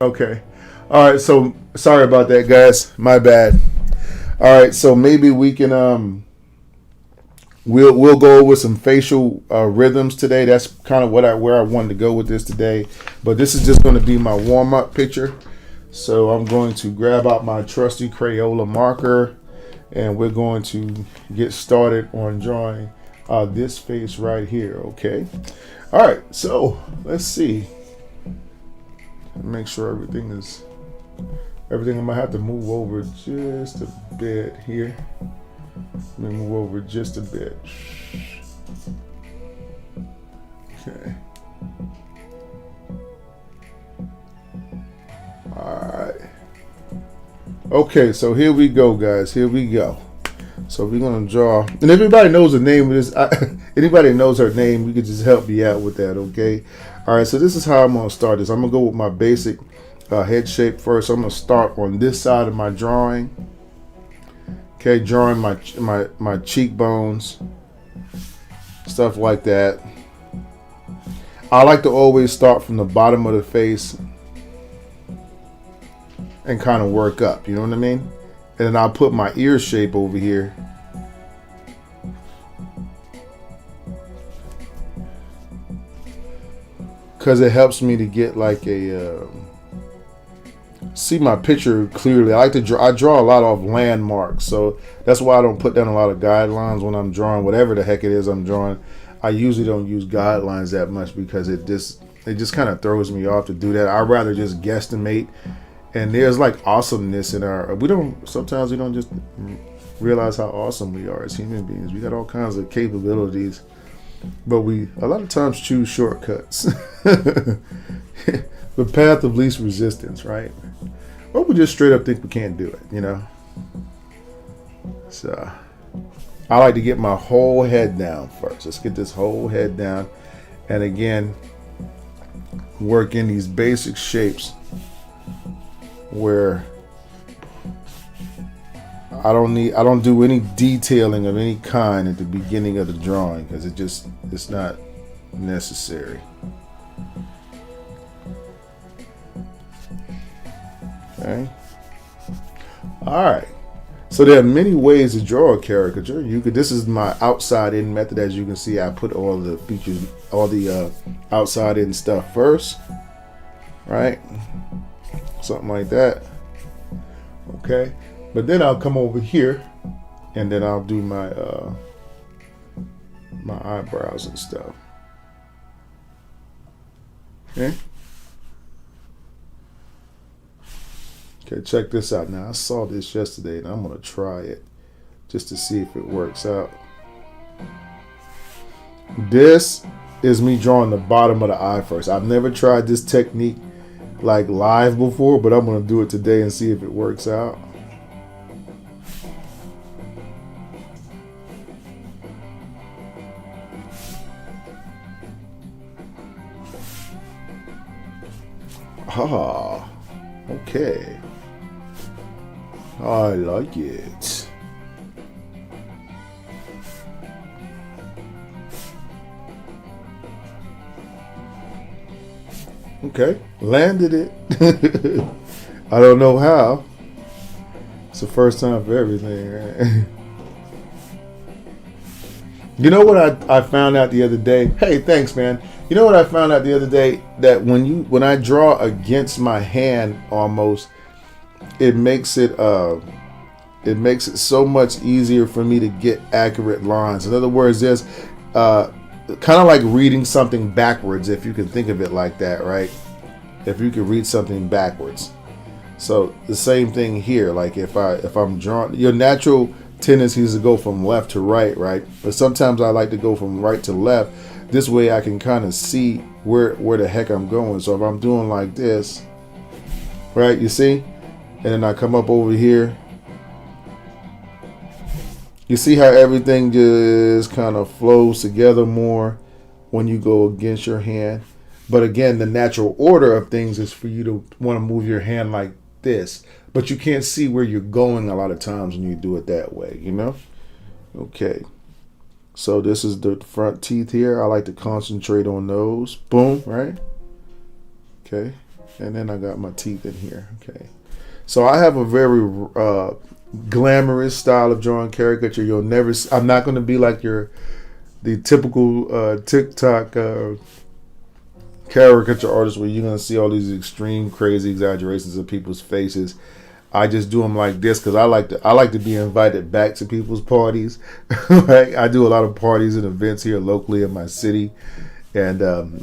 Okay. All right. So sorry about that, guys. My bad. All right. So maybe we can we'll go over some facial rhythms today. That's kind of where I wanted to go with this today. But this is just going to be my warm up picture. So I'm going to grab out my trusty Crayola marker, and we're going to get started on drawing this face right here. Okay. All right. So let's see. Make sure everything. I'm gonna have to move over just a bit here. Let me move over just a bit. Okay. Alright. Okay, so here we go, guys. Here we go. So we're gonna draw, and everybody knows the name of this. Anybody knows her name, you can just help me out with that, okay? Alright, so this is how I'm gonna start this. I'm gonna go with my basic head shape first. I'm gonna start on this side of my drawing. Okay, drawing my cheekbones, stuff like that. I like to always start from the bottom of the face and kind of work up, you know what I mean? And then I'll put my ear shape over here. Because it helps me to get like a see my picture clearly. I like to draw. I draw a lot of landmarks, so that's why I don't put down a lot of guidelines when I'm drawing whatever the heck it is I'm drawing. I usually don't use guidelines that much because it just kind of throws me off to do that. I'd rather just guesstimate. And there's like awesomeness in sometimes we don't just realize how awesome we are as human beings. We got all kinds of capabilities, but we a lot of times choose shortcuts. The path of least resistance, right? Or we just straight up think we can't do it, you know? So I like to get my whole head down first. Let's get this whole head down. And again, work in these basic shapes where I don't do any detailing of any kind at the beginning of the drawing because it's not necessary. Okay. All right. So there are many ways to draw a caricature. This is my outside in method. As you can see, I put all the features, all the outside in stuff first, right? Something like that. Okay. But then I'll come over here, and then I'll do my my eyebrows and stuff. Okay. Okay, check this out. Now, I saw this yesterday, and I'm going to try it just to see if it works out. This is me drawing the bottom of the eye first. I've never tried this technique like live before, but I'm going to do it today and see if it works out. Ah, okay. I like it. Okay, landed it. I don't know how. It's the first time for everything, right? You know what I found out the other day? Hey, thanks, man. You know what I found out the other day? That when I draw against my hand almost, it makes it so much easier for me to get accurate lines. In other words, there's kind of like reading something backwards, if you can think of it like that, right? If you can read something backwards. So the same thing here. Like if I'm drawing, your natural tendency is to go from left to right, right? But sometimes I like to go from right to left. This way I can kind of see where the heck I'm going. So if I'm doing like this, right, you see? And then I come up over here. You see how everything just kind of flows together more when you go against your hand. But again, the natural order of things is for you to want to move your hand like this. But you can't see where you're going a lot of times when you do it that way, you know? Okay. So this is the front teeth here. I like to concentrate on those. Boom, right? Okay. And then I got my teeth in here. Okay. So I have a very glamorous style of drawing caricature. You'll never. I'm not going to be like the typical TikTok caricature artist where you're going to see all these extreme, crazy exaggerations of people's faces. I just do them like this because I like to be invited back to people's parties. Right? I do a lot of parties and events here locally in my city. And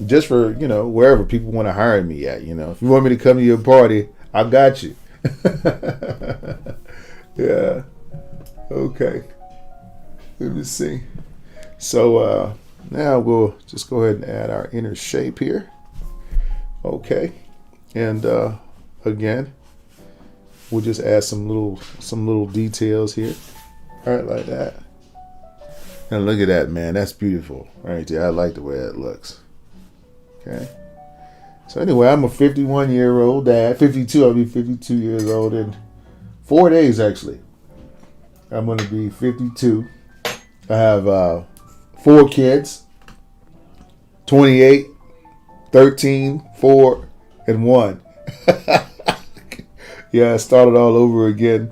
just for, wherever people want to hire me at, if you want me to come to your party, I got you. Yeah. Okay. Let me see. So now we'll just go ahead and add our inner shape here. Okay. And again, we'll just add some little details here. All right, like that. And look at that, man. That's beautiful right there. I like the way that looks. Okay. So anyway, I'm a 51-year-old dad. 52. I'll be 52 years old in 4 days, actually. I'm going to be 52. I have 4 kids. 28, 13, 4, and 1. Yeah, I started all over again.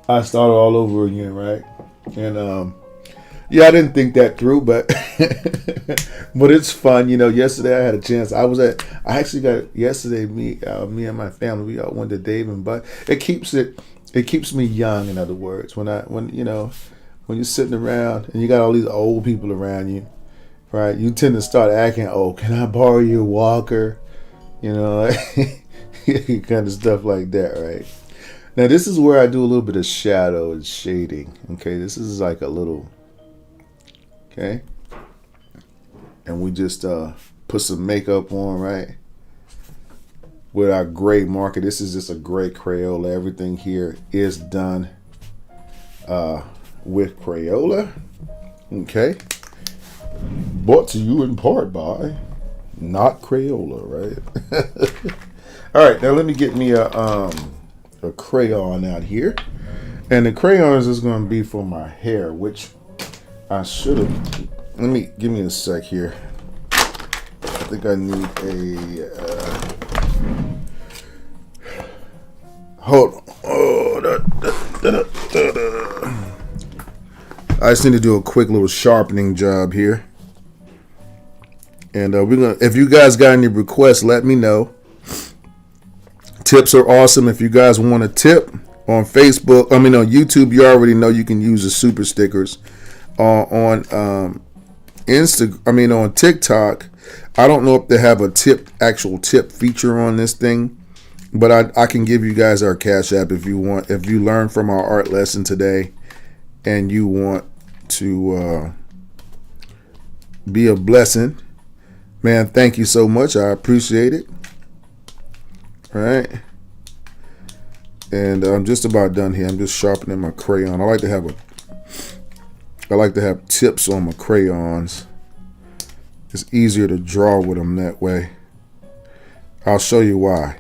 Right? And yeah, I didn't think that through, but but it's fun. Yesterday I had a chance. Yesterday me and my family, we all went to Dave and Buster's. It keeps me young. In other words, when you're sitting around and you got all these old people around you, right? You tend to start acting, oh, can I borrow your walker? Kind of stuff like that, right? Now this is where I do a little bit of shadow and shading. Okay, this is like a little. Okay, and we just put some makeup on, right? With our gray marker. This is just a gray Crayola. Everything here is done with Crayola. Okay, brought to you in part by not Crayola, right? All right, now let me get me a crayon out here, and the crayons is going to be for my hair, which I should have. Give me a sec here. I think I need hold on. I just need to do a quick little sharpening job here, and if you guys got any requests, let me know. Tips are awesome. If you guys want a tip on Facebook, on YouTube, you already know you can use the super stickers. On Instagram, on TikTok, I don't know if they have a actual tip feature on this thing, but I can give you guys our Cash App if you want. If you learn from our art lesson today, and you want to be a blessing, man, thank you so much. I appreciate it. All right, and I'm just about done here. I'm just sharpening my crayon. I like to have tips on my crayons. It's easier to draw with them that way. I'll show you why.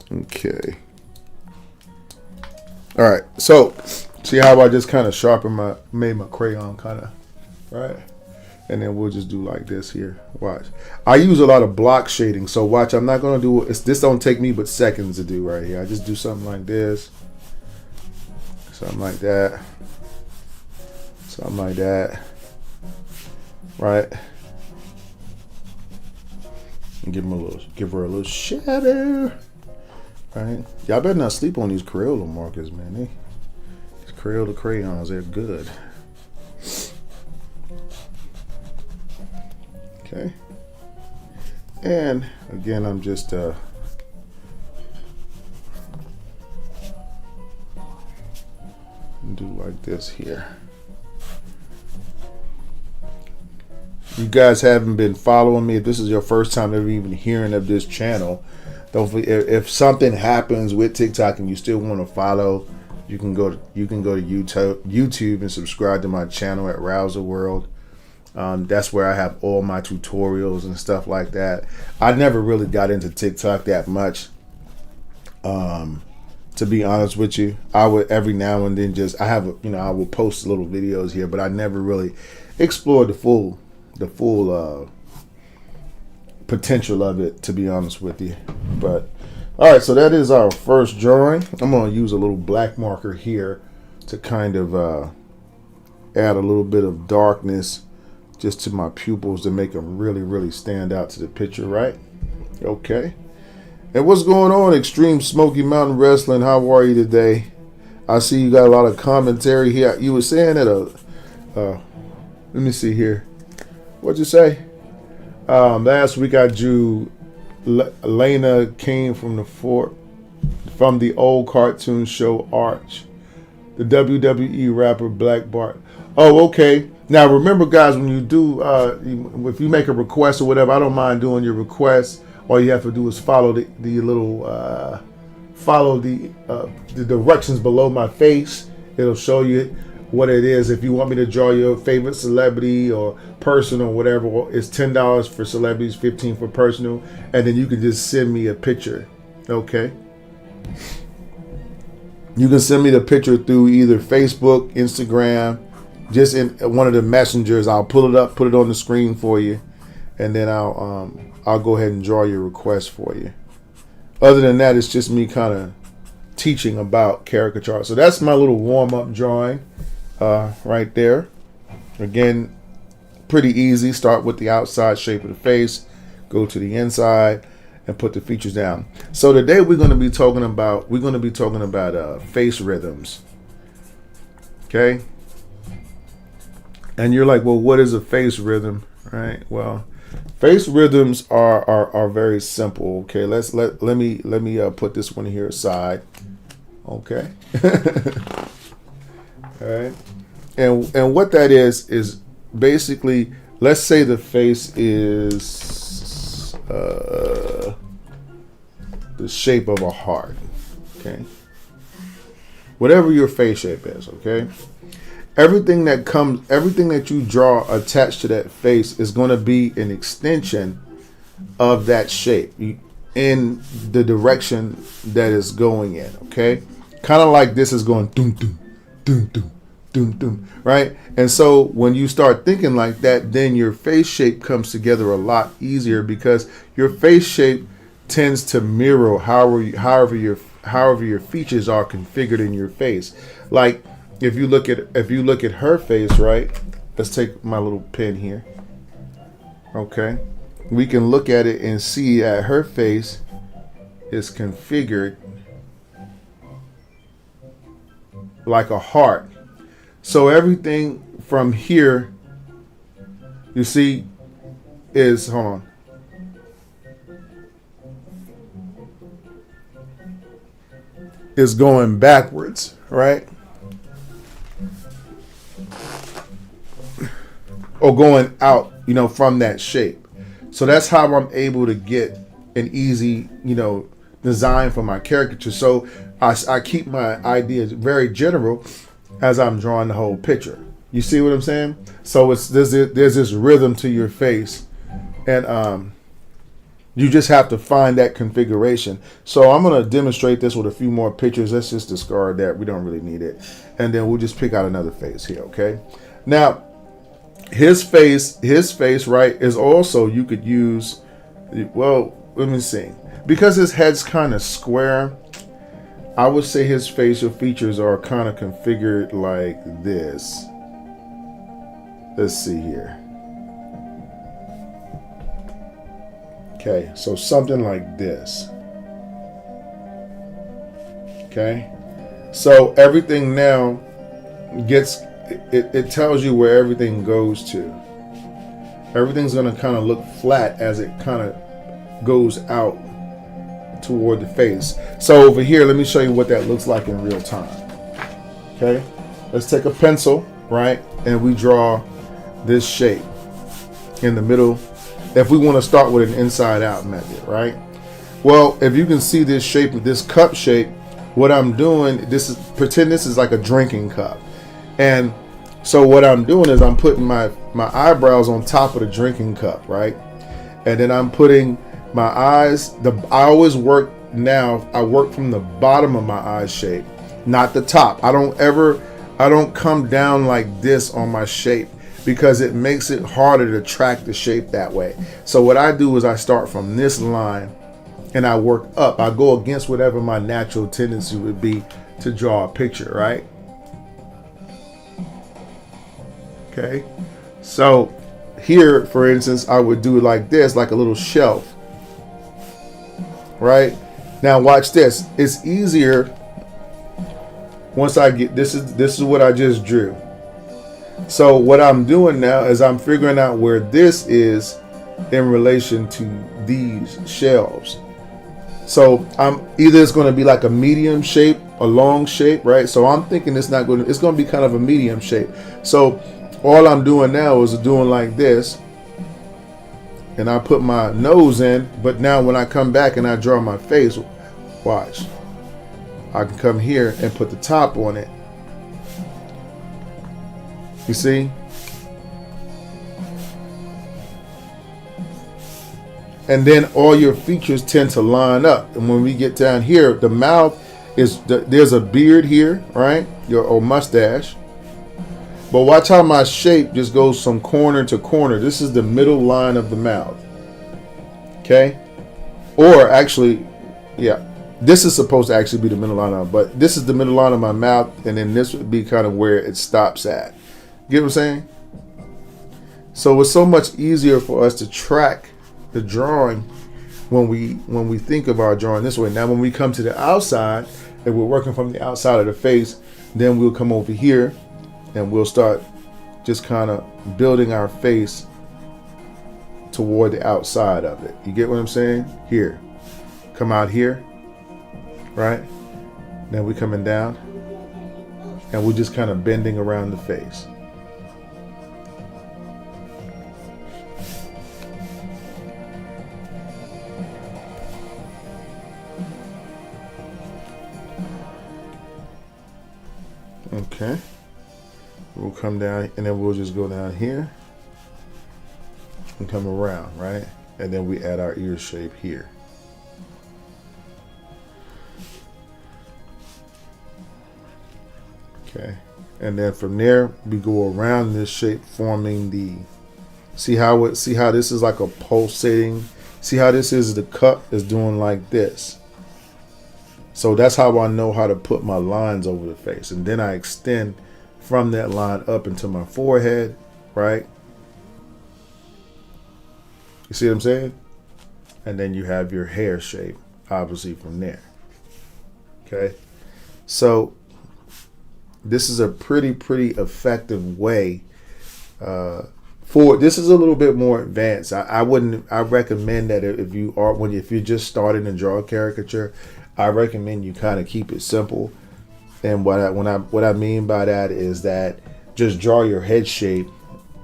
Okay. All right. So, see how I just kind of made my crayon kind of, right? And then we'll just do like this here. Watch. I use a lot of block shading. So watch, I'm not going to do it. This don't take me but seconds to do right here. I just do something like this. Something like that. Something like that. Right? And give her a little shadow. Right? Y'all better not sleep on these Crayola markers, man. These Crayola crayons, they're good. Okay. And again, I'm just do like this here. You guys haven't been following me. If this is your first time ever even hearing of this channel, don't forget, if something happens with TikTok and you still want to follow, you can go to YouTube and subscribe to my channel at Rouser World. That's where I have all my tutorials and stuff like that. I never really got into TikTok that much. To be honest with you, I would every now and then I will post little videos here, but I never really explored the potential of it, to be honest with you. But all right, so that is our first drawing. I'm going to use a little black marker here to kind of add a little bit of darkness just to my pupils to make them really, really stand out to the picture, right? Okay. And what's going on, Extreme Smoky Mountain Wrestling? How are you today? I see you got a lot of commentary here. You were saying that let me see here. What'd you say? Last week I drew Lena came from the old cartoon show Arch, the WWE rapper Black Bart. Oh, okay. Now remember, guys, when you do, if you make a request or whatever, I don't mind doing your request. All you have to do is follow the directions below my face. It'll show you what it is. If you want me to draw your favorite celebrity or person or whatever, it's $10 for celebrities, $15 for personal, and then you can just send me a picture. Okay. You can send me the picture through either Facebook, Instagram, just in one of the messengers. I'll pull it up, put it on the screen for you, and then I'll go ahead and draw your request for you. Other than that, it's just me kind of teaching about caricature. So that's my little warm-up drawing right there. Again, pretty easy. Start with the outside shape of the face, go to the inside, and put the features down. So today we're going to be talking about face rhythms. Okay. And you're like, well, what is a face rhythm? Right. Well, face rhythms are very simple. Okay. Let me put this one here aside. Okay. All right. And what that is basically, let's say the face is the shape of a heart. Okay. Whatever your face shape is. Okay. Everything that you draw attached to that face is going to be an extension of that shape in the direction that it's going in. Okay, kind of like this is going doom doom doom doom doom doom, right? And so when you start thinking like that, then your face shape comes together a lot easier, because your face shape tends to mirror however your features are configured in your face. Like, if you look at her face, right? Let's take my little pen here. Okay. We can look at it and see that her face is configured like a heart. So everything from here, you see, is, hold on. Is going backwards, right? Or going out, from that shape. So that's how I'm able to get an easy, design for my caricature. So I keep my ideas very general as I'm drawing the whole picture. You see what I'm saying? So there's this rhythm to your face, and you just have to find that configuration. So I'm going to demonstrate this with a few more pictures. Let's just discard that. We don't really need it. And then we'll just pick out another face here, okay? Now, his face, right, is also, you could use, well, let me see. Because his head's kind of square, I would say his facial features are kind of configured like this. Let's see here. Okay, so something like this. Okay, so everything now gets, it tells you where everything goes to. Everything's going to kind of look flat as it kind of goes out toward the face. So over here, let me show you what that looks like in real time. Okay, let's take a pencil, right, and we draw this shape in the middle. If we want to start with an inside out method, right? Well, if you can see this shape, this cup shape, what I'm doing, pretend this is like a drinking cup. And so what I'm doing is I'm putting my eyebrows on top of the drinking cup, right? And then I'm putting my eyes, I always work now, I work from the bottom of my eye shape, not the top. I don't come down like this on my shape. because it makes it harder to track the shape that way. So what I do is I start from this line and I work up. I go against whatever my natural tendency would be to draw a picture, right? Okay. So here, for instance, I would do it like this, like a little shelf, right? Now watch this. It's easier once I get, this is what I just drew. So what I'm doing now is I'm figuring out where this is in relation to these shelves. So I'm either it's going to be like a medium shape, a long shape, right? So I'm thinking it's going to be kind of a medium shape. So all I'm doing now is doing like this, and I put my nose in, but now when I come back and I draw my face, watch, I can come here and put the top on it. You see? And then all your features tend to line up. And when we get down here, the mouth is, there's a beard here, right? Or mustache. But watch how my shape just goes from corner to corner. This is the middle line of the mouth. Okay? Or actually, yeah, this is supposed to actually be the middle line, but this is the middle line of my mouth, and then this would be kind of where it stops at. Get what I'm saying? So it's so much easier for us to track the drawing when we think of our drawing this way. Now when we come to the outside and we're working from the outside of the face, then we'll come over here and we'll start just kind of building our face toward the outside of it. You get what I'm saying? Here, come out here, right? Then we're coming down and we're just kind of bending around the face. Okay, we'll come down and then we'll just go down here and come around, right? And then we add our ear shape here. Okay, and then from there we go around this shape, forming the, see how this is like a pulsating, see how this is, the cup is doing like this. So that's how I know how to put my lines over the face. And then I extend from that line up into my forehead, right? You see what I'm saying? And then you have your hair shape, obviously, from there. Okay? So this is a pretty effective way this is a little bit more advanced. I recommend that if you're just starting to draw a caricature, I recommend you kind of keep it simple. And what I mean by that is that just draw your head shape,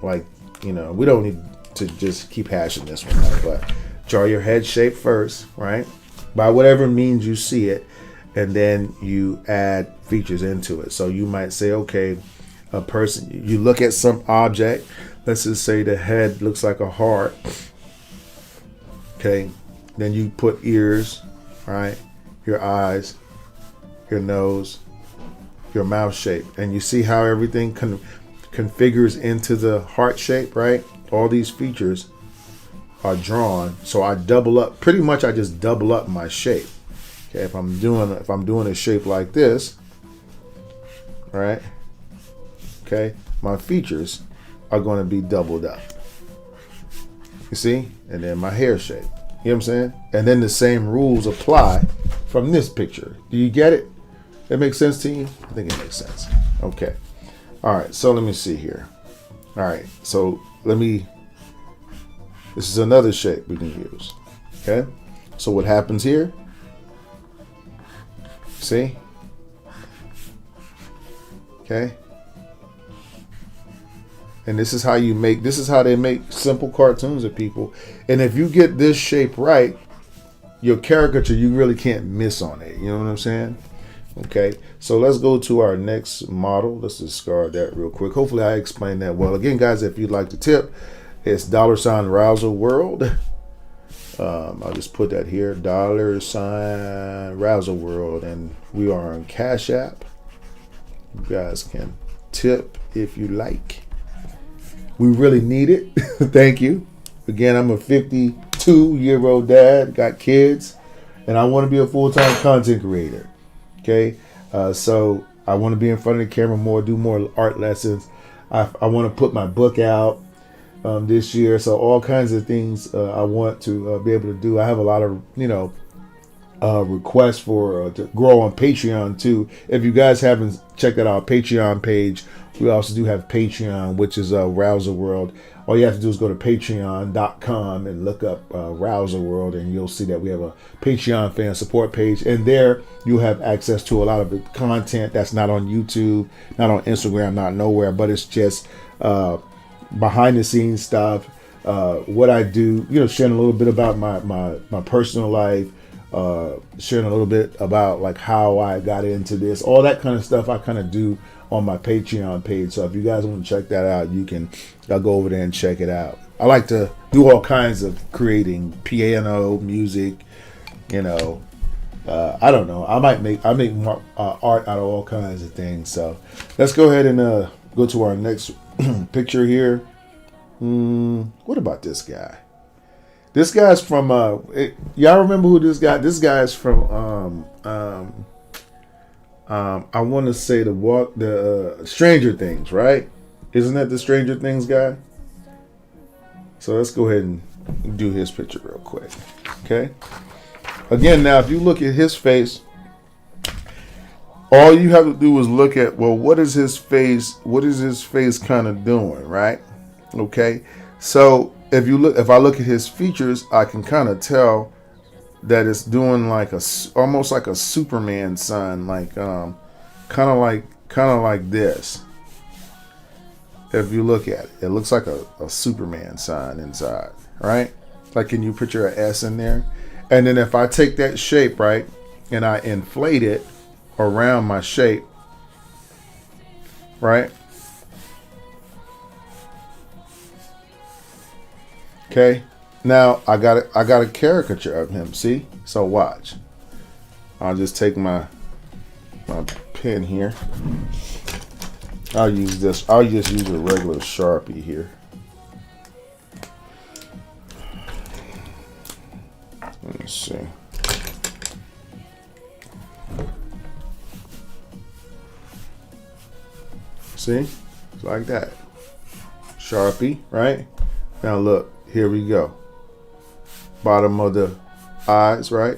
like, we don't need to just keep hashing this one out, but draw your head shape first, right? By whatever means you see it, and then you add features into it. So you might say, okay, a person, you look at some object, let's just say the head looks like a heart. Okay, then you put ears, right? Your eyes, your nose, your mouth shape, and you see how everything configures into the heart shape, right? All these features are drawn. So I double up, pretty much I just double up my shape. Okay, if I'm doing a shape like this, right? Okay, my features are going to be doubled up. You see? And then my hair shape. You know what I'm saying? And then the same rules apply from this picture. Do you get it? That makes sense to you? I think it makes sense. Okay. All right. So let me see here. All right. So this is another shape we can use. Okay. So what happens here? See? Okay. And this is how they make simple cartoons of people. And if you get this shape right, your caricature, you really can't miss on it. You know what I'm saying? Okay, so let's go to our next model. Let's discard that real quick. Hopefully I explained that well. Again, guys, if you'd like to tip, it's $Rouser World. I'll just put that here, $Rouser World, and we are on Cash App. You guys can tip if you like. We really need it. Thank you. Again, I'm a 52-year-old dad, got kids, and I want to be a full-time content creator. Okay, so I want to be in front of the camera more, do more art lessons. I want to put my book out this year. So all kinds of things I want to be able to do. I have a lot of, requests for to grow on Patreon too. If you guys haven't checked out our Patreon page, we also do have Patreon, which is Rouser World. All you have to do is go to patreon.com and look up Rouser World, and you'll see that we have a Patreon fan support page. And there you'll have access to a lot of the content that's not on YouTube, not on Instagram, not nowhere, but it's just behind the scenes stuff, what I do, sharing a little bit about my personal life, sharing a little bit about like how I got into this, all that kind of stuff I kind of do on my Patreon page. So if you guys want to check that out, I'll go over there and check it out. I like to do all kinds of creating, piano, music, I don't know. I make art out of all kinds of things. So let's go ahead and go to our next picture here. What about this guy? This guy's from y'all remember who this guy? This guy is from I want to say the Stranger Things, right? Isn't that the Stranger Things guy? So let's go ahead and do his picture real quick. Okay. Again, now if you look at his face, all you have to do is look at, well, what is his face kind of doing, right? Okay. So if I look at his features, I can kind of tell that it's doing like almost like a Superman sun, like kind of like this. If you look at it, it looks like a Superman sign inside, right? Like, can you picture an S in there? And then if I take that shape, right, and I inflate it around my shape, right? Okay. Now I got a caricature of him. See? So watch. I'll just take my pen here. I'll just use a regular Sharpie here. Let me see. See? It's like that. Sharpie, right? Now look, here we go. Bottom of the eyes, right?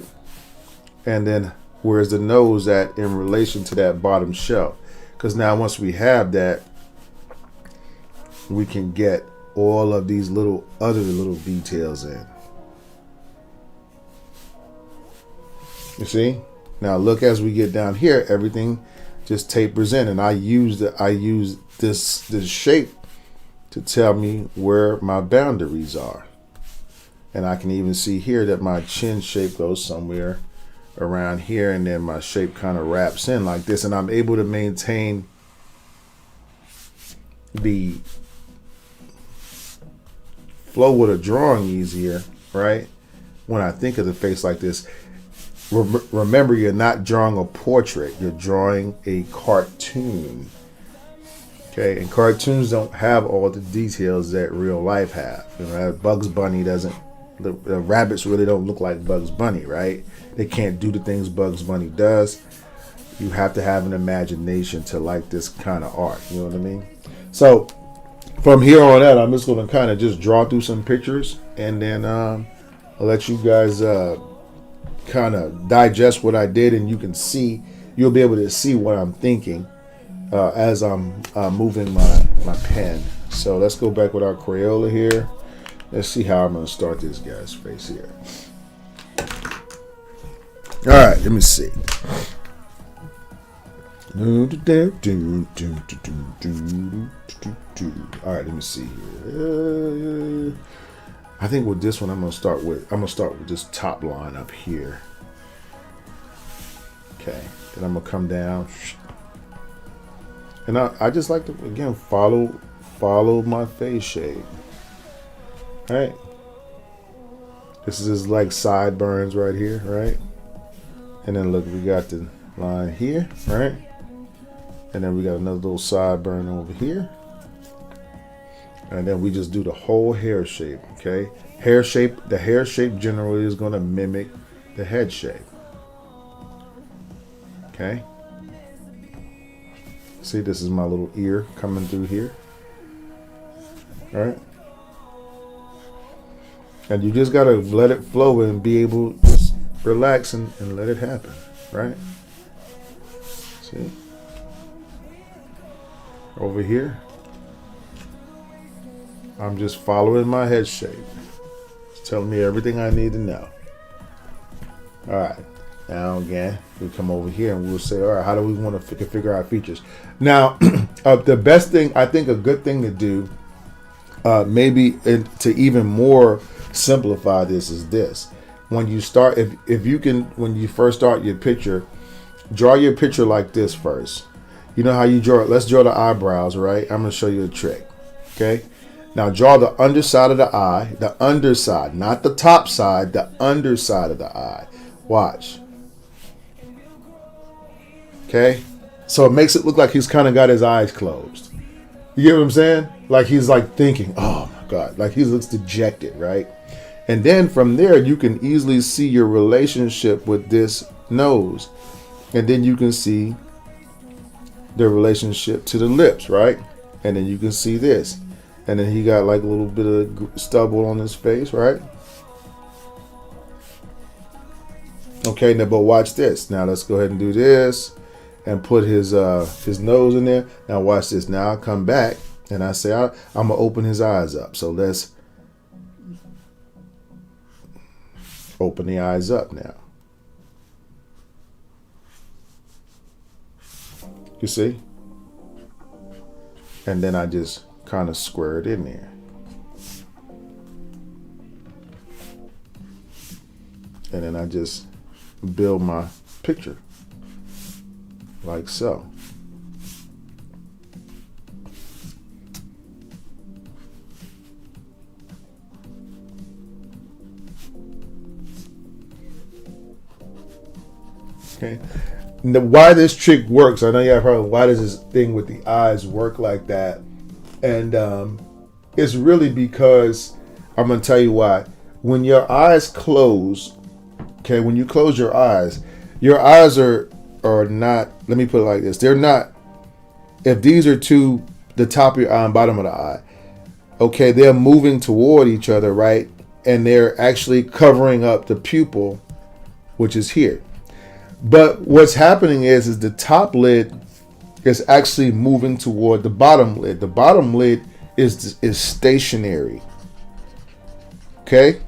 And then where's the nose at in relation to that bottom shell? Because now once we have that, we can get all of these other little details in. You see? Now look, as we get down here, everything just tapers in, and I use this shape to tell me where my boundaries are. And I can even see here that my chin shape goes somewhere around here, and then my shape kind of wraps in like this, and I'm able to maintain the flow with a drawing easier, right? When I think of the face like this. Remember, you're not drawing a portrait, you're drawing a cartoon. Okay, and cartoons don't have all the details that real life have. Bugs Bunny doesn't, the rabbits really don't look like Bugs Bunny, right? They can't do the things Bugs Bunny does. You have to have an imagination to like this kind of art, you know what I mean? So from here on out, I'm just going to kind of just draw through some pictures, and then I'll let you guys kind of digest what I did, and you'll be able to see what I'm thinking as I'm moving my pen. So let's go back with our Crayola here. Let's see how I'm going to start this guy's face here. All right, let me see. All right, let me see here. I think with this one, I'm gonna start with this top line up here. Okay, then I'm gonna come down, and I just like to again follow my face shape. All right, this is like sideburns right here, right? And then look, we got the line here, right? And then we got another little sideburn over here. And then we just do the whole hair shape, okay? Hair shape, the hair shape generally is going to mimic the head shape. Okay? See, this is my little ear coming through here. All right? And you just got to let it flow and be able to just relax and let it happen, right? See? Over here, I'm just following my head shape. It's telling me everything I need to know. All right. Now again, we come over here and we'll say, all right, how do we want to figure out features? Now, the best thing, I think a good thing to do, maybe to even more simplify this is this. When you start, if you can, when you first start your picture, draw your picture like this first. You know how you draw it? Let's draw the eyebrows, right? I'm going to show you a trick. Okay. Now draw the underside of the eye, the underside, not the top side, the underside of the eye. Watch. Okay. So it makes it look like he's kind of got his eyes closed. You get what I'm saying? Like he's like thinking, oh my God, like he looks dejected, right? And then from there, you can easily see your relationship with this nose. And then you can see the relationship to the lips, right? And then you can see this. And then he got like a little bit of stubble on his face, right? Okay, now but watch this. Now let's go ahead and do this and put his nose in there. Now watch this. Now I'll come back and I say I'm gonna open his eyes up. So let's open the eyes up now. You see? And then I just kind of square it in there. And then I just build my picture like so. Okay. Now, why this trick works, I know you have heard, why does this thing with the eyes work like that? And it's really because, I'm going to tell you why. When your eyes close, okay, when you close your eyes are not, let me put it like this. They're not, if these are the top of your eye and bottom of the eye, okay, they're moving toward each other, right? And they're actually covering up the pupil, which is here. But what's happening is the top lid is actually moving toward the bottom lid. The bottom lid is stationary. Okay?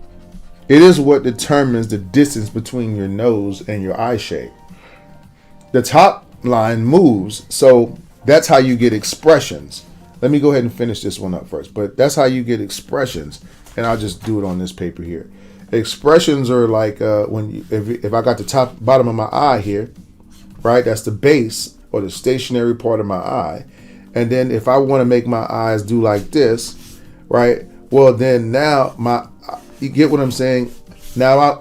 It is what determines the distance between your nose and your eye shape. The top line moves, so that's how you get expressions. Let me go ahead and finish this one up first. But that's how you get expressions. And I'll just do it on this paper here. Expressions are like if I got the bottom of my eye here, right? That's the base or the stationary part of my eye. And then if I want to make my eyes do like this, right? Well, then now you get what I'm saying? Now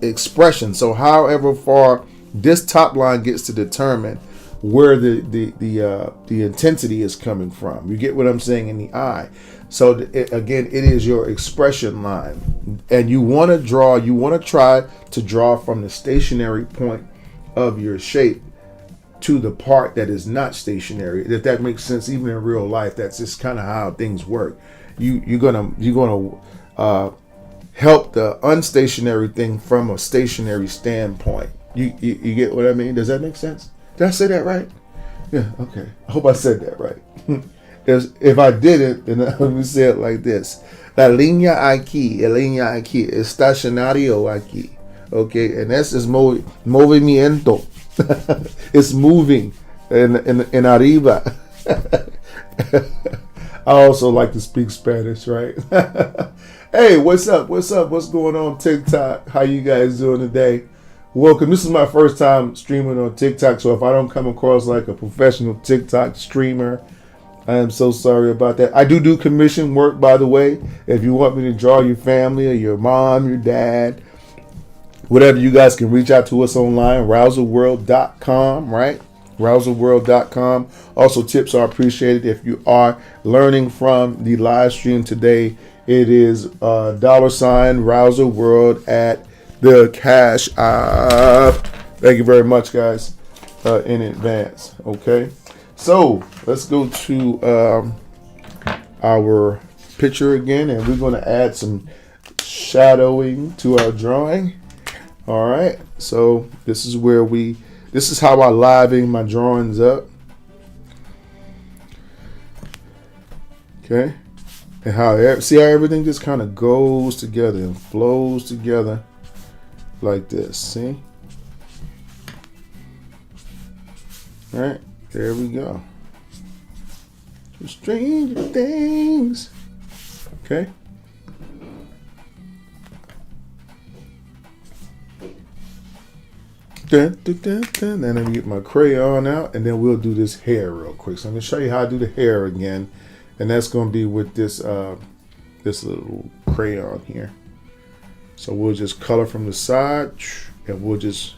expression. So however far this top line gets to determine where the intensity is coming from. You get what I'm saying in the eye. So again, it is your expression line, and you want to try to draw from the stationary point of your shape to the part that is not stationary. If that makes sense, even in real life, that's just kind of how things work. You're gonna help the unstationary thing from a stationary standpoint. You get what I mean? Does that make sense? Did I say that right? Yeah. Okay. I hope I said that right. If I didn't, then let me say it like this. La línea aquí, estacionario aquí. Okay, and that's just movimiento. It's moving in arriba. I also like to speak Spanish, right? Hey, what's up? What's going on TikTok? How you guys doing today? Welcome. This is my first time streaming on TikTok, so if I don't come across like a professional TikTok streamer, I am so sorry about that. I do commission work, by the way. If you want me to draw your family or your mom, your dad, whatever, you guys can reach out to us online, rouserworld.com, right? rouserworld.com. Also, tips are appreciated if you are learning from the live stream today. It is $ Rouser World at the Cash App. Thank you very much, guys, in advance. Okay, so let's go to our picture again, and we're going to add some shadowing to our drawing. All right, so this is how I liven my drawings up. Okay, and see how everything just kind of goes together and flows together like this. See? All right, there we go. Stranger Things. Okay. Then let me get my crayon out, and then we'll do this hair real quick. So I'm gonna show you how to do the hair again, and that's gonna be with this this little crayon here. So we'll just color from the side, and we'll just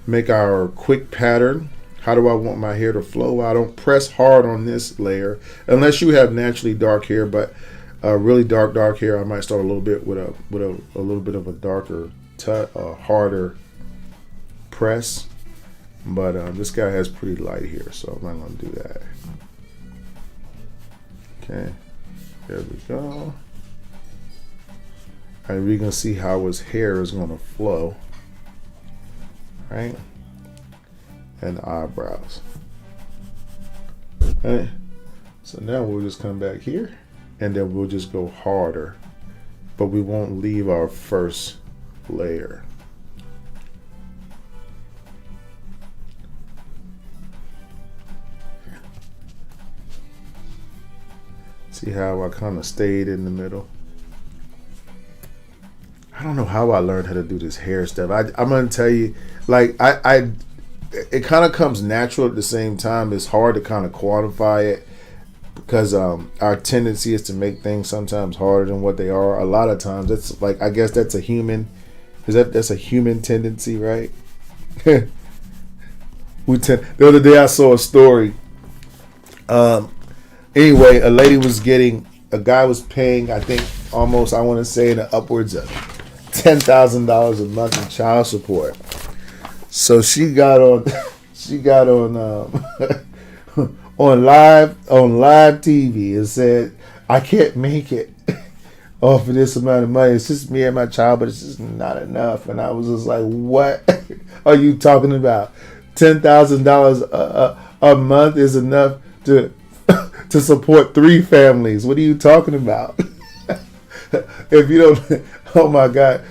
make our quick pattern. How do I want my hair to flow? I don't press hard on this layer unless you have naturally dark hair, but really dark hair, I might start a little bit with a little bit of a darker, harder press. But this guy has pretty light hair, so I'm not gonna do that. Okay, there we go. All right, we're gonna see how his hair is gonna flow. All right. And eyebrows. Okay. So now we'll just come back here, and then we'll just go harder, but we won't leave our first layer. See how I kind of stayed in the middle? I don't know how I learned how to do this hair stuff. I'm gonna tell you, like it kind of comes natural at the same time. It's hard to kind of quantify it because our tendency is to make things sometimes harder than what they are. A lot of times, that's like, I guess that's a human. That's a human tendency, right? The other day I saw a story. Anyway, a guy was paying, I think almost, I want to say, in the upwards of $10,000 a month in child support. So she got on on live TV and said, I can't make it off of this amount of money. It's just me and my child, but it's just not enough. And I was just like, what are you talking about? $10,000 a month is enough to support 3 families. What are you talking about? If you don't, oh my God.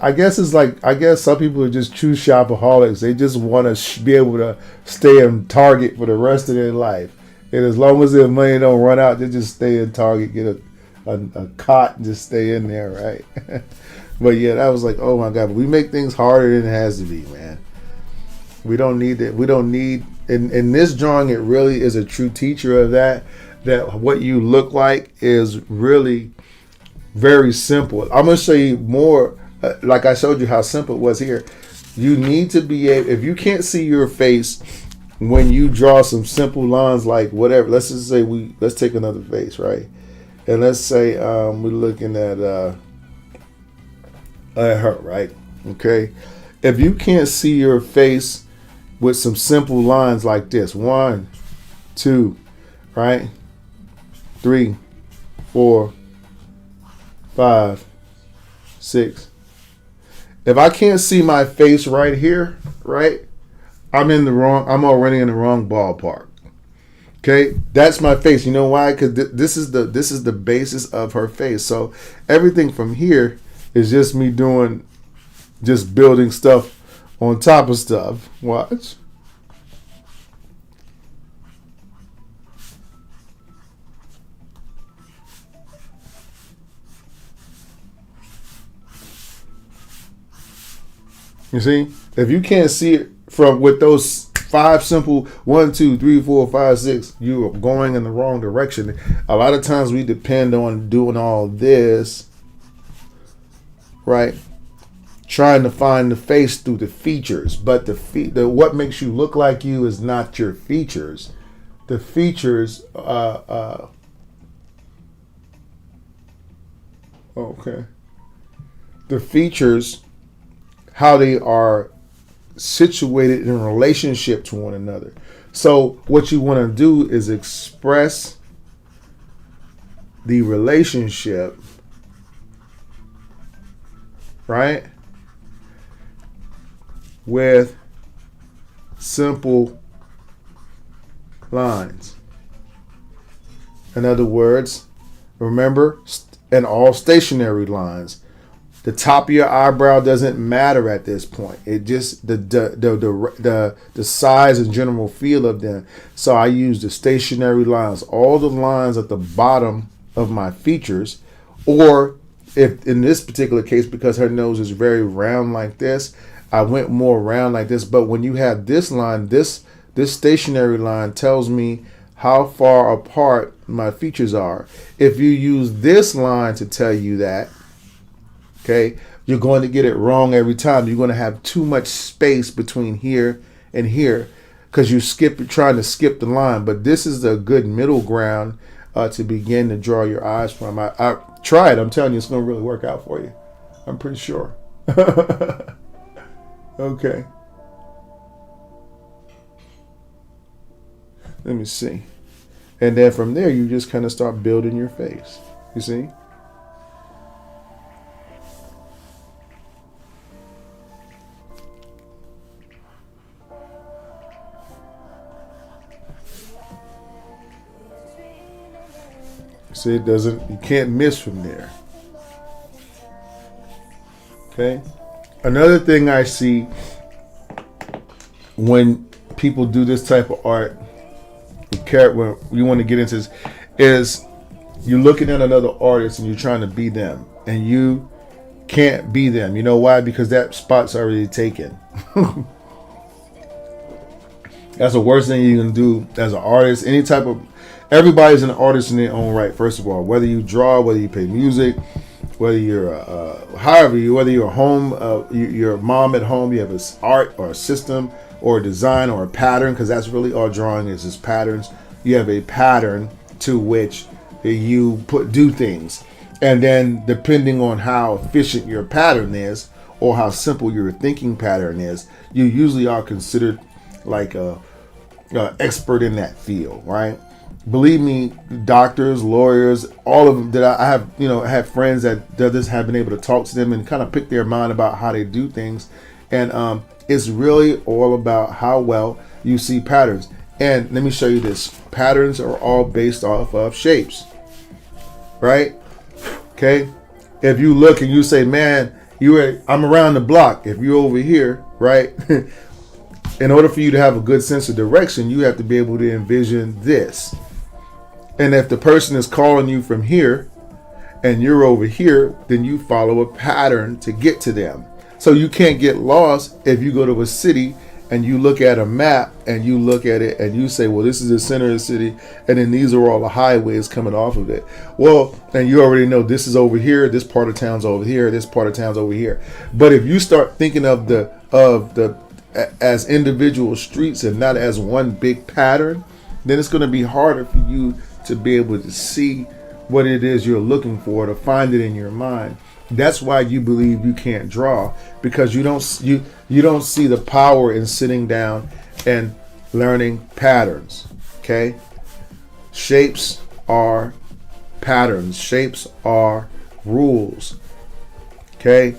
I guess some people are just true shopaholics. They just want to be able to stay in Target for the rest of their life. And as long as their money don't run out, they just stay in Target, get a cot and just stay in there, right? But yeah, that was like, oh my God. But we make things harder than it has to be, man. We don't need that. We don't need, in this drawing, it really is a true teacher of that what you look like is really very simple. I'm going to show you more, like I showed you how simple it was here. You need to be able, if you can't see your face when you draw some simple lines like whatever, let's just say let's take another face, right? And let's say we're looking at her, right? Okay. If you can't see your face with some simple lines like this, 1, 2, right? 3, 4, 5, 6. If I can't see my face right here, right, I'm already in the wrong ballpark. Okay, that's my face. You know why? Because this is the basis of her face. So everything from here is just me just building stuff on top of stuff. Watch. You see, if you can't see it with those 5 simple 1, 2, 3, 4, 5, 6, you are going in the wrong direction. A lot of times we depend on doing all this, right? trying to find the face through the features, but the what makes you look like you is not your features. The features, okay. The features, how they are situated in relationship to one another. So what you want to do is express the relationship, right, with simple lines. In other words, remember, and all stationary lines. The top of your eyebrow doesn't matter at this point. It just the size and general feel of them. So I use the stationary lines, all the lines at the bottom of my features, or if in this particular case, because her nose is very round like this, I went more round like this. But when you have this line, this stationary line tells me how far apart my features are. If you use this line to tell you that, okay, you're going to get it wrong every time. You're going to have too much space between here and here because you're trying to skip the line. But this is a good middle ground to begin to draw your eyes from. I try it. I'm telling you, it's going to really work out for you. I'm pretty sure. Okay. Let me see. And then from there, you just kind of start building your face. You see? See, you can't miss from there. Okay. Another thing I see when people do this type of art, when you want to get into this, is you're looking at another artist and you're trying to be them, and you can't be them. You know why? Because that spot's already taken. That's the worst thing you can do as an artist. Everybody's an artist in their own right. First of all, whether you draw, whether you play music, whether you're whether you're home, your mom at home, you have an art or a system or a design or a pattern, because that's really all drawing is patterns. You have a pattern to which you do things, and then depending on how efficient your pattern is or how simple your thinking pattern is, you usually are considered like a expert in that field, right? Believe me, doctors, lawyers, all of them that I have, I have friends that do this, have been able to talk to them and kind of pick their mind about how they do things. And it's really all about how well you see patterns. And let me show you this. Patterns are all based off of shapes, right? Okay. If you look and you say, man, I'm around the block. If you're over here, right? In order for you to have a good sense of direction, you have to be able to envision this. And if the person is calling you from here and you're over here, then you follow a pattern to get to them. So you can't get lost if you go to a city and you look at a map and you look at it and you say, well, this is the center of the city, and then these are all the highways coming off of it. Well, and you already know this is over here, this part of town's over here, this part of town's over here. But if you start thinking of the as individual streets and not as one big pattern, then it's going to be harder for you to be able to see what it is you're looking for, to find it in your mind. That's why you believe you can't draw, because you don't see the power in sitting down and learning patterns. Okay? Shapes are patterns. Shapes are rules. Okay?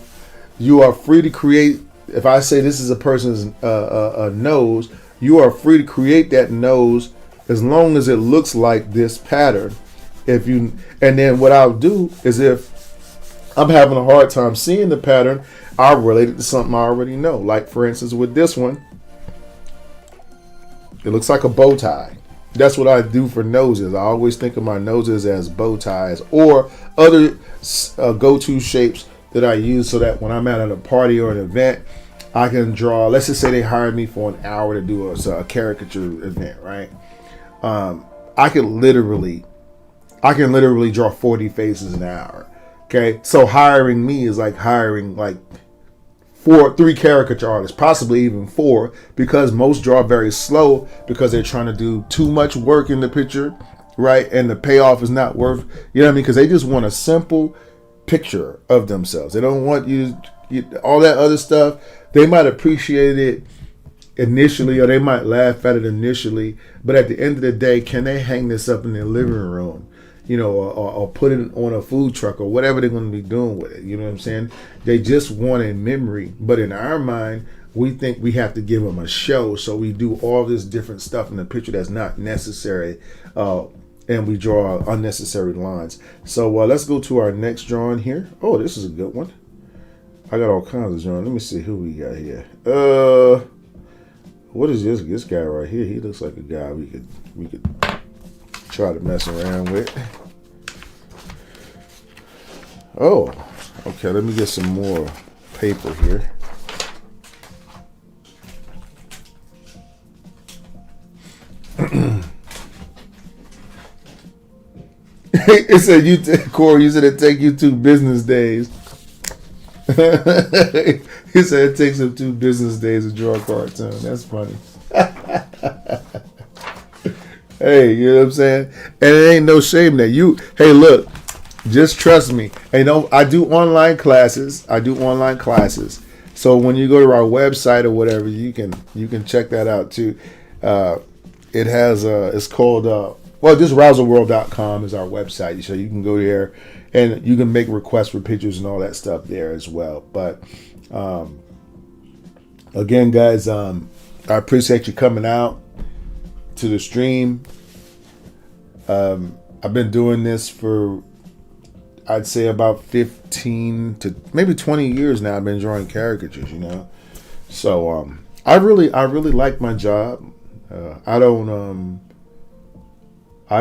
You are free to create. If I say this is a person's nose, you are free to create that nose as long as it looks like this pattern. And then what I'll do is, if I'm having a hard time seeing the pattern, I'll relate it to something I already know. Like, for instance, with this one, it looks like a bow tie. That's what I do for noses. I always think of my noses as bow ties, or other go-to shapes that I use, so that when I'm at a party or an event, I can draw. Let's just say they hired me for an hour to do a caricature event, right? I can literally draw 40 faces an hour. Okay, so hiring me is like hiring like three caricature artists, possibly even four, because most draw very slow because they're trying to do too much work in the picture, right? And the payoff is not worth, you know what I mean? Because they just want a simple picture of themselves. They don't want you all that other stuff. They might appreciate it initially, or they might laugh at it initially, but at the end of the day, can they hang this up in their living room, you know, or put it on a food truck or whatever they're going to be doing with it? You know what I'm saying? They just want a memory, but in our mind, we think we have to give them a show, so we do all this different stuff in the picture that's not necessary, and we draw unnecessary lines. So let's go to our next drawing here. Oh, this is a good one. I got all kinds of drawings. Let me see who we got here. What is this guy right here? He looks like a guy we could try to mess around with. Oh, okay. Let me get some more paper here. It said Corey, you said it take you 2 business days. He said it takes him 2 business days to draw a cartoon. That's funny. Hey, you know what I'm saying? And it ain't no shame that you. Hey, look, just trust me. Hey, no, I do online classes. So when you go to our website or whatever, you can check that out too. It has it's called just rouserworld.com is our website. So you can go there and you can make requests for pictures and all that stuff there as well. But again, guys, I appreciate you coming out to the stream. I've been doing this for, I'd say, about 15 to maybe 20 years now. I've been drawing caricatures, you know. So I really like my job. I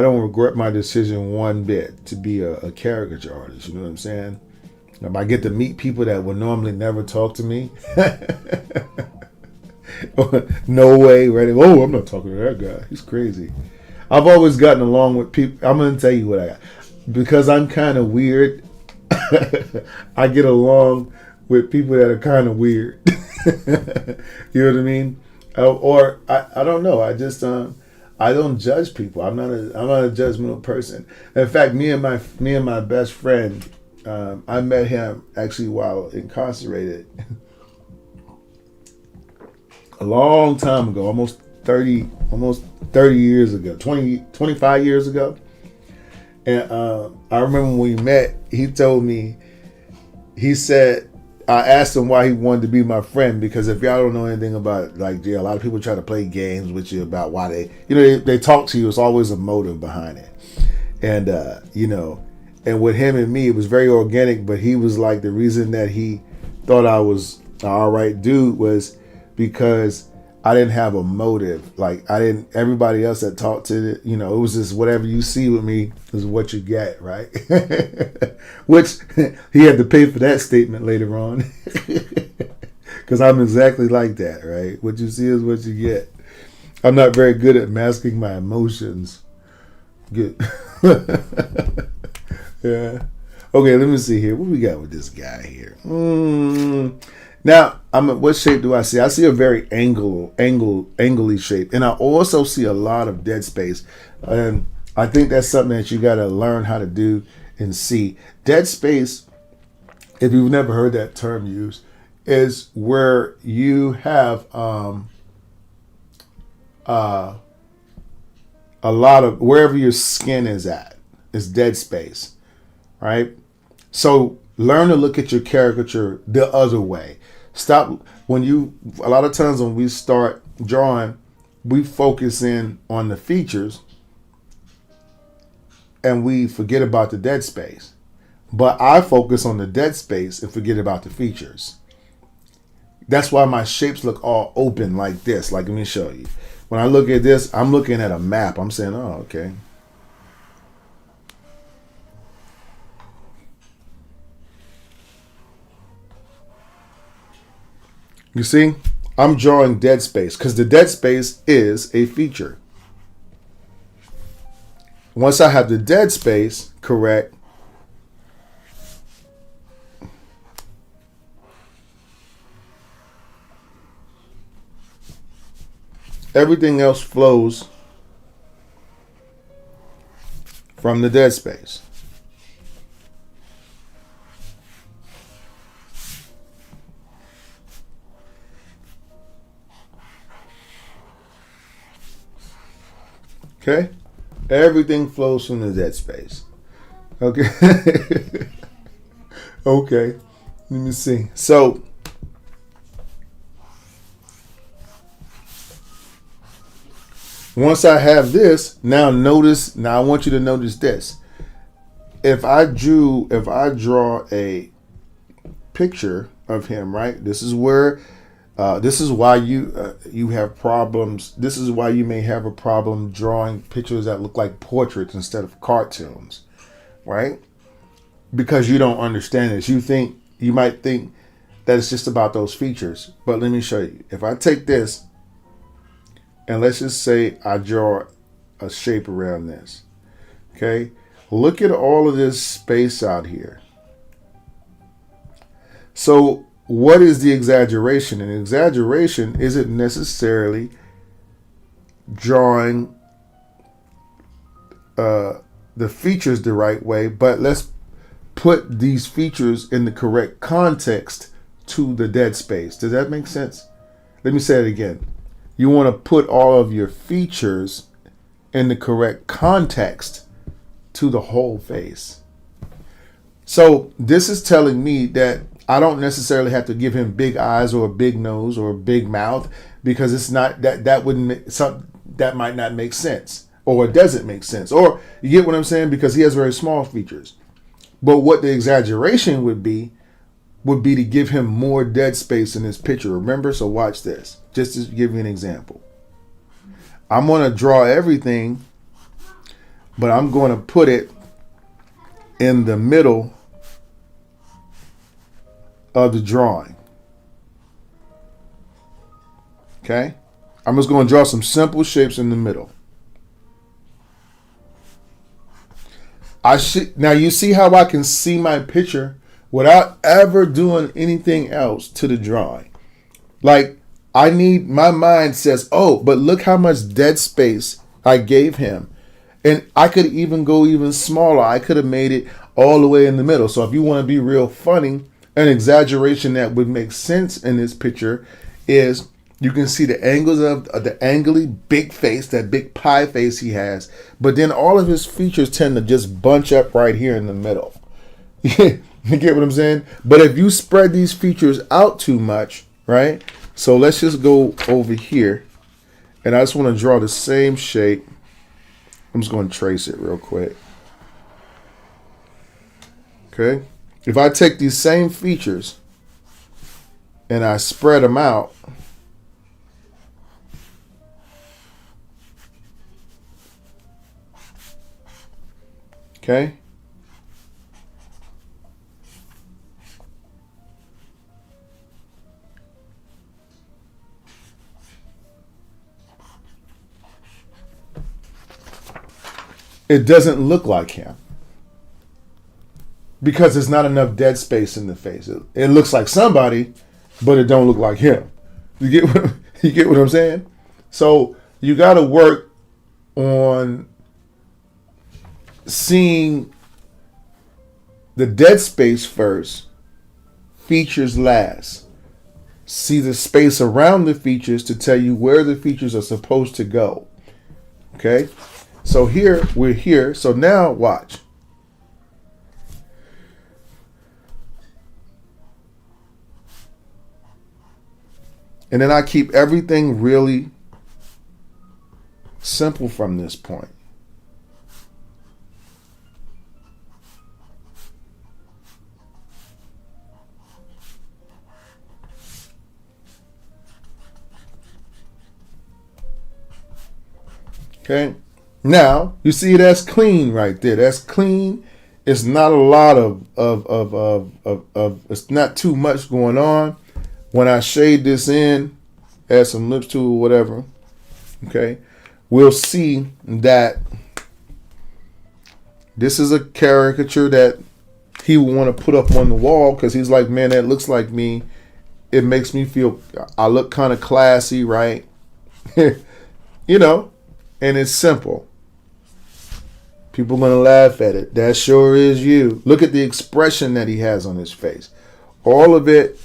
don't regret my decision one bit to be a caricature artist. You know what I'm saying? I get to meet people that would normally never talk to me. No way, right? Oh, I'm not talking to that guy. He's crazy. I've always gotten along with people. I'm going to tell you what I got. Because I'm kind of weird, I get along with people that are kind of weird. You know what I mean? Or I don't know. I just I don't judge people. I'm not a judgmental person. In fact, me and my best friend, I met him actually while incarcerated a long time ago, almost 30 years ago, 25 years ago. And I remember when we met, he told me, he said, I asked him why he wanted to be my friend, because if y'all don't know anything about like jail, a lot of people try to play games with you about why they talk to you. It's always a motive behind it. And, and with him and me, it was very organic, but he was like, the reason that he thought I was an all right dude was because I didn't have a motive. Like everybody else that talked to it, it was just whatever you see with me is what you get, right? Which he had to pay for that statement later on. Because I'm exactly like that, right? What you see is what you get. I'm not very good at masking my emotions. Good. Yeah. Okay, let me see here. What we got with this guy here? Now, what shape do I see? I see a very angly shape. And I also see a lot of dead space. And I think that's something that you got to learn how to do and see. Dead space, if you've never heard that term used, is where you have a lot of, wherever your skin is at, is dead space, right? So learn to look at your caricature the other way. Stop a lot of times when we start drawing, we focus in on the features and we forget about the dead space. But I focus on the dead space and forget about the features. That's why my shapes look all open like this. Like, let me show you. When I look at this, I'm looking at a map. I'm saying, oh, okay. You see, I'm drawing dead space because the dead space is a feature. Once I have the dead space correct, Everything else flows from the dead space. Okay? Everything flows from the dead space. Okay? Okay. Let me see. So, once I have this, now I want you to notice this. If I draw a picture of him, right? This is why you have problems. This is why you may have a problem drawing pictures that look like portraits instead of cartoons, right? Because you don't understand this. You might think that it's just about those features. But let me show you. If I take this and let's just say I draw a shape around this, okay? Look at all of this space out here. So what is the exaggeration? An exaggeration isn't necessarily drawing the features the right way, but let's put these features in the correct context to the dead space. Does that make sense? Let me say it again. You want to put all of your features in the correct context to the whole face. So this is telling me that I don't necessarily have to give him big eyes or a big nose or a big mouth, because it's not that might not make sense, or it doesn't make sense, or you get what I'm saying, because he has very small features. But what the exaggeration would be to give him more dead space in this picture. Remember? So watch this. Just to give you an example. I'm going to draw everything, but I'm going to put it in the middle of the drawing. Okay? I'm just going to draw some simple shapes in the middle. Now you see how I can see my picture without ever doing anything else to the drawing. Like, my mind says, oh, but look how much dead space I gave him. And I could even go even smaller. I could have made it all the way in the middle. So if you want to be real funny, an exaggeration that would make sense in this picture is you can see the angles of the angly big face, that big pie face he has. But then all of his features tend to just bunch up right here in the middle. You get what I'm saying? But if you spread these features out too much, right? So let's just go over here. And I just want to draw the same shape. I'm just going to trace it real quick. Okay. If I take these same features and I spread them out, okay, it doesn't look like him, because there's not enough dead space in the face. It looks like somebody, but it don't look like him. You get what I'm saying? So you got to work on seeing the dead space first, features last. See the space around the features to tell you where the features are supposed to go. Okay? So here, we're here. So now watch. And then I keep everything really simple from this point. Okay. Now you see that's clean right there. That's clean. It's not a lot of it's not too much going on. When I shade this in, add some lips to it, whatever, okay, we'll see that this is a caricature that he will want to put up on the wall, because he's like, man, that looks like me. It makes me feel, I look kind of classy, right? you know, and it's simple. People gonna laugh at it. That sure is you. Look at the expression that he has on his face. All of it,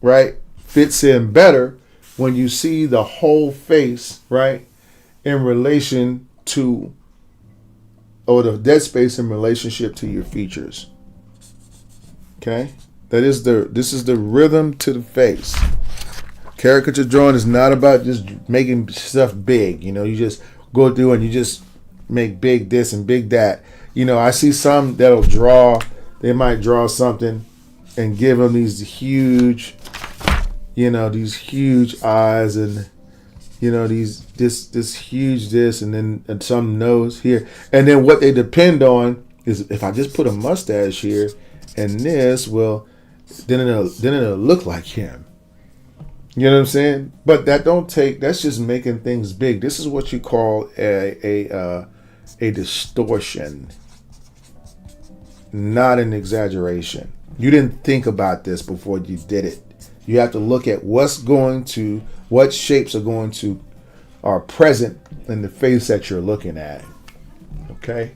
right, fits in better when you see the whole face, right, in relation to, or the dead space in relationship to your features. Okay? This is the rhythm to the face. Caricature drawing is not about just making stuff big. You know, you just go through and you just make big this and big that. You know, I see some that'll draw, they might draw something and give them these huge, you know, these huge eyes and, you know, this huge this and then some nose here. And then what they depend on is if I just put a mustache here and this, well, then it'll look like him. You know what I'm saying? But that's just making things big. This is what you call a distortion, not an exaggeration. You didn't think about this before you did it. You have to look at what shapes are present in the face that you're looking at. Okay?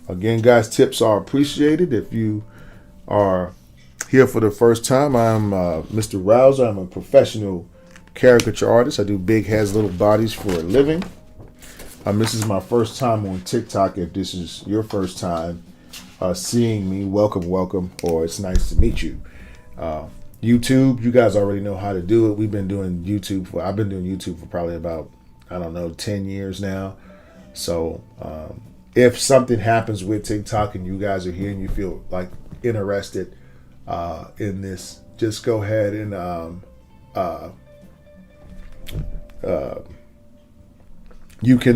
Again, guys, tips are appreciated. If you are here for the first time, I'm Mr. Rouser. I'm a professional caricature artist. I do big heads, little bodies for a living. This is my first time on TikTok. If this is your first time seeing me, welcome, or it's nice to meet you. YouTube, you guys already know how to do it. I've been doing YouTube for probably about, 10 years now. So if something happens with TikTok and you guys are here and you feel like interested in this, just go ahead and you can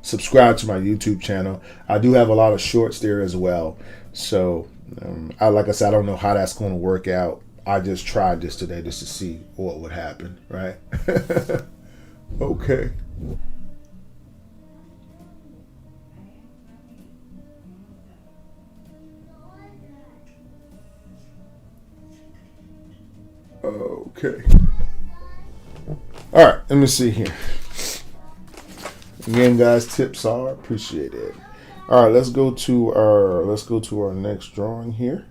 subscribe to my YouTube channel. I do have a lot of shorts there as well. So like I said, I don't know how that's going to work out. I just tried this today just to see what would happen, right? Okay. Okay. All right, let me see here. Again, guys, tips are appreciated. All right, let's go to our next drawing here.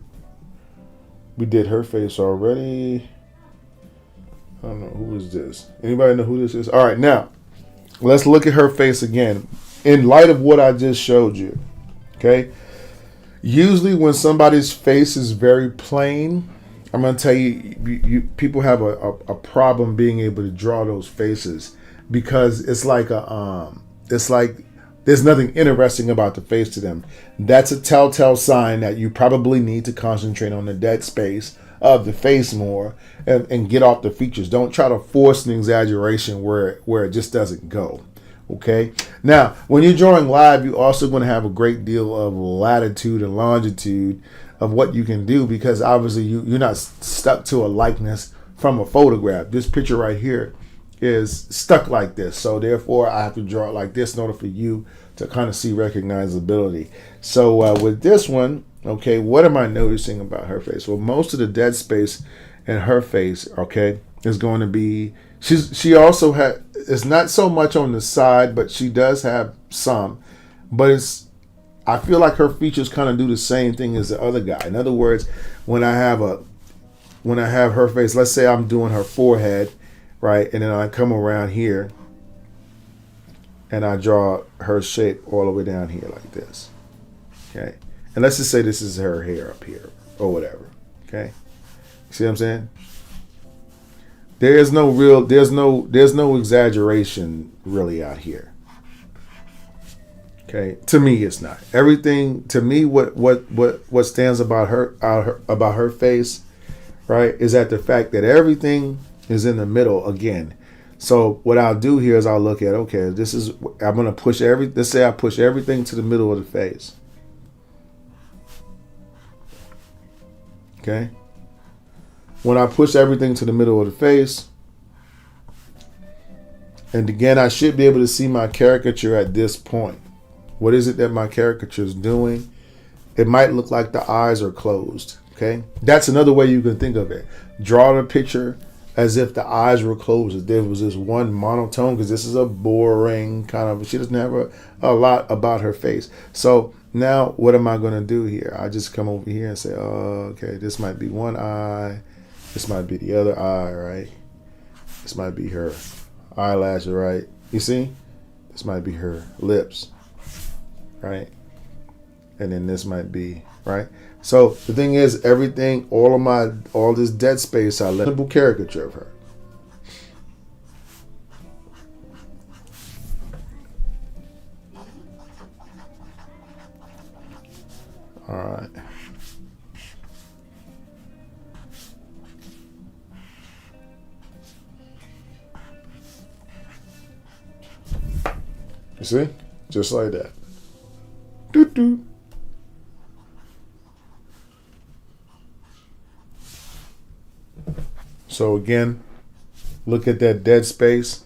We did her face already. I don't know, who is this? Anybody know who this is? All right, now let's look at her face again in light of what I just showed you. Okay. Usually, when somebody's face is very plain, I'm gonna tell you, people have a problem being able to draw those faces because it's like there's nothing interesting about the face to them. That's a telltale sign that you probably need to concentrate on the dead space of the face more and get off the features. Don't try to force an exaggeration where it just doesn't go. Okay. Now, when you're drawing live, you're also going to have a great deal of latitude and longitude of what you can do because obviously you're not stuck to a likeness from a photograph. This picture right here is stuck like this, so therefore I have to draw it like this in order for you to kind of see recognizability. So with this one, okay, what am I noticing about her face? Well, most of the dead space in her face, okay, is going to be, she also had, it's not so much on the side, but she does have some, but I feel like her features kind of do the same thing as the other guy. In other words, when I have her face, let's say I'm doing her forehead, right, and then I come around here and I draw her shape all the way down here like this. Okay. And let's just say this is her hair up here or whatever. Okay. See what I'm saying? There's no exaggeration really out here. Okay. To me, it's not. Everything to me, what stands about her face, right, is that the fact that everything is in the middle again. So what I'll do here is I'll look at, okay, I'm going to push let's say I push everything to the middle of the face. Okay. When I push everything to the middle of the face, and again, I should be able to see my caricature at this point. What is it that my caricature is doing? It might look like the eyes are closed. Okay, that's another way you can think of it. Draw the picture as if the eyes were closed, as there was this one monotone, because this is a boring kind of, she doesn't have a lot about her face. So now what am I going to do here? I just come over here and say, oh, okay, this might be one eye. This might be the other eye, right? This might be her eyelash, right? You see? This might be her lips, right? And then this might be, right? So the thing is, everything, all this dead space, I let simple caricature of her. All right. You see? Just like that. Doo-doo. So again, look at that dead space.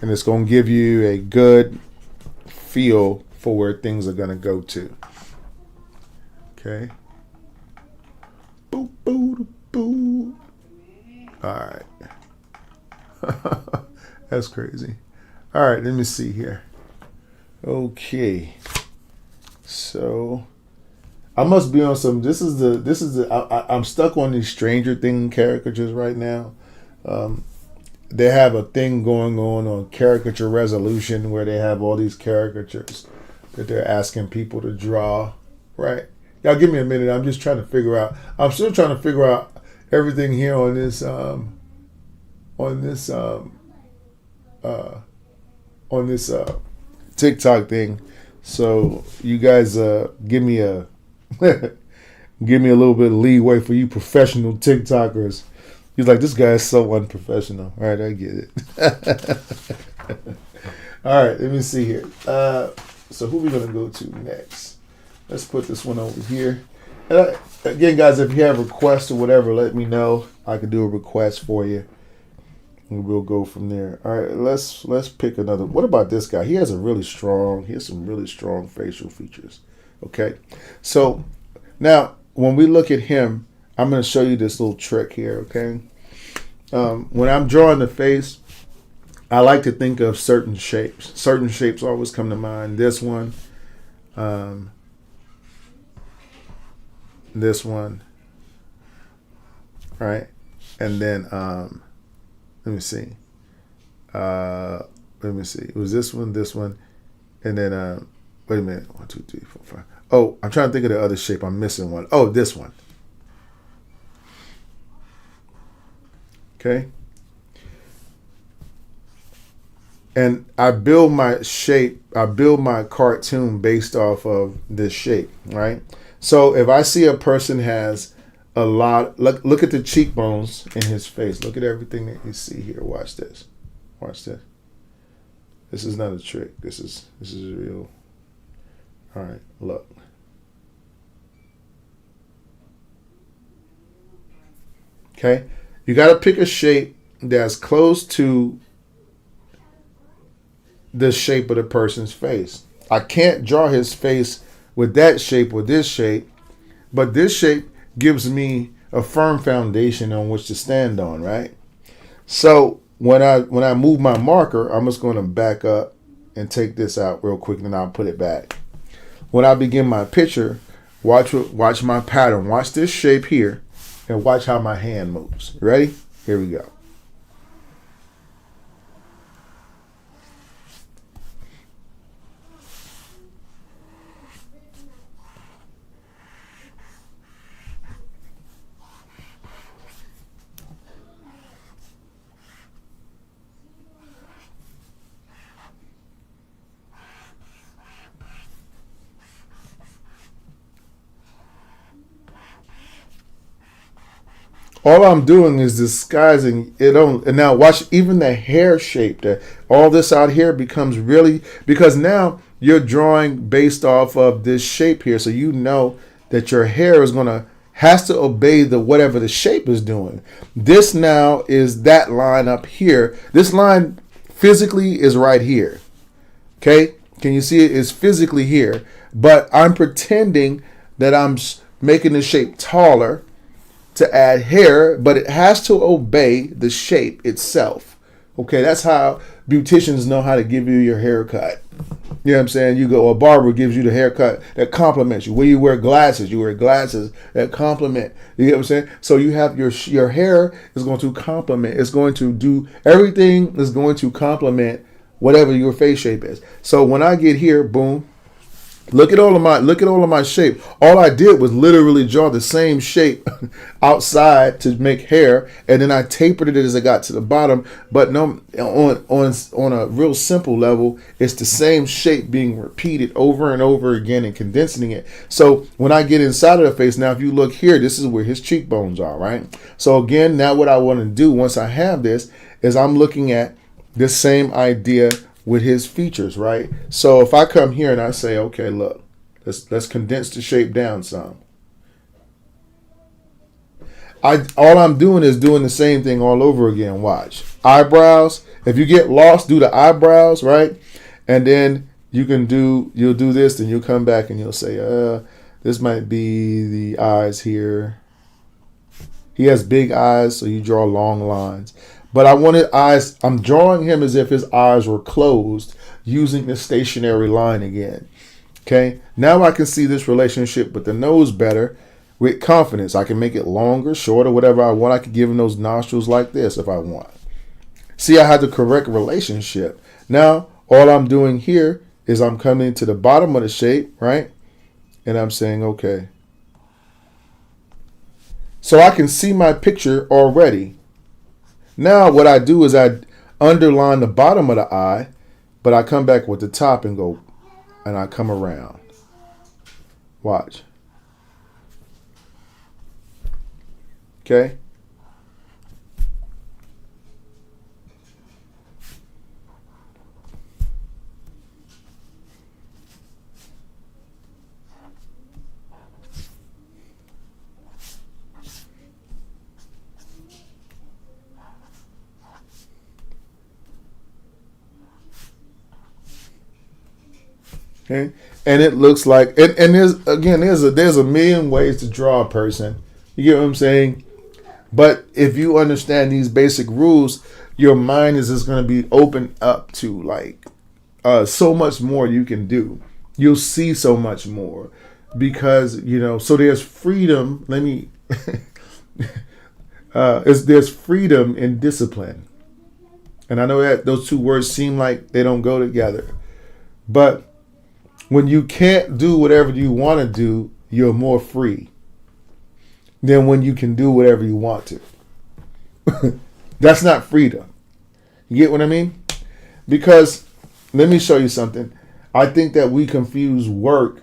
And it's going to give you a good feel for where things are going to go to. Okay. Boop, boop, boop. All right. That's crazy. All right, let me see here. Okay. So I must be on some. I'm stuck on these Stranger Things caricatures right now. They have a thing going on caricature resolution where they have all these caricatures that they're asking people to draw. Right? Y'all give me a minute. I'm just trying to figure out. I'm still trying to figure out everything here on this TikTok thing. So you guys give me a give me a little bit of leeway for you professional TikTokers. He's like, this guy is so unprofessional. All right, I get it. All right, let me see here. So who are we gonna go to next? Let's put this one over here. And again, guys, if you have requests or whatever, let me know. I can do a request for you, and we'll go from there. All right, let's pick another. What about this guy? He has some really strong facial features. Okay, so now when we look at him, I'm going to show you this little trick here. Okay, when I'm drawing the face, I like to think of certain shapes. Certain shapes always come to mind. This one, right, and then let me see. It was this one, and then wait a minute. 1, 2, 3, 4, 5. Oh, I'm trying to think of the other shape. I'm missing one. Oh, this one. Okay. And I build my shape. I build my cartoon based off of this shape, right? So if I see a person has a lot, look at the cheekbones in his face. Look at everything that you see here. Watch this. Watch this. This is not a trick. This is real. All right, look. Okay, you got to pick a shape that's close to the shape of the person's face. I can't draw his face with that shape or this shape, but this shape gives me a firm foundation on which to stand on, right? So when I move my marker, I'm just going to back up and take this out real quick, and then I'll put it back. When I begin my picture, watch my pattern. Watch this shape here, and watch how my hand moves. Ready? Here we go. All I'm doing is disguising it on. And now watch even the hair shape. All this out here becomes really, because now you're drawing based off of this shape here. So you know that your hair has to obey the whatever the shape is doing. This now is that line up here. This line physically is right here. Okay? Can you see it? It's physically here, but I'm pretending that I'm making the shape taller to add hair, but it has to obey the shape itself. Okay, that's how beauticians know how to give you your haircut. You know what I'm saying? You go, a barber gives you the haircut that complements you. When you wear glasses that complement. You get what I'm saying? So you have your hair is going to complement. It's going to do everything is going to complement whatever your face shape is. So when I get here, boom. Look at all of my shape. All I did was literally draw the same shape outside to make hair, and then I tapered it as I got to the bottom. But no, on a real simple level, it's the same shape being repeated over and over again and condensing it. So when I get inside of the face, now if you look here, this is where his cheekbones are, right? So again, now what I want to do once I have this is I'm looking at this same idea with his features, right? So if I come here and I say, okay, look, let's condense the shape down some. All I'm doing is doing the same thing all over again. Watch. Eyebrows. If you get lost, do the eyebrows, right? And then you'll do this, and you'll come back and you'll say, this might be the eyes here. He has big eyes, so you draw long lines. But I wanted eyes, I'm drawing him as if his eyes were closed using the stationary line again. Okay, now I can see this relationship with the nose better with confidence. I can make it longer, shorter, whatever I want. I can give him those nostrils like this if I want. See, I had the correct relationship. Now, all I'm doing here is I'm coming to the bottom of the shape, right? And I'm saying, okay. So I can see my picture already. Now what I do is I underline the bottom of the eye, but I come back with the top and go, and I come around. Watch. Okay. Okay. And it looks like, and there's a million ways to draw a person. You get what I'm saying? But if you understand these basic rules, your mind is just going to be open up to like so much more you can do. You'll see so much more because, so there's freedom. There's freedom in discipline. And I know that those two words seem like they don't go together, but when you can't do whatever you want to do, you're more free than when you can do whatever you want to. That's not freedom. You get what I mean? Because let me show you something. I think that we confuse work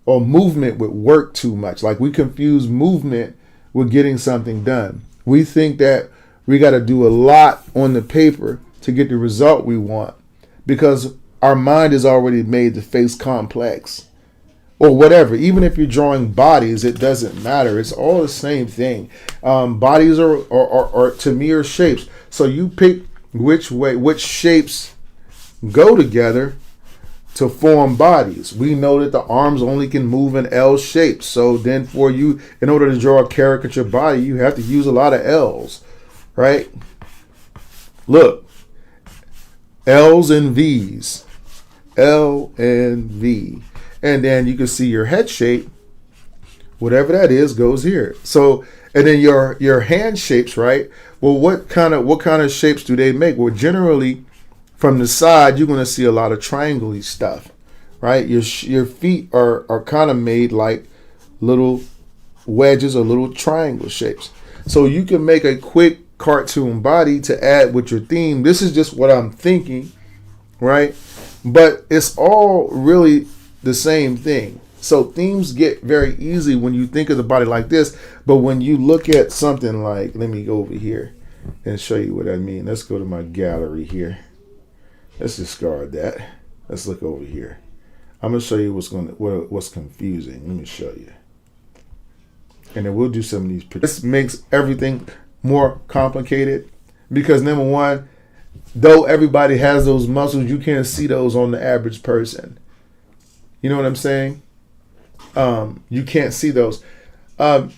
or movement with work too much. Like we confuse movement with getting something done. We think that we got to do a lot on the paper to get the result we want because our mind is already made the face complex or whatever. Even if you're drawing bodies, it doesn't matter. It's all the same thing. Bodies are to me are shapes. So you pick which shapes go together to form bodies. We know that the arms only can move in L shapes. So then in order to draw a caricature body, you have to use a lot of L's, right? Look, L's and V's. L and V. And then you can see your head shape, whatever that is, goes here. So, and then your hand shapes, right? Well, what kind of shapes do they make? Well, generally from the side, you're going to see a lot of triangle-y stuff, right? Your feet are kind of made like little wedges or little triangle shapes. So you can make a quick cartoon body to add with your theme. This is just what I'm thinking, right? But it's all really the same thing. So themes get very easy when you think of the body like this. But when you look at something like, let me go over here and show you what I mean. Let's go to my gallery here. Let's discard that. Let's look over here. I'm going to show you what's confusing. Let me show you. And then we'll do some of these pictures. This makes everything more complicated because number one, though everybody has those muscles, you can't see those on the average person. You know what I'm saying? You can't see those.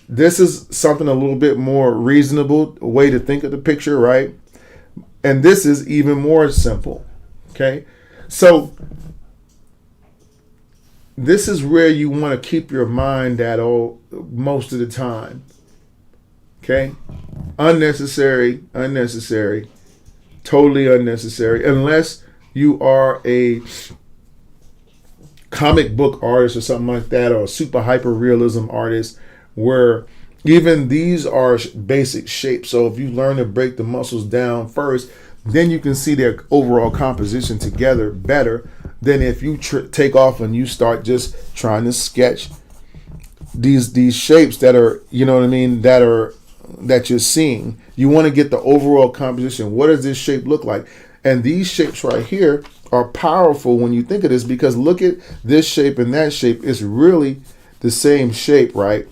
This is something a little bit more reasonable way to think of the picture, right? And this is even more simple. Okay, so this is where you want to keep your mind at all most of the time. Okay, unnecessary, totally unnecessary, unless you are a comic book artist or something like that, or a super hyper realism artist, where even these are basic shapes. So if you learn to break the muscles down first, then you can see their overall composition together better than if you take off and you start just trying to sketch these shapes that are, you know what I mean, that you're seeing. You want to get the overall composition. What does this shape look like? And these shapes right here are powerful when you think of this, because look at this shape and that shape. It's really the same shape, right?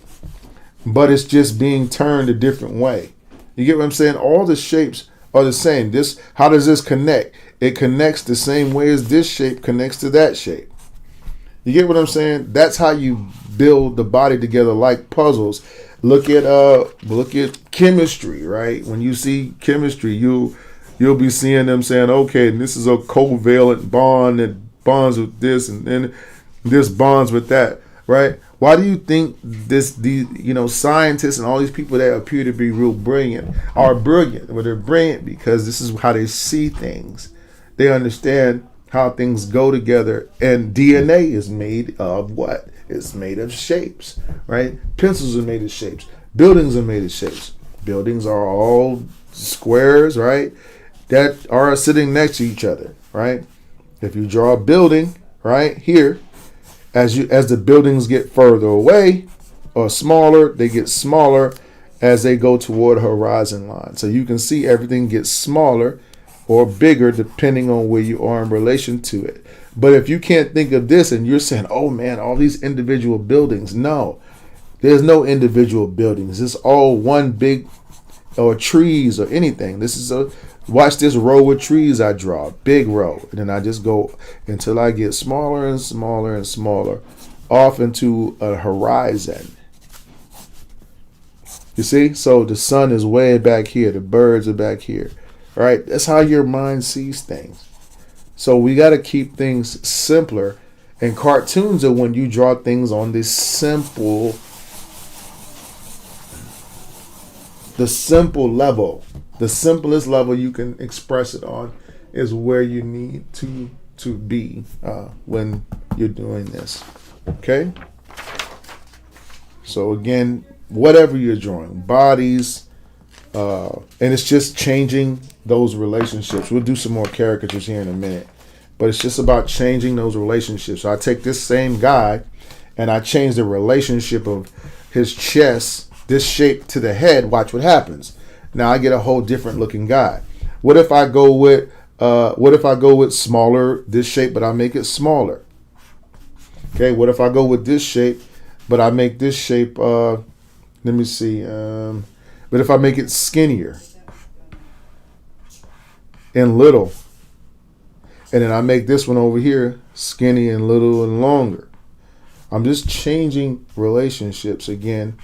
But it's just being turned a different way. You get what I'm saying? All the shapes are the same. How does this connect? It connects the same way as this shape connects to that shape. You get what I'm saying? That's how you build the body together like puzzles. Look at chemistry, right? When you see chemistry, you'll be seeing them saying, okay, this is a covalent bond that bonds with this, and then this bonds with that, right? Why do you think these scientists and all these people that appear to be real brilliant are brilliant? Well, they're brilliant because this is how they see things. They understand how things go together. And DNA is made of what? It's made of shapes, right? Pencils are made of shapes. Buildings are made of shapes. Buildings are all squares, right, that are sitting next to each other, right? If you draw a building right here, as the buildings get further away or smaller, they get smaller as they go toward a horizon line. So you can see everything gets smaller or bigger depending on where you are in relation to it. But if you can't think of this and you're saying, oh man, all these individual buildings, no, there's no individual buildings. It's all one big, or trees or anything. Watch this row of trees I draw, big row. And then I just go until I get smaller and smaller and smaller off into a horizon. You see? So the sun is way back here. The birds are back here. All right? That's how your mind sees things. So we got to keep things simpler. And cartoons are when you draw things on this simple level. The simplest level you can express it on is where you need to be when you're doing this. Okay? So again, whatever you're drawing, bodies, and it's just changing those relationships. We'll do some more caricatures here in a minute. But it's just about changing those relationships. So I take this same guy and I change the relationship of his chest, this shape, to the head. Watch what happens. Now I get a whole different looking guy. What if I go with smaller, this shape, but I make it smaller? Okay, what if I go with this shape, but I make this shape, let me see, but if I make it skinnier and little, and then I make this one over here skinny and little and longer. I'm just changing relationships again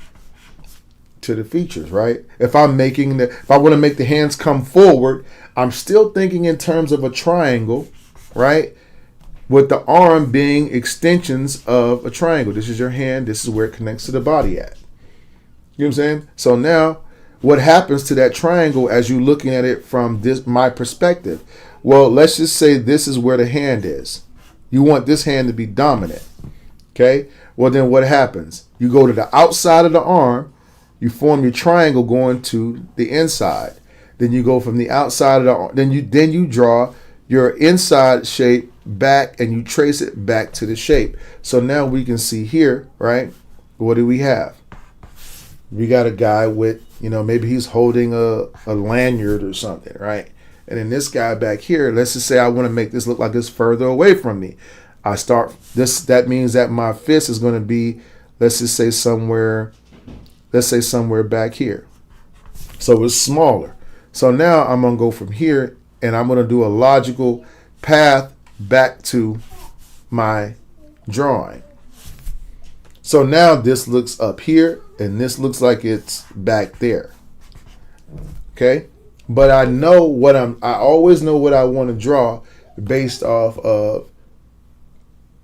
to the features, right? If I want to make the hands come forward, I'm still thinking in terms of a triangle, right? With the arm being extensions of a triangle. This is your hand. This is where it connects to the body at. You know what I'm saying? So now, what happens to that triangle as you're looking at it from my perspective? Well, let's just say this is where the hand is. You want this hand to be dominant. Okay? Well, then what happens? You go to the outside of the arm. You form your triangle going to the inside. Then you go from the outside of the arm. Then you draw your inside shape back and you trace it back to the shape. So now we can see here, right? What do we have? We got a guy with, maybe he's holding a lanyard or something, right? And then this guy back here, let's just say I want to make this look like it's further away from me. I start this, that means that my fist is going to be, let's say somewhere back here. So it's smaller. So now I'm going to go from here and I'm going to do a logical path back to my drawing. So now this looks up here, and this looks like it's back there. Okay? But I always know what I want to draw based off of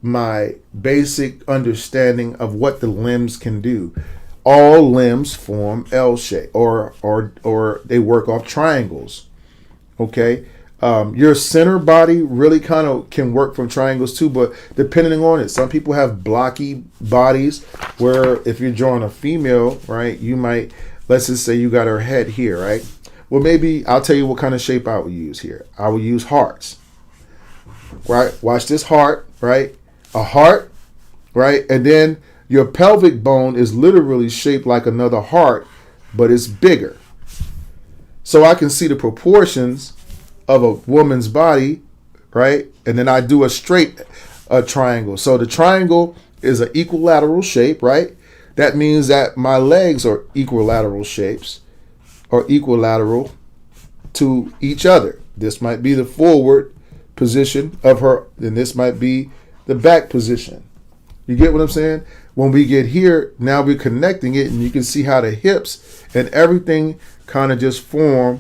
my basic understanding of what the limbs can do. All limbs form L shape, or they work off triangles. Okay? Your center body really kind of can work from triangles too, but depending on it, some people have blocky bodies where if you're drawing a female, right, you might, let's just say you got her head here, right? Well, maybe I'll tell you what kind of shape I would use here. I would use hearts, right? Watch this heart, right? A heart, right? And then your pelvic bone is literally shaped like another heart, but it's bigger. So I can see the proportions of a woman's body, right? And then I do a straight triangle. So the triangle is an equilateral shape, right? That means that my legs are equilateral shapes, or equilateral to each other. This might be the forward position of her, and this might be the back position. You get what I'm saying? When we get here, now we're connecting it, and you can see how the hips and everything kind of just form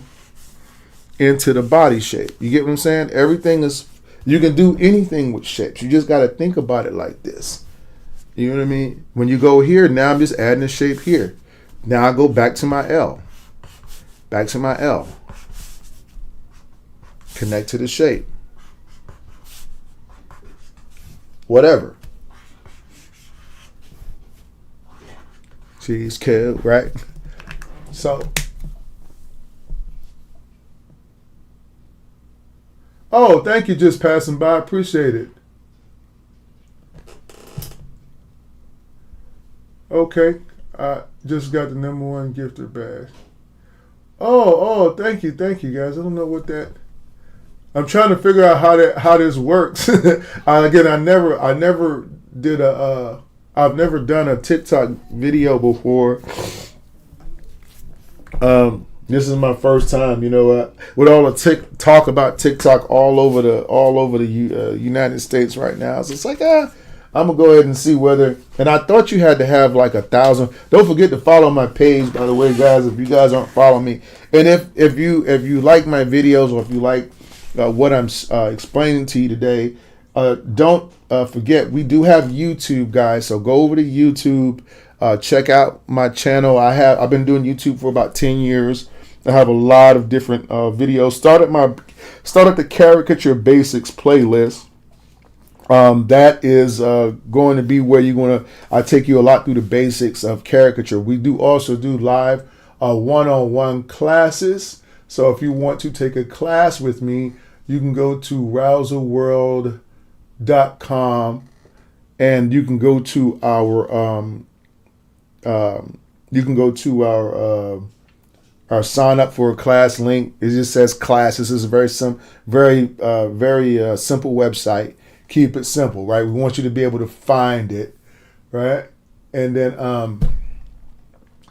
into the body shape. You get what I'm saying? Everything is, you can do anything with shapes. You just got to think about it like this. You know what I mean? When you go here, now I'm just adding a shape here. Now I go back to my L. Back to my L. Connect to the shape. Whatever. She's cool, right? So. Oh, thank you, just passing by. Appreciate it. Okay. I just got the #1 gifter badge. Oh, thank you, guys. I don't know what that. I'm trying to figure out how this works. Again, I've never done a TikTok video before. This is my first time, with all the talk about TikTok all over the United States right now. So it's like, I'm gonna go ahead and see whether. And I thought you had to have like 1,000. Don't forget to follow my page, by the way, guys. If you guys aren't following me, and if you like my videos, or if you like what I'm explaining to you today, don't forget we do have YouTube, guys. So go over to YouTube, check out my channel. I've been doing YouTube for about 10 years. I have a lot of different videos. Started the Caricature Basics playlist. That is going to be where I take you a lot through the basics of caricature. We do also do live one-on-one classes. So if you want to take a class with me, you can go to rouserworld.com, and you can go to our sign up for a class link. It just says class. This is a very simple website. Keep it simple, right? We want you to be able to find it, right? And then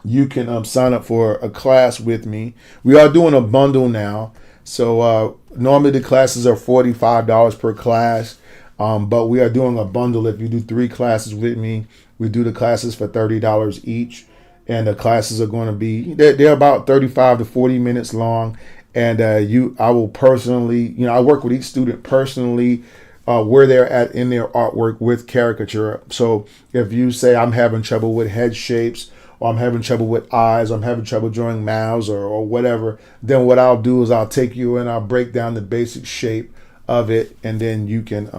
you can sign up for a class with me. We are doing a bundle now. So normally the classes are $45 per class, but we are doing a bundle. If you do 3 classes with me, we do the classes for $30 each. And the classes are going to be, they're about 35 to 40 minutes long. And I will personally, I work with each student personally, where they're at in their artwork with caricature. So if you say I'm having trouble with head shapes, or I'm having trouble with eyes, or I'm having trouble drawing mouths, or whatever, then what I'll do is I'll take you and I'll break down the basic shape of it, and then you can,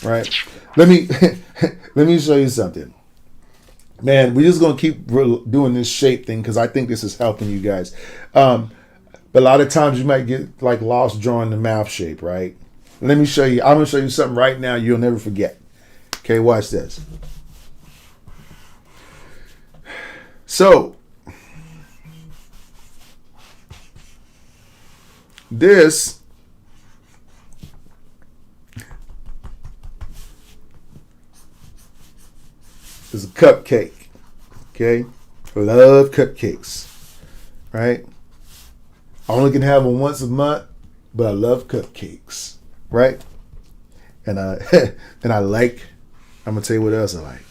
right? Let me show you something. Man, we're just going to keep doing this shape thing because I think this is helping you guys. But a lot of times you might get like lost drawing the mouth shape, right? Let me show you. I'm going to show you something right now you'll never forget. Okay, watch this. So, this is a cupcake. Okay, I love cupcakes. Right? I only can have them once a month, but I love cupcakes, right? And I and I like. I'm gonna tell you what else I like.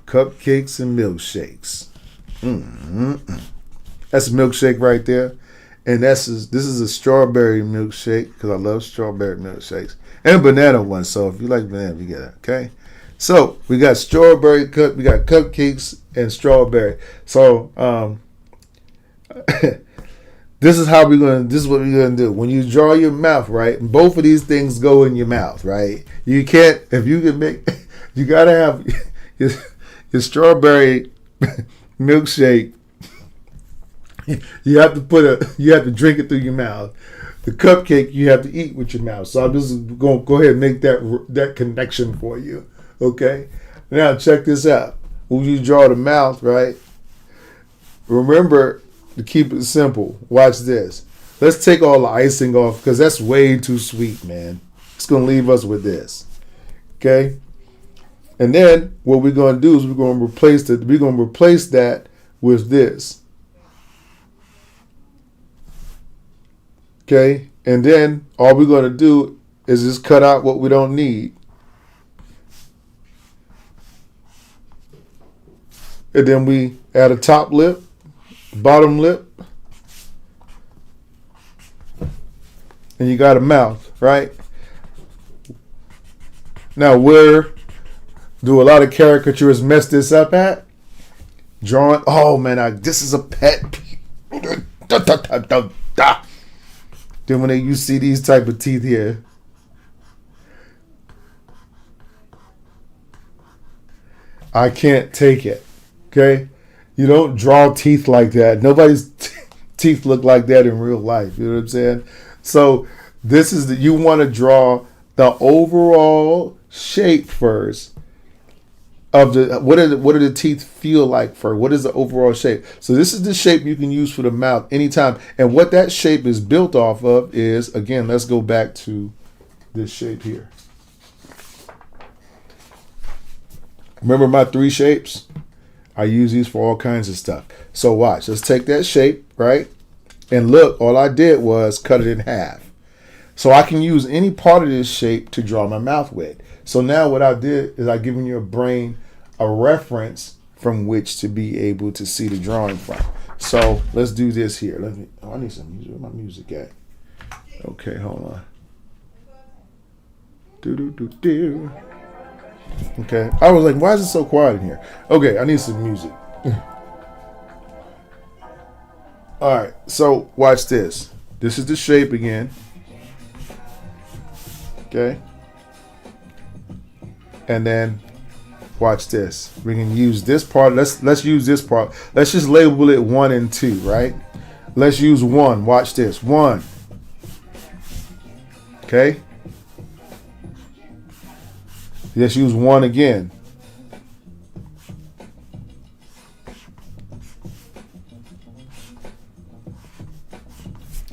Cupcakes and milkshakes. Mm-hmm. That's a milkshake right there, and this is a strawberry milkshake because I love strawberry milkshakes and a banana one. So if you like banana, you get it. Okay. So we got strawberry we got cupcakes and strawberry. So this is what we're gonna do. When you draw your mouth, right? Both of these things go in your mouth, right? You can't if you can make you gotta have your strawberry milkshake. You have to drink it through your mouth. The cupcake you have to eat with your mouth. So I'm just gonna go ahead and make that connection for you. Okay? Now check this out. When you draw the mouth, right? Remember to keep it simple. Watch this. Let's take all the icing off because that's way too sweet, man. It's gonna leave us with this. Okay? And then what we're gonna do is we're gonna replace that with this. Okay, and then all we're going to do is just cut out what we don't need. And then we add a top lip, bottom lip, and you got a mouth, right? Now, where do a lot of caricaturists mess this up at? Drawing, oh man, this is a pet peeve. Then when you see these type of teeth here, I can't take it. Okay, you don't draw teeth like that. Nobody's teeth look like that in real life. You know what I'm saying? So you want to draw the overall shape first. What do the teeth feel like first? What is the overall shape? So this is the shape you can use for the mouth anytime. And what that shape is built off of is, again, let's go back to this shape here. Remember my 3 shapes? I use these for all kinds of stuff. So watch. Let's take that shape, right? And look, all I did was cut it in half. So I can use any part of this shape to draw my mouth with. So now what I did is I've given your brain a reference from which to be able to see the drawing from. So let's do this here. I need some music. Where my music at? Okay, hold on. Do. Okay, I was like, why is it so quiet in here? Okay, I need some music. All right, so watch this. This is the shape again. Okay. And then watch this. We can use this part. Let's use this part. Let's just label it 1 and 2, right? Let's use 1. Watch this. 1. Okay. Let's use 1 again.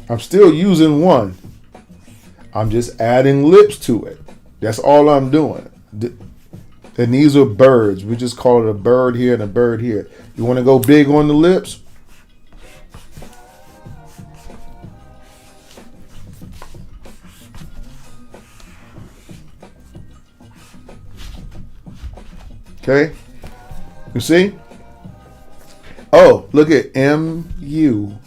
I'm still using 1. I'm just adding lips to it. That's all I'm doing. And these are birds. We just call it a bird here and a bird here. You want to go big on the lips? Okay. You see? Oh, look at M-U.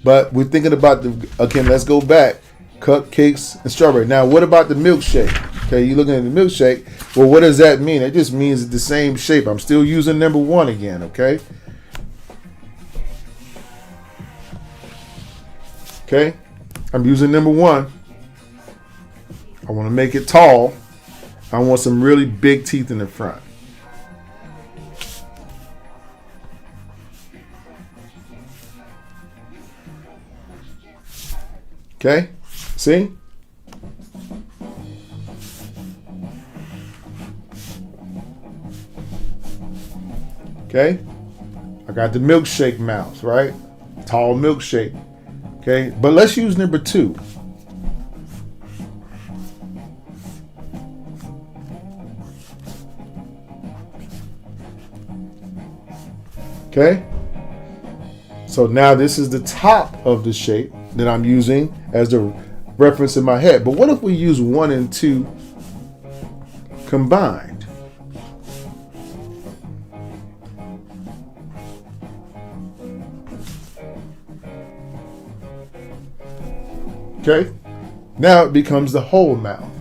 But we're thinking about again, let's go back. Cupcakes and strawberry. Now, what about the milkshake? Okay, you're looking at the milkshake. Well, what does that mean? It just means it's the same shape. I'm still using number 1 again, okay? Okay, I'm using number 1. I want to make it tall. I want some really big teeth in the front. Okay, see? Okay, I got the milkshake mouth, right? Tall milkshake. Okay, but let's use number 2. Okay, So now this is the top of the shape that I'm using as the reference in my head. But what if we use 1 and 2 combined? Okay, now it becomes the whole mouth.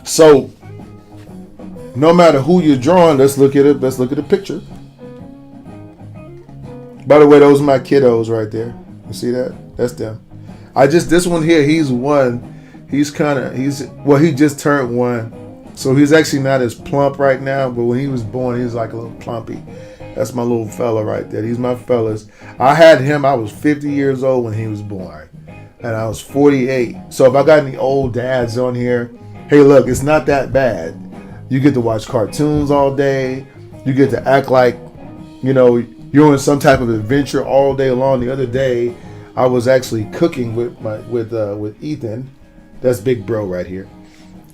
So no matter who you're drawing, let's look at it. Let's look at the picture. By the way, those are my kiddos right there. You see that? That's them. This one here, he's 1. He just turned 1. So he's actually not as plump right now, but when he was born, he was like a little plumpy. That's my little fella right there. These my fellas. I had him, I was 50 years old when he was born. And I was 48. So if I got any old dads on here, hey, look, it's not that bad. You get to watch cartoons all day. You get to act like, you're in some type of adventure all day long. The other day, I was actually cooking with Ethan. That's Big Bro right here.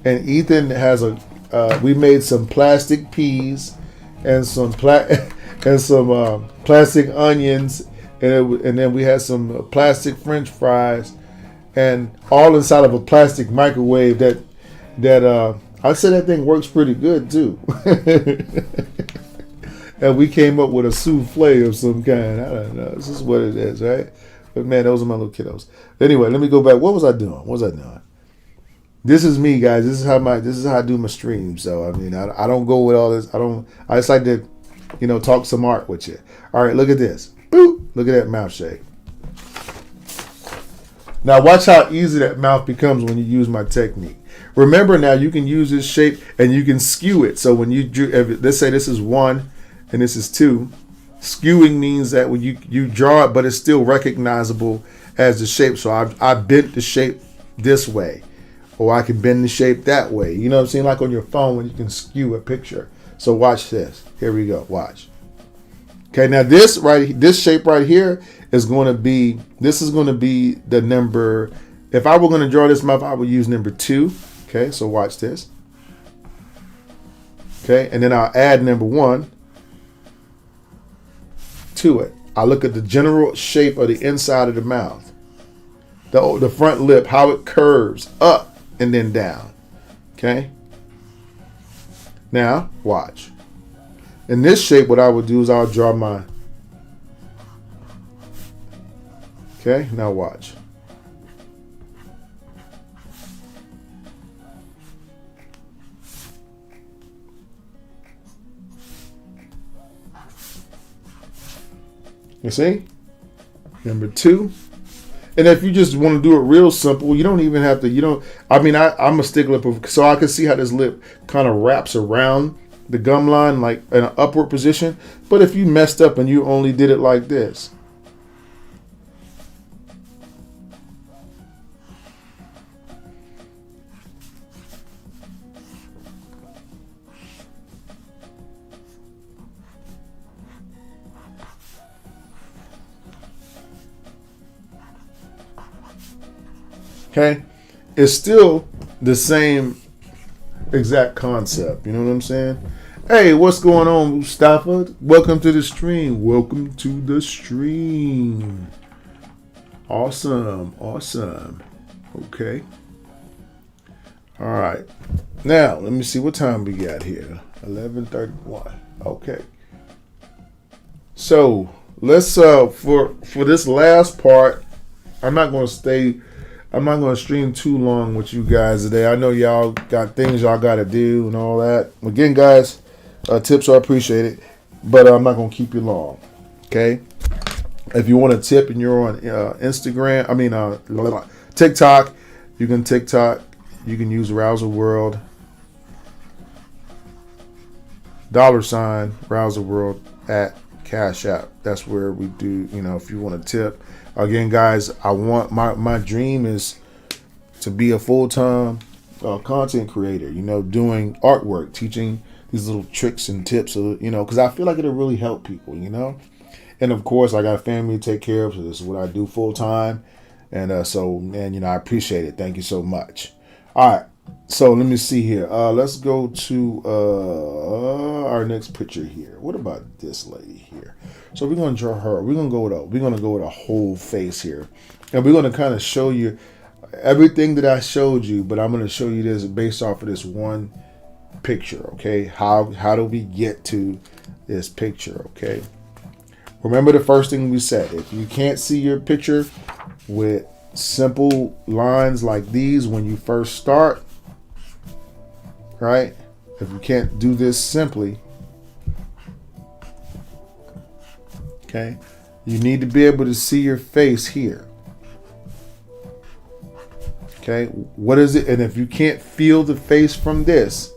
And Ethan has we made some plastic peas and some plastic onions, and then we had some plastic French fries, and all inside of a plastic microwave that I'd say that thing works pretty good too. And we came up with a souffle of some kind. I don't know. This is what it is, right? But man, those are my little kiddos. Anyway, let me go back. What was I doing? This is me, guys. This is how I do my streams. So I mean, I don't go with all this. I just like to, talk some art with you. All right, look at this. Boop. Look at that mouth shape. Now watch how easy that mouth becomes when you use my technique. Remember now, you can use this shape and you can skew it. So when let's say this is 1 and this is 2, skewing means that when you draw it, but it's still recognizable as the shape. So I bent the shape this way, or I can bend the shape that way. You know what I'm saying? Like on your phone when you can skew a picture. So watch this. Here we go. Watch. Okay, now this shape right here is going to be the number. If I were going to draw this mouth, I would use number 2. Okay, so watch this. Okay, and then I'll add number 1 to it. I look at the general shape of the inside of the mouth, the front lip, how it curves up and then down. Okay. Now watch. In this shape, what I would do is I'll draw my. Okay. Now watch. You see? Number 2. And if you just want to do it real simple, you don't even have to, I'm a stickler, so I can see how this lip kind of wraps around the gum line, like in an upward position. But if you messed up and you only did it like this. Okay, it's still the same exact concept. You know what I'm saying? Hey, what's going on, Mustafa? Welcome to the stream. Welcome to the stream. Awesome. Okay. All right. Now, let me see what time we got here. 11:31. Okay. So, let's for this last part, I'm not going to stream too long with you guys today. I know y'all got things y'all got to do and all that. Again, guys, tips are appreciated, but I'm not going to keep you long. Okay? If you want a tip and you're on TikTok, you can use Rouser World, $ Rouser World at Cash App. That's where we do, if you want a tip. Again, guys, I want my dream is to be a full-time content creator, doing artwork, teaching these little tricks and tips, because I feel like it'll really help people, And of course, I got a family to take care of, so this is what I do full-time. And I appreciate it. Thank you so much. All right. So let me see here. Let's go to our next picture here. What about this lady here? So we're gonna draw her. We're gonna go with a whole face here, and we're gonna kind of show you everything that I showed you. But I'm gonna show you this based off of this one picture. Okay, how do we get to this picture? Okay, remember the first thing we said. If you can't see your picture with simple lines like these when you first start, right? If you can't do this simply, okay, you need to be able to see your face here. Okay, what is it? And if you can't feel the face from this,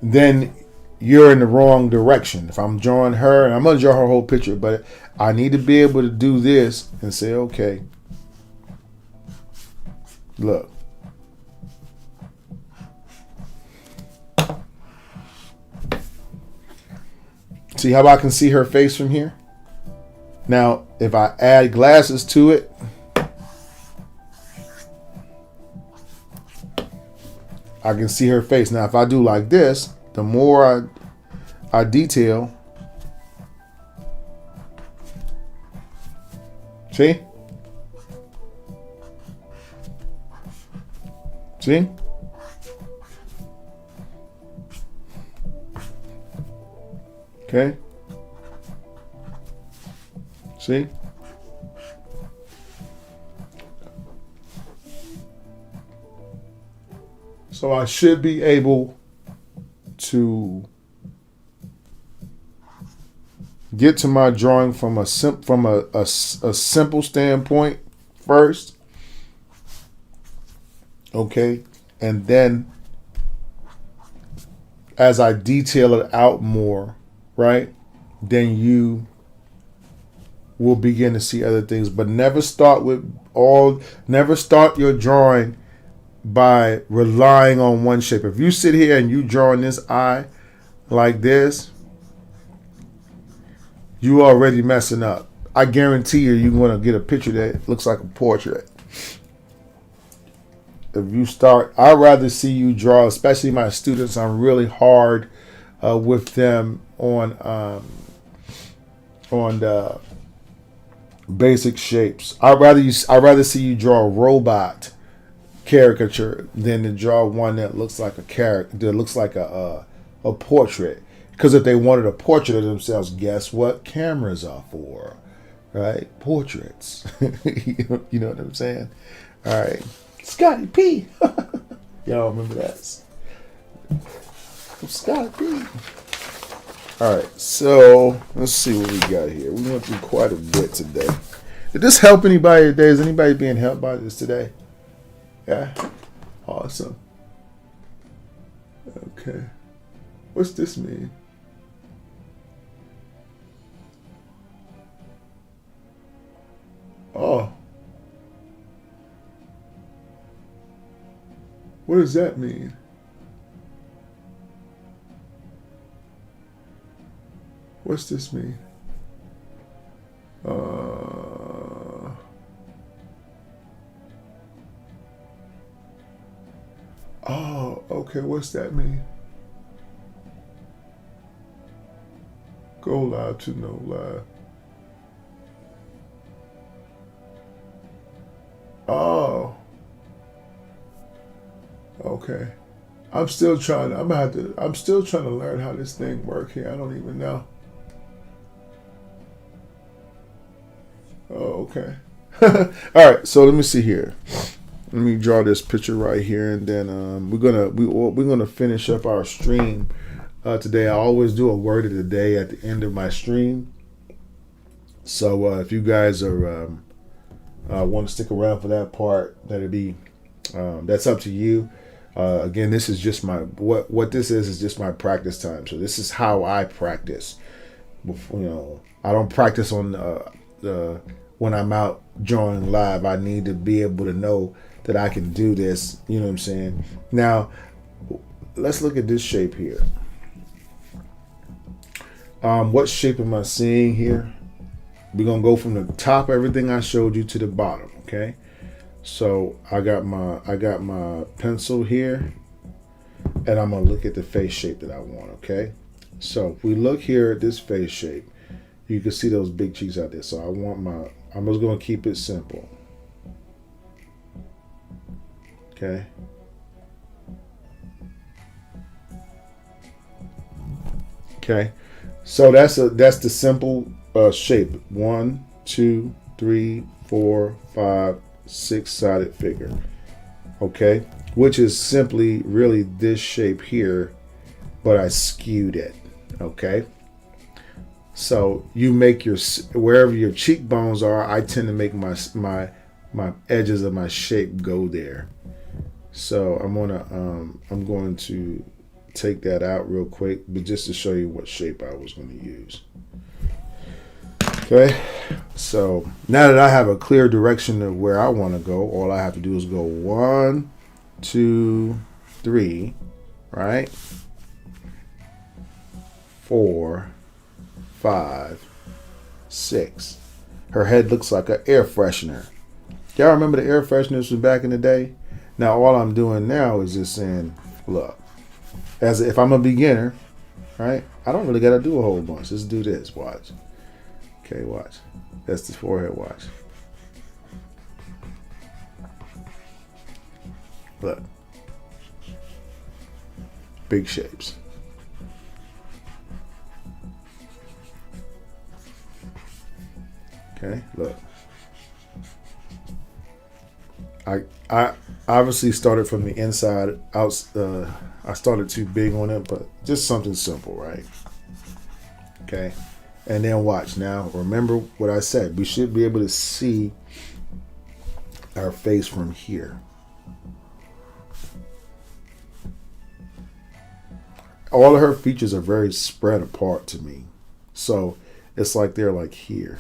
then you're in the wrong direction. If I'm drawing her, and I'm going to draw her whole picture, but I need to be able to do this and say, okay, look. See how I can see her face from here? Now, if I add glasses to it, I can see her face. Now, if I do like this, the more I detail, see? See? Okay. See? So I should be able to get to my drawing from a simple standpoint first. Okay? And then as I detail it out more, right? Then you will begin to see other things. But never start your drawing by relying on one shape. If you sit here and you drawing this eye like this, you already messing up. I guarantee you're going to get a picture that looks like a portrait. If you start, I'd rather see you draw, especially my students. I'm really hard with them on the basic shapes. I'd rather see you draw a robot caricature than to draw one that looks like a character, that looks like a portrait. Because if they wanted a portrait of themselves, guess what cameras are for, right? Portraits. You know what I'm saying? All right, Scotty P. Y'all remember that? Scotty P. All right, so let's see what we got here. We went through quite a bit today. Did this help anybody today? Is anybody being helped by this today? Yeah, awesome. Okay, what's this mean? Oh, what does that mean? What's this mean? Oh, okay. What's that mean? Go live to no live. Oh, okay. I'm still trying to learn how this thing works here. I don't even know. Oh, okay. All right. So let me see here. Let me draw this picture right here, and then we're gonna finish up our stream today. I always do a word of the day at the end of my stream. So if you guys are want to stick around for that part, that's up to you. Again, this is just what this is just my practice time. So this is how I practice. I don't practice on when I'm out drawing live. I need to be able to know that I can do this. You know what I'm saying? Now, let's look at this shape here. What shape am I seeing here? We're going to go from the top, everything I showed you, to the bottom, okay? So I got my pencil here, and I'm gonna look at the face shape that I want. Okay. So if we look here at this face shape, you can see those big cheeks out there. So I'm just gonna keep it simple. Okay. Okay. So that's the simple shape. 1, 2, 3, 4, 5, 6-sided figure. Okay. Which is simply really this shape here, but I skewed it. Okay. So you make your, wherever your cheekbones are, I tend to make my edges of my shape go there. So I'm going to take that out real quick, but just to show you what shape I was going to use. Okay, so now that I have a clear direction of where I want to go, all I have to do is go 1, 2, 3, right? 4, 5, 6. Her head looks like an air freshener. Y'all remember the air fresheners from back in the day? Now all I'm doing now is just saying, look, as if I'm a beginner, right? I don't really got to do a whole bunch. Let's do this. Watch. Okay, watch. That's the forehead. Watch. Look. Big shapes. Okay, look. I obviously started from the inside out. I started too big on it, but just something simple, right? Okay, and then watch. Now remember what I said. We should be able to see our face from here. All of her features are very spread apart to me, so it's like they're like here.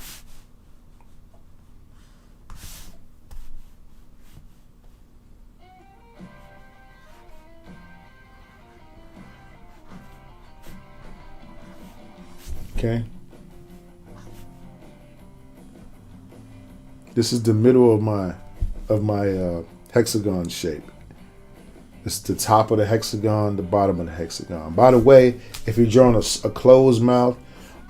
Okay. This is the middle of my hexagon shape. It's the top of the hexagon, the bottom of the hexagon. By the way, if you're drawing a closed mouth,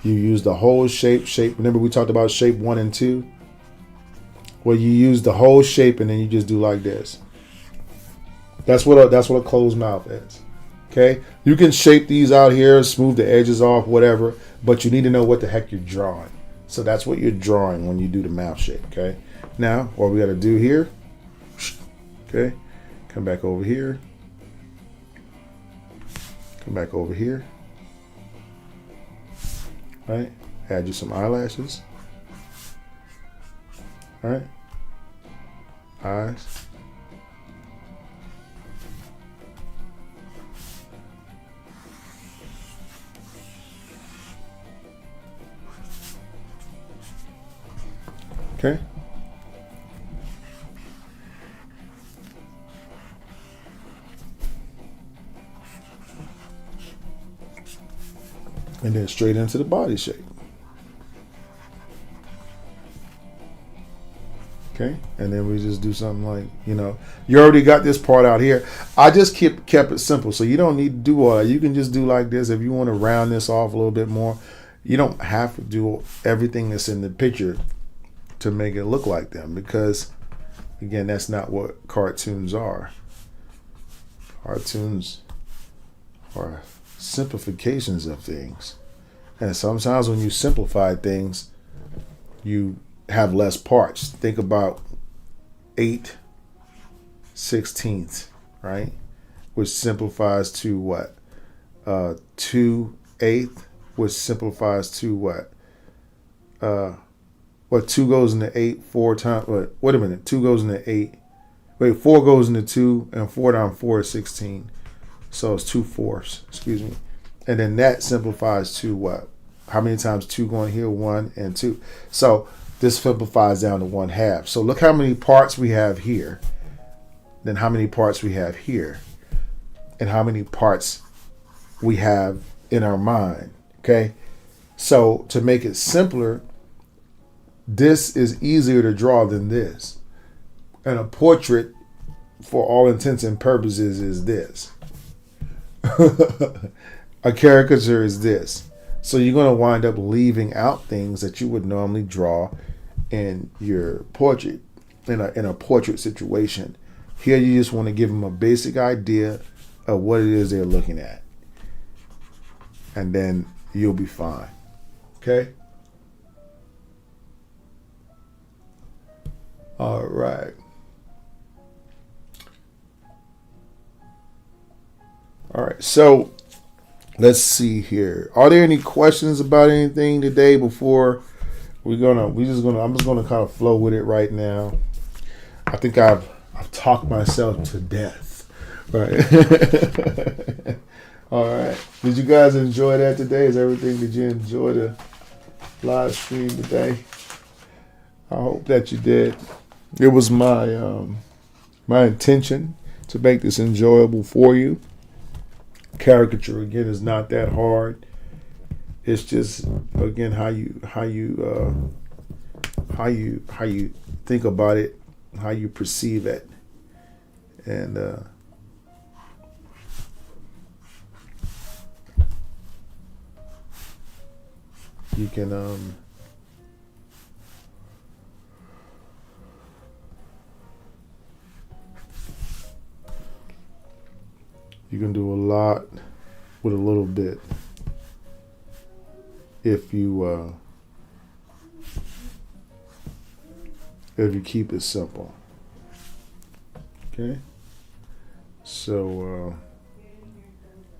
you use the whole shape. Remember we talked about shape 1 and 2? Well, you use the whole shape and then you just do like this. That's what a closed mouth is. Okay? You can shape these out here, smooth the edges off, whatever, but you need to know what the heck you're drawing. So that's what you're drawing when you do the mouth shape, okay? Now, what we got to do here, okay? Come back over here. Come back over here. All right? Add you some eyelashes. All right? Eyes. Okay. And then straight into the body shape. Okay. And then we just do something like, you already got this part out here. I just kept it simple. So you don't need to do all that. You can just do like this. If you want to round this off a little bit more, you don't have to do everything that's in the picture to make it look like them, because again, that's not what cartoons are. Cartoons are simplifications of things, and sometimes when you simplify things, you have less parts. Think about 8/16, right? Which simplifies to what? 2/8, which simplifies to what? 2 goes into 8 4 times. Wait a minute. 2 goes into 8. Wait, 4 goes into 2, and 4 down 4 is 16. So it's 2/4. Excuse me. And then that simplifies to what? How many times 2 going here? 1 and 2. So this simplifies down to 1/2. So look how many parts we have here. Then how many parts we have here. And how many parts we have in our mind. Okay? So to make it simpler, this is easier to draw than this. And a portrait, for all intents and purposes, is this. A caricature is this. So you're going to wind up leaving out things that you would normally draw in your portrait, in a portrait situation. Here you just want to give them a basic idea of what it is they're looking at. And then you'll be fine. Okay? All right. All right. So let's see here. Are there any questions about anything today before I'm just gonna kind of flow with it right now. I think I've talked myself to death. Right. All right. Did you guys enjoy that today? Did you enjoy the live stream today? I hope that you did. It was my my intention to make this enjoyable for you. Caricature again is not that hard. It's just again how you think about it, how you perceive it, and you can do a lot with a little bit if you keep it simple. Okay, so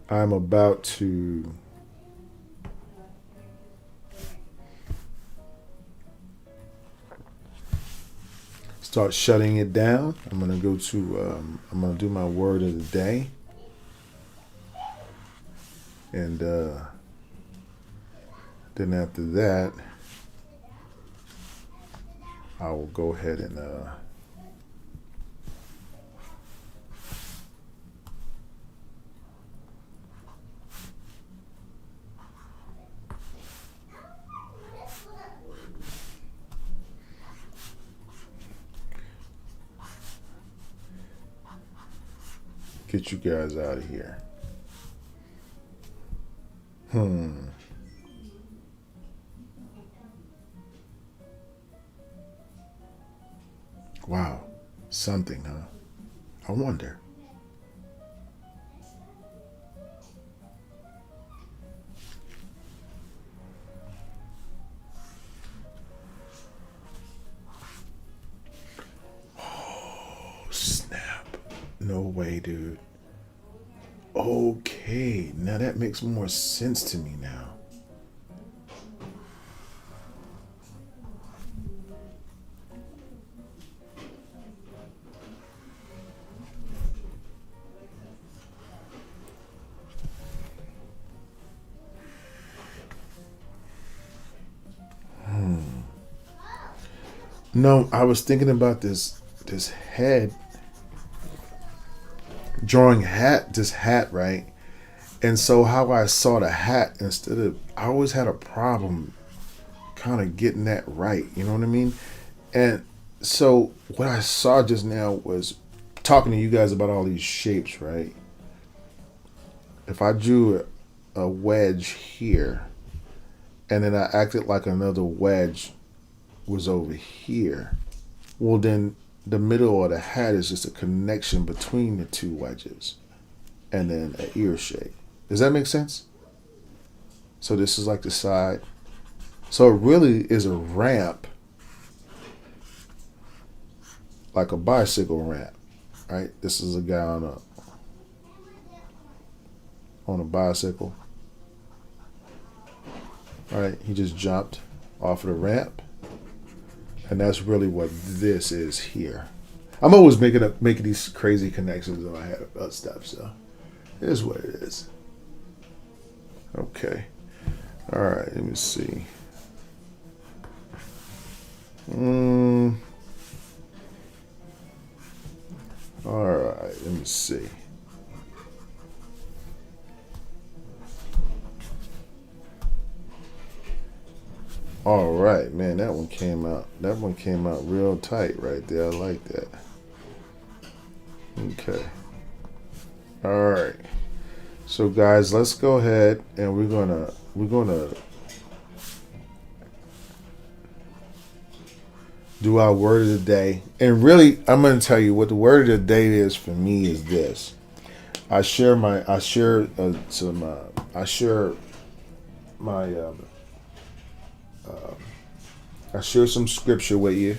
I'm about to start shutting it down. I'm gonna go to I'm gonna do my word of the day, and then after that I will go ahead and get you guys out of here. Wow, something, huh? I wonder. Oh, snap. No way, dude. Okay, now that makes more sense to me now. No, I was thinking about this head, drawing this hat, right? And so how I saw the hat, I always had a problem kind of getting that right, you know what I mean? And so what I saw just now was talking to you guys about all these shapes, right? If I drew a wedge here, and then I acted like another wedge was over here, well then the middle of the hat is just a connection between the two wedges and then an ear shape. Does that make sense? So this is like the side. So it really is a ramp, like a bicycle ramp, right? This is a guy on a bicycle. All right, he just jumped off of the ramp. And that's really what this is here. I'm always making these crazy connections in my head about stuff, so it is what it is. Okay. All right, let me see. All right, let me see. All right, man, that one came out real tight right there. I like that. Okay. All right. So guys, let's go ahead and we're gonna do our word of the day. And really, I'm gonna tell you what the word of the day is for me is this. I share some scripture with you.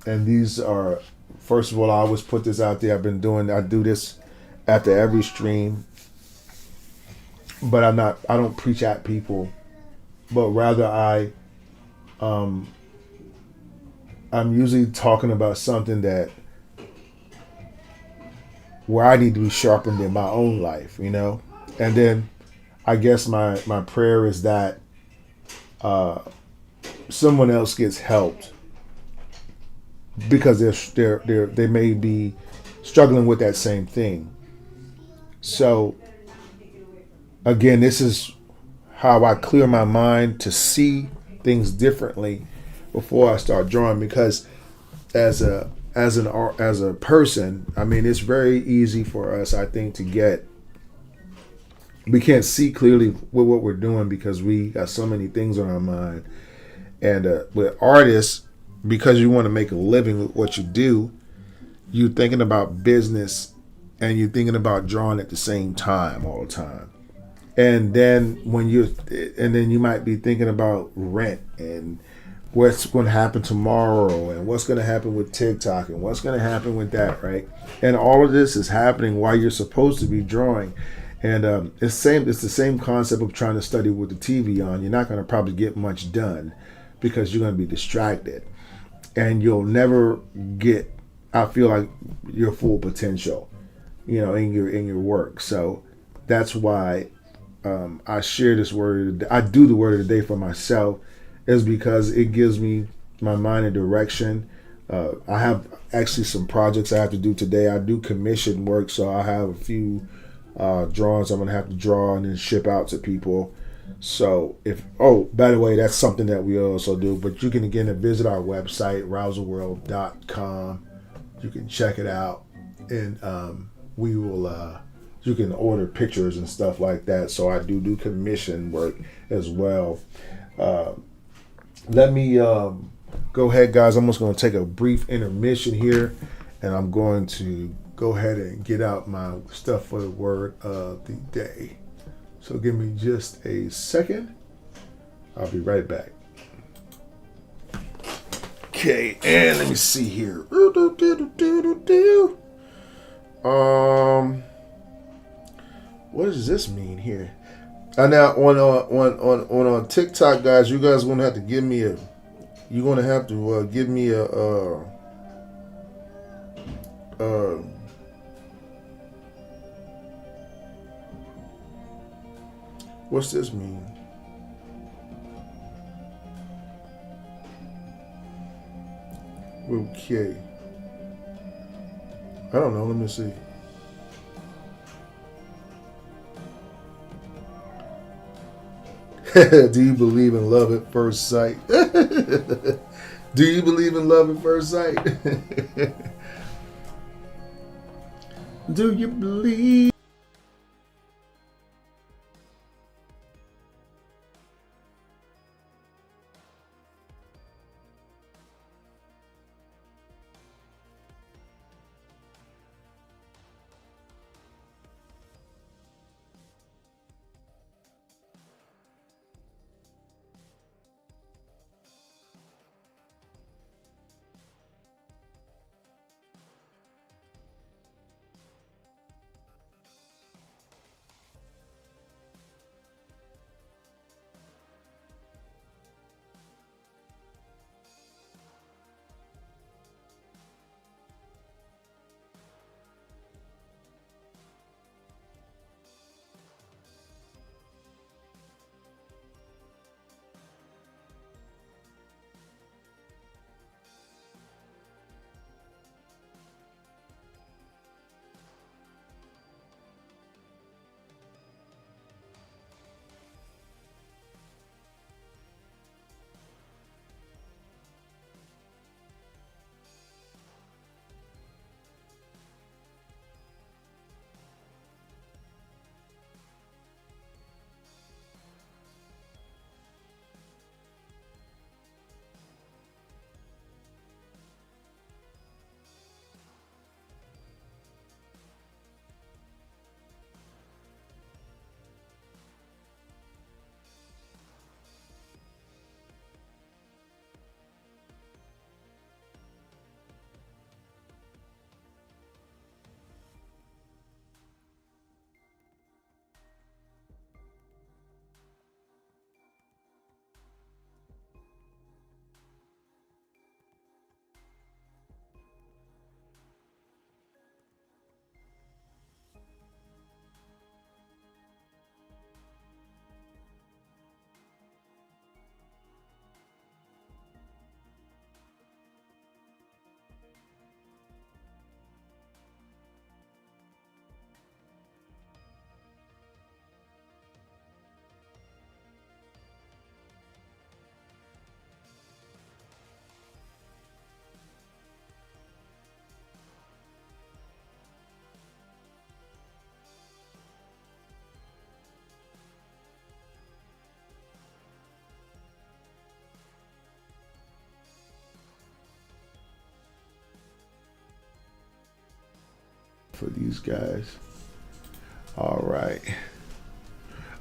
And these are, first of all, I always put this out there. I do this after every stream, but I don't preach at people, but rather I'm usually talking about something that where I need to be sharpened in my own life, you know? And then I guess my prayer is that someone else gets helped because they may be struggling with that same thing. So again, this is how I clear my mind to see things differently before I start drawing, because as a person, I mean, it's very easy for us, I think, we can't see clearly with what we're doing because we got so many things on our mind. And with artists, because you want to make a living with what you do, you're thinking about business and you're thinking about drawing at the same time all the time. And then you might be thinking about rent and what's going to happen tomorrow and what's going to happen with TikTok and what's going to happen with that, right? And all of this is happening while you're supposed to be drawing. And it's the same concept of trying to study with the TV on. You're not going to probably get much done because you're going to be distracted, and you'll never get, I feel like, your full potential, you know, in your work. So that's why I share this word. I do the word of the day for myself, is because it gives me my mind a direction. I have actually some projects I have to do today. I do commission work, so I have a few drawings I'm gonna have to draw and then ship out to people. So by the way, that's something that we also do. But you can again visit our website, rouserworld.com. You can check it out, and we will. You can order pictures and stuff like that. So I do commission work as well. Let me go ahead, guys. I'm just going to take a brief intermission here, and I'm going to go ahead and get out my stuff for the word of the day. So give me just a second. I'll be right back. Okay, and let me see here. What does this mean here? And now on TikTok, guys, you guys gonna have to give me a. You're gonna have to give me a. What's this mean? Okay. I don't know. Let me see. Do you believe in love at first sight? Do you believe in love at first sight? Do you believe? for these guys. All right.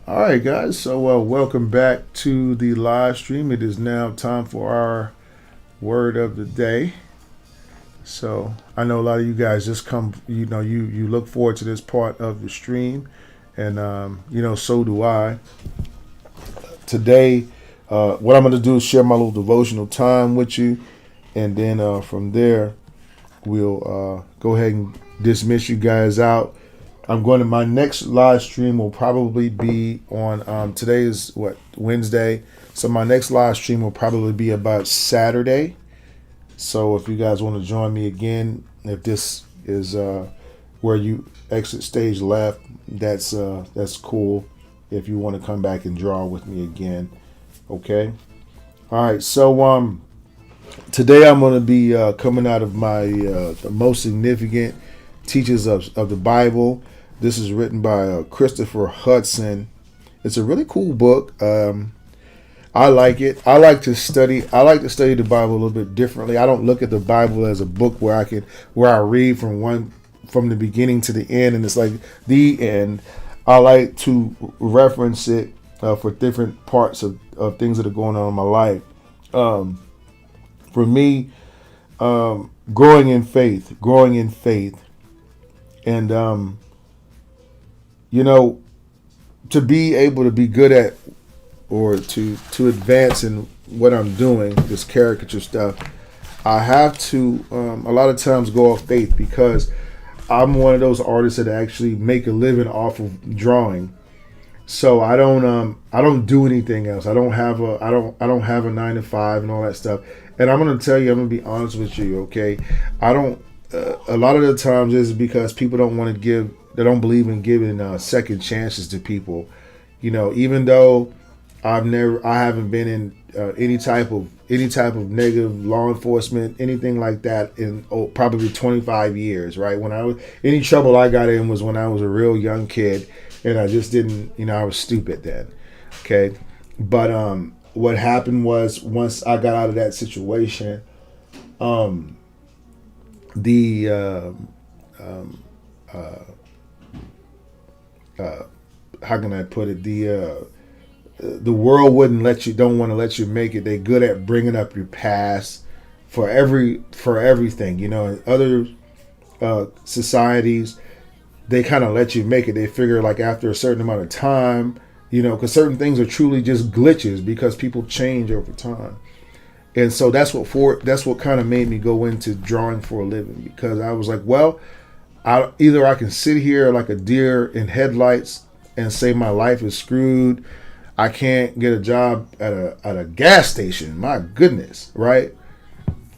All right, guys. So welcome back to the live stream. It is now time for our word of the day. So I know a lot of you guys just come, you look forward to this part of the stream, and so do I. Today, what I'm going to do is share my little devotional time with you, and then from there, we'll go ahead and dismiss you guys out. My next live stream will probably be on, today is Wednesday. So my next live stream will probably be about Saturday. So if you guys want to join me again, if this is where you exit stage left, that's cool. If you want to come back and draw with me again, okay. All right. So today I'm going to be coming out of my the most significant teachers of the Bible. This is written by Christopher Hudson. It's a really cool book. I like it. I like to study the Bible a little bit differently. I don't look at the Bible as a book where I read from the beginning to the end, and it's like the end. I like to reference it for different parts of things that are going on in my life. For me, growing in faith, and to be able to be good at, or to advance in what I'm doing, this caricature stuff, I have to a lot of times go off faith, because I'm one of those artists that actually make a living off of drawing. So I don't do anything else. I don't have a 9-to-5 and all that stuff. And I'm gonna tell you, I'm gonna be honest with you, okay? I don't. A lot of the times is because people don't want to give. They don't believe in giving second chances to people. Even though I haven't been in any type of negative law enforcement, anything like that in probably 25 years, right? Any trouble I got in was when I was a real young kid, and I just didn't, I was stupid then, okay? But what happened was, once I got out of that situation, how can I put it? The world don't want to let you make it. They're good at bringing up your past for everything. In other societies, they kind of let you make it. They figure like after a certain amount of time, because certain things are truly just glitches, because people change over time. And so that's what kind of made me go into drawing for a living, because I was like, well, either I can sit here like a deer in headlights and say my life is screwed. I can't get a job at a gas station. My goodness, right?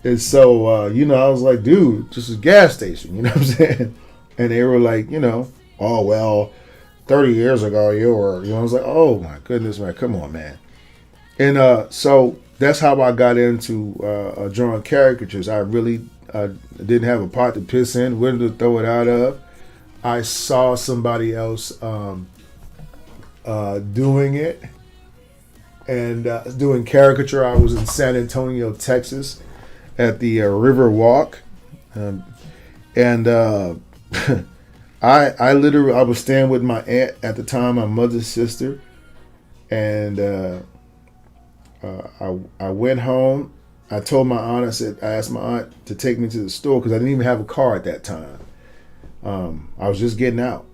And so, I was like, dude, just a gas station. You know what I'm saying? And they were like, oh, well, 30 years ago, you were, I was like, oh, my goodness, man, come on, man. And so that's how I got into drawing caricatures. I really didn't have a pot to piss in, where to throw it out of. I saw somebody else doing it, and doing caricature. I was in San Antonio, Texas, at the River Walk, and I was staying with my aunt at the time, my mother's sister, and I went home. I told my aunt, I asked my aunt to take me to the store, because I didn't even have a car at that time. I was just getting out.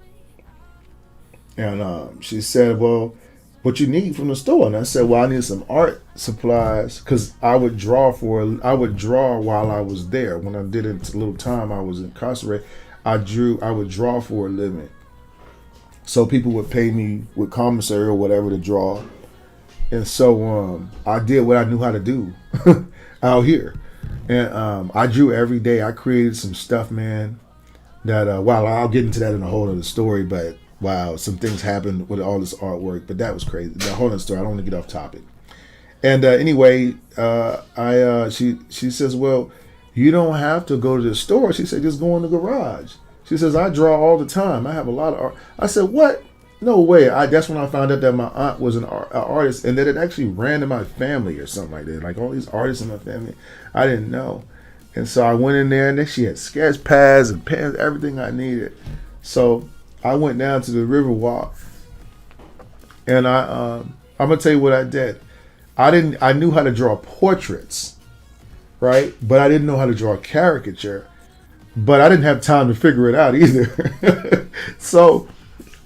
And she said, well, what you need from the store? And I said, well, I need some art supplies, because I would draw while I was there. When I did it a little time I was incarcerated, I would draw for a living. So people would pay me with commissary or whatever to draw. And so I did what I knew how to do out here. And I drew every day. I created some stuff, man, that, I'll get into that in a whole other story, but wow, some things happened with all this artwork, but that was crazy. The whole other story. I don't want to get off topic. And anyway, she says, well, you don't have to go to the store. She said, just go in the garage. She says, I draw all the time. I have a lot of art. I said, what? No way. That's when I found out that my aunt was an artist, and that it actually ran in my family or something like that. Like all these artists in my family, I didn't know. And so I went in there, and then she had sketch pads and pens, everything I needed. So I went down to the Riverwalk, and I'm gonna tell you what I did. I knew how to draw portraits, right? But I didn't know how to draw caricature. But I didn't have time to figure it out either. So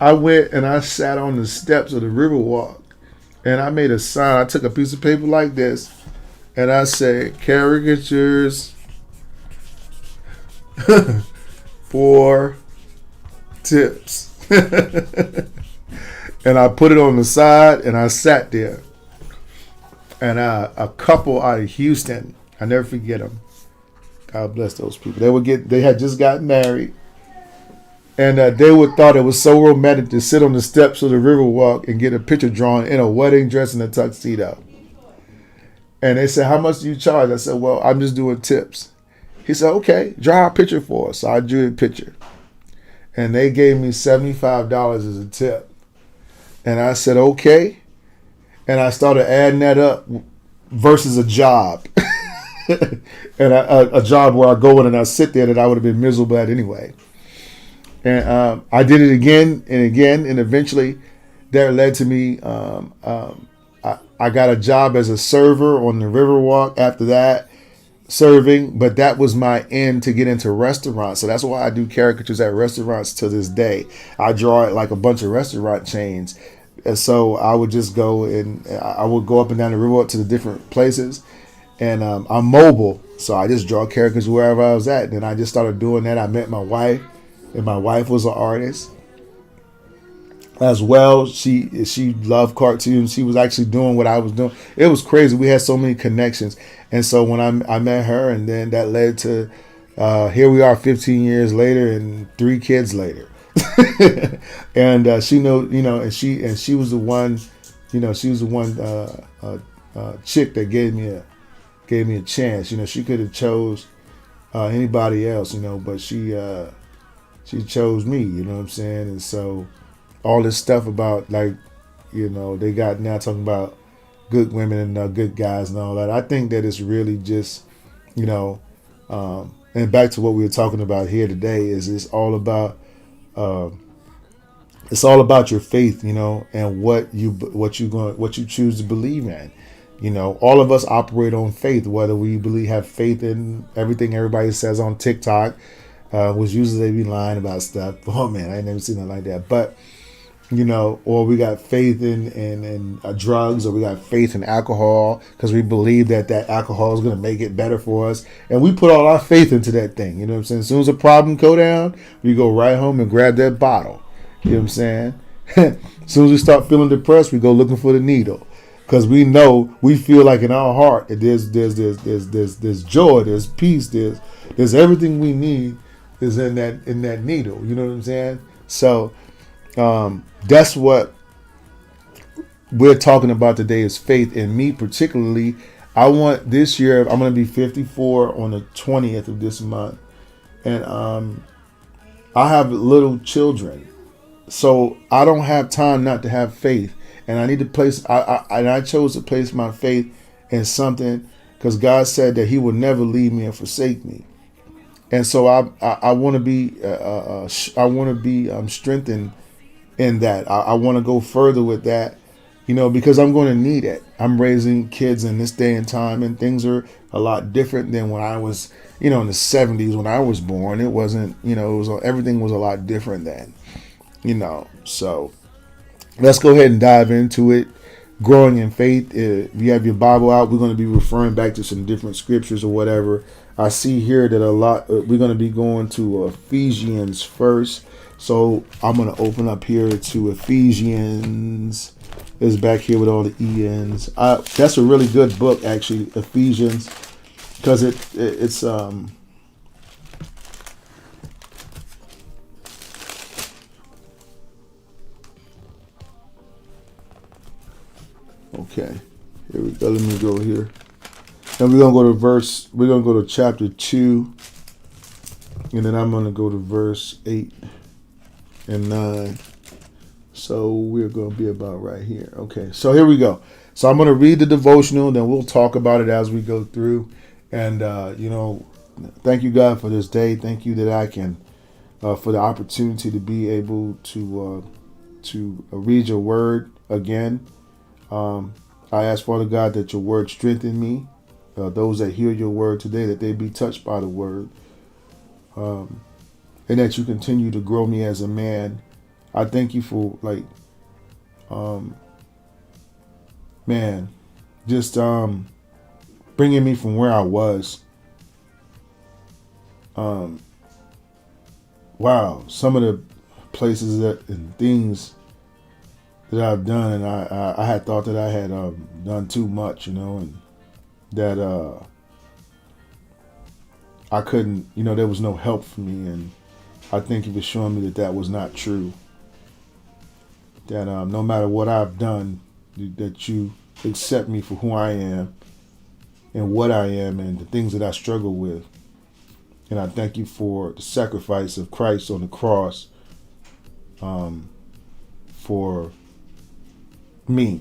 I went and I sat on the steps of the Riverwalk, and I made a sign. I took a piece of paper like this, and I said, caricatures for tips. And I put it on the side, and I sat there. And a couple out of Houston, I never forget them. God bless those people. They had just gotten married, and they would thought it was so romantic to sit on the steps of the Riverwalk and get a picture drawn in a wedding dress and a tuxedo. And they said, "How much do you charge?" I said, "Well, I'm just doing tips." He said, "Okay, draw a picture for us." So I drew a picture, and they gave me $75 as a tip. And I said, "Okay," and I started adding that up versus a job. And a job where I go in and I sit there that I would have been miserable at anyway. And I did it again and again, and eventually that led to me. I got a job as a server on the Riverwalk after that, serving, but that was my end to get into restaurants. So that's why I do caricatures at restaurants to this day. I draw it like a bunch of restaurant chains. And so I would just go and I would go up and down the Riverwalk to the different places. And I'm mobile, so I just draw characters wherever I was at. And then I just started doing that. I met my wife, and my wife was an artist as well. She loved cartoons. She was actually doing what I was doing. It was crazy. We had so many connections. And so when I met her, and then that led to here we are 15 years later and 3 kids later. And she and she was the one, she was the one chick that gave me a chance. She could have chose anybody else, but she chose me, you know what I'm saying? And so all this stuff about, like, they got now talking about good women and good guys and all that. I think that it's really just, and back to what we were talking about here today, is it's all about your faith, and what you choose to believe in. All of us operate on faith, whether we have faith in everything everybody says on TikTok, which usually they be lying about stuff. Oh man, I ain't never seen nothing like that. But, or we got faith in drugs, or we got faith in alcohol because we believe that alcohol is going to make it better for us. And we put all our faith into that thing. You know what I'm saying? As soon as a problem go down, we go right home and grab that bottle. You know what I'm saying? As soon as we start feeling depressed, we go looking for the needle. Because we feel like in our heart that there's joy, there's peace, there's everything we need is in that needle. You know what I'm saying? So that's what we're talking about today, is faith. And me particularly, I want this year, I'm going to be 54 on the 20th of this month, and I have little children, so I don't have time not to have faith. And I need to place, I chose to place my faith in something, because God said that He will never leave me and forsake me. And so I want to be strengthened in that. I want to go further with that, because I'm going to need it. I'm raising kids in this day and time, and things are a lot different than when I was, in the 70s when I was born. It wasn't, everything was a lot different then, so. Let's go ahead and dive into it. Growing in faith. If you have your Bible out, we're going to be referring back to some different scriptures or whatever. I see here that we're going to be going to Ephesians first. So I'm going to open up here to Ephesians. It's back here with all the ENs. That's a really good book, actually, Ephesians, because it's okay, here we go. Let me go here. And we're going to go to chapter 2. And then I'm going to go to verse 8 and 9. So we're going to be about right here. Okay, so here we go. So I'm going to read the devotional, then we'll talk about it as we go through. And, thank you, God, for this day. Thank you that I can, for the opportunity to be able to read your word again. I ask, Father God, that your word strengthen me. Those that hear your word today, that they be touched by the word. And that you continue to grow me as a man. I thank you for just bringing me from where I was. Wow, some of the places and things that I've done, and I had thought that I had done too much, and that I couldn't, there was no help for me, and I thank you for showing me that was not true. That no matter what I've done, that you accept me for who I am and what I am and the things that I struggle with. And I thank you for the sacrifice of Christ on the cross for me,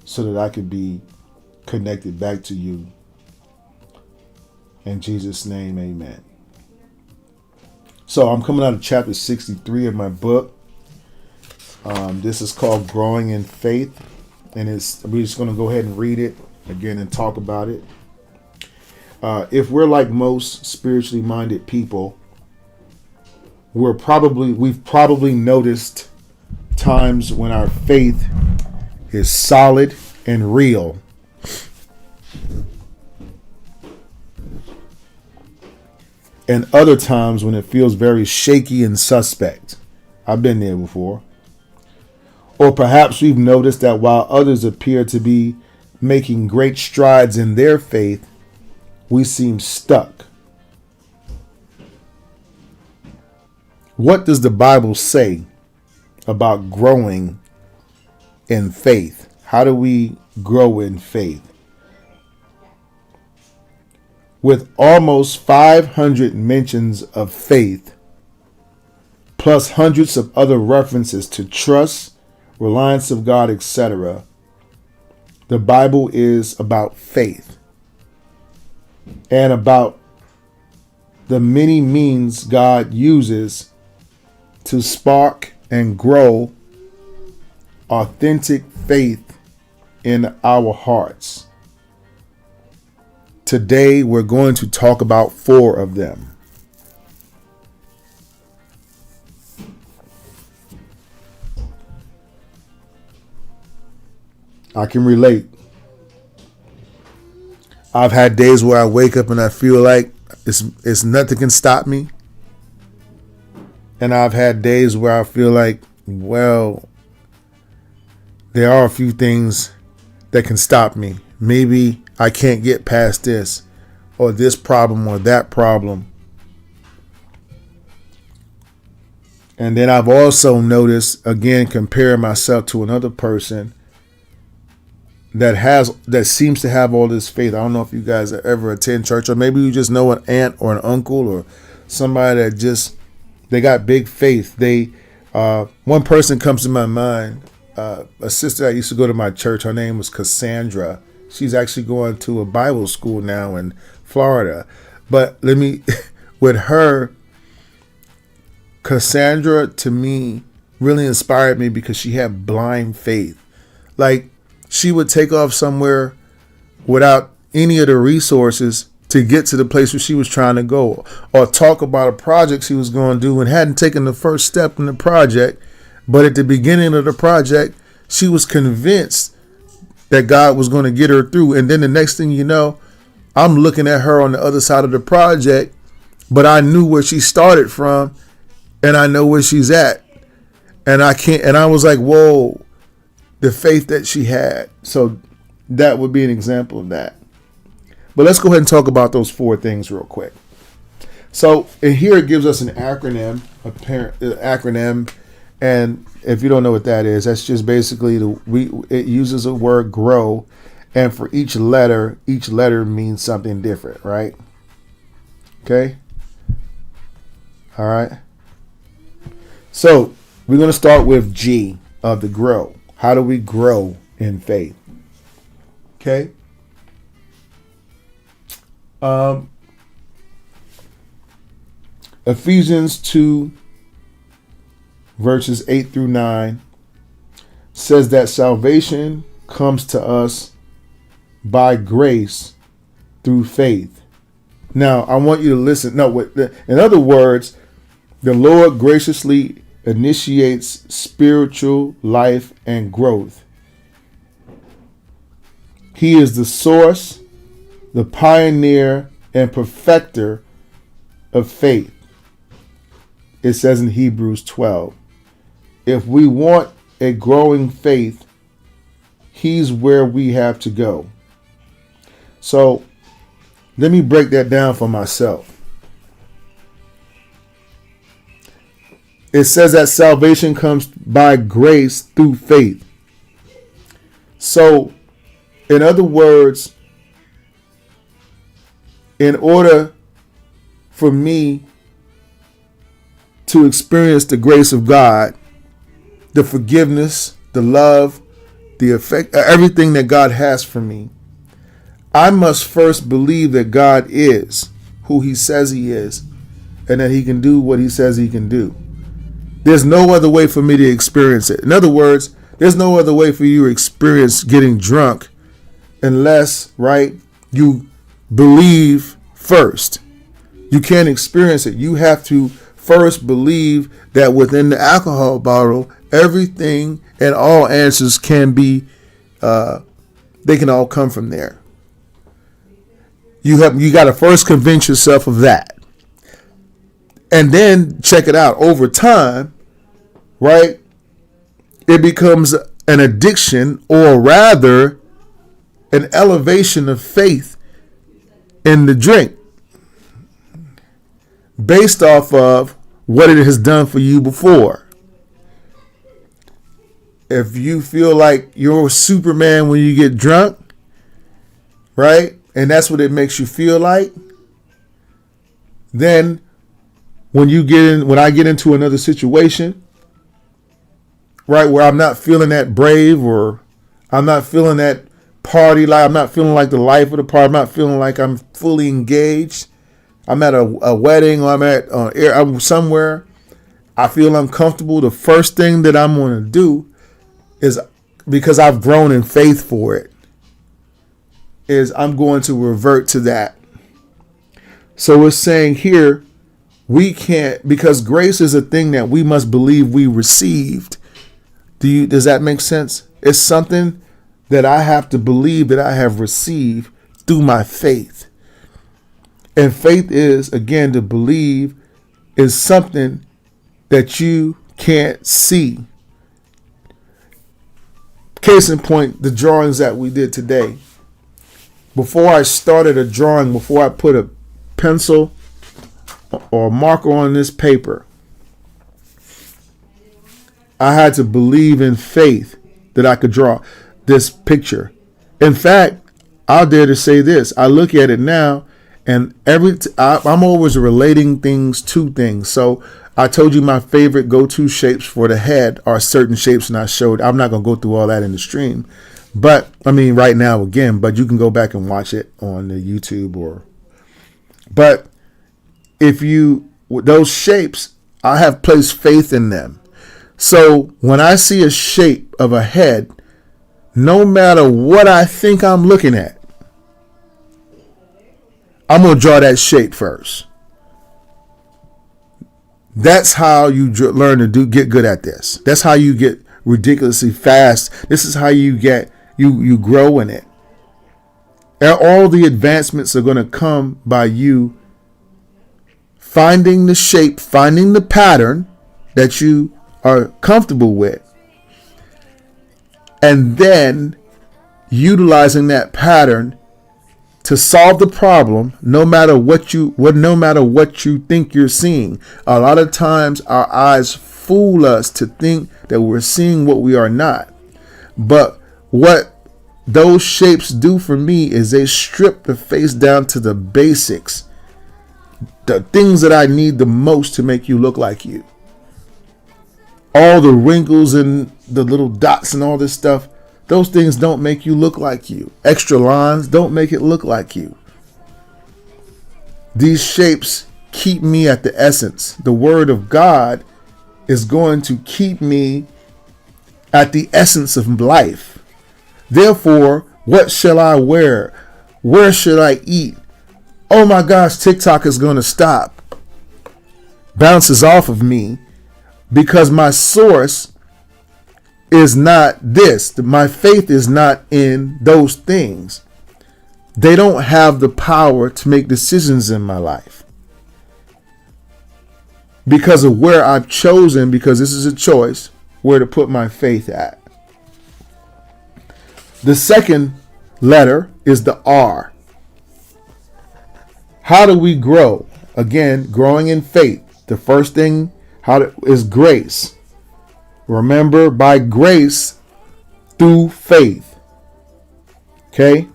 so that I could be connected back to you. In Jesus' name, amen. So I'm coming out of chapter 63 of my book. This is called Growing in Faith. And we're just going to go ahead and read it again and talk about it. If we're like most spiritually minded people, we've probably noticed times when our faith is solid and real, and other times when it feels very shaky and suspect. I've been there before. Or perhaps we've noticed that while others appear to be making great strides in their faith, we seem stuck. What does the Bible say about growing in faith? How do we grow in faith? With almost 500 mentions of faith, plus hundreds of other references to trust, reliance of God, etc., the Bible is about faith and about the many means God uses to spark and grow authentic faith in our hearts. Today, we're going to talk about 4 of them. I can relate. I've had days where I wake up and I feel like it's nothing can stop me. And I've had days where I feel like, well, there are a few things that can stop me. Maybe I can't get past this or this problem or that problem. And then I've also noticed, again, comparing myself to another person that seems to have all this faith. I don't know if you guys ever attend church, or maybe you just know an aunt or an uncle or somebody that they got big faith. One person comes to my mind, a sister that used to go to my church. Her name was Cassandra. She's actually going to a Bible school now in Florida. But with her, Cassandra to me really inspired me because she had blind faith. Like, she would take off somewhere without any of the resources to get to the place where she was trying to go, or talk about a project she was going to do and hadn't taken the first step in the project. But at the beginning of the project, she was convinced that God was going to get her through. And then the next thing you know, I'm looking at her on the other side of the project, but I knew where she started from and I know where she's at. And I was like, whoa, the faith that she had. So that would be an example of that. But let's go ahead and talk about those 4 things real quick. So, and here it gives us an acronym, and if you don't know what that is, that's just basically it uses the word grow, and for each letter means something different, right? Okay. All right. So we're going to start with G of the grow. How do we grow in faith? Okay. Ephesians 2, verses 8 through 9 says that salvation comes to us by grace through faith. Now, I want you to listen. No, in other words, the Lord graciously initiates spiritual life and growth. He is the source, the pioneer, and perfecter of faith. It says in Hebrews 12. If we want a growing faith, He's where we have to go. So let me break that down for myself. It says that salvation comes by grace through faith. So, in other words, in order for me to experience the grace of God, the forgiveness, the love, the effect, everything that God has for me, I must first believe that God is who He says He is and that He can do what He says He can do. There's no other way for me to experience it. In other words, there's no other way for you to experience getting drunk unless, right, you believe first. You can't experience it. You have to first believe that within the alcohol bottle, everything and all answers can be, they can all come from there. You got to first convince yourself of that. And then check it out. Over time, right, it becomes an addiction, or rather an elevation of faith in the drink based off of what it has done for you before. If you feel like you're Superman when you get drunk, right, and that's what it makes you feel like, then when I get into another situation, right, where I'm not feeling that brave, or I'm not feeling that party life, I'm not feeling like the life of the party, I'm not feeling like I'm fully engaged, I'm at a wedding, or I'm somewhere, I feel uncomfortable, the first thing that I'm going to do is, because I've grown in faith for it, is I'm going to revert to that. So we're saying here, we can't, because grace is a thing that we must believe we received. Does that make sense? It's something that I have to believe that I have received through my faith. And faith is, again, to believe is something that you can't see. Case in point, the drawings that we did today. Before I started a drawing, before I put a pencil or a marker on this paper, I had to believe in faith that I could draw this picture. In fact, I'll dare to say this. I look at it now, and I'm always relating things to things. So I told you my favorite go-to shapes for the head are certain shapes, and I showed. I'm not going to go through all that in the stream. But, I mean, right now, again, but you can go back and watch it on the YouTube but those shapes, I have placed faith in them. So when I see a shape of a head, no matter what I think I'm looking at, I'm going to draw that shape first. That's how you learn to get good at this. That's how you get ridiculously fast. This is how you get, you grow in it. And all the advancements are going to come by you finding the shape, finding the pattern that you are comfortable with, and then utilizing that pattern to solve the problem, no matter what you think you're seeing. A lot of times our eyes fool us to think that we're seeing what we are not. But what those shapes do for me is they strip the face down to the basics, the things that I need the most to make you look like you. All the wrinkles and the little dots and all this stuff, those things don't make you look like you. Extra lines don't make it look like you. These shapes keep me at the essence. The word of God is going to keep me at the essence of life. Therefore, what shall I wear? Where should I eat? Oh my gosh, TikTok is going to stop. Bounces off of me because my source is not this. My faith is not in those things. They don't have the power to make decisions in my life because of where I've chosen, because this is a choice, where to put my faith at. The second letter is the R. How do we grow? Again, growing in faith. The first thing is grace. Remember, by grace through faith. Okay?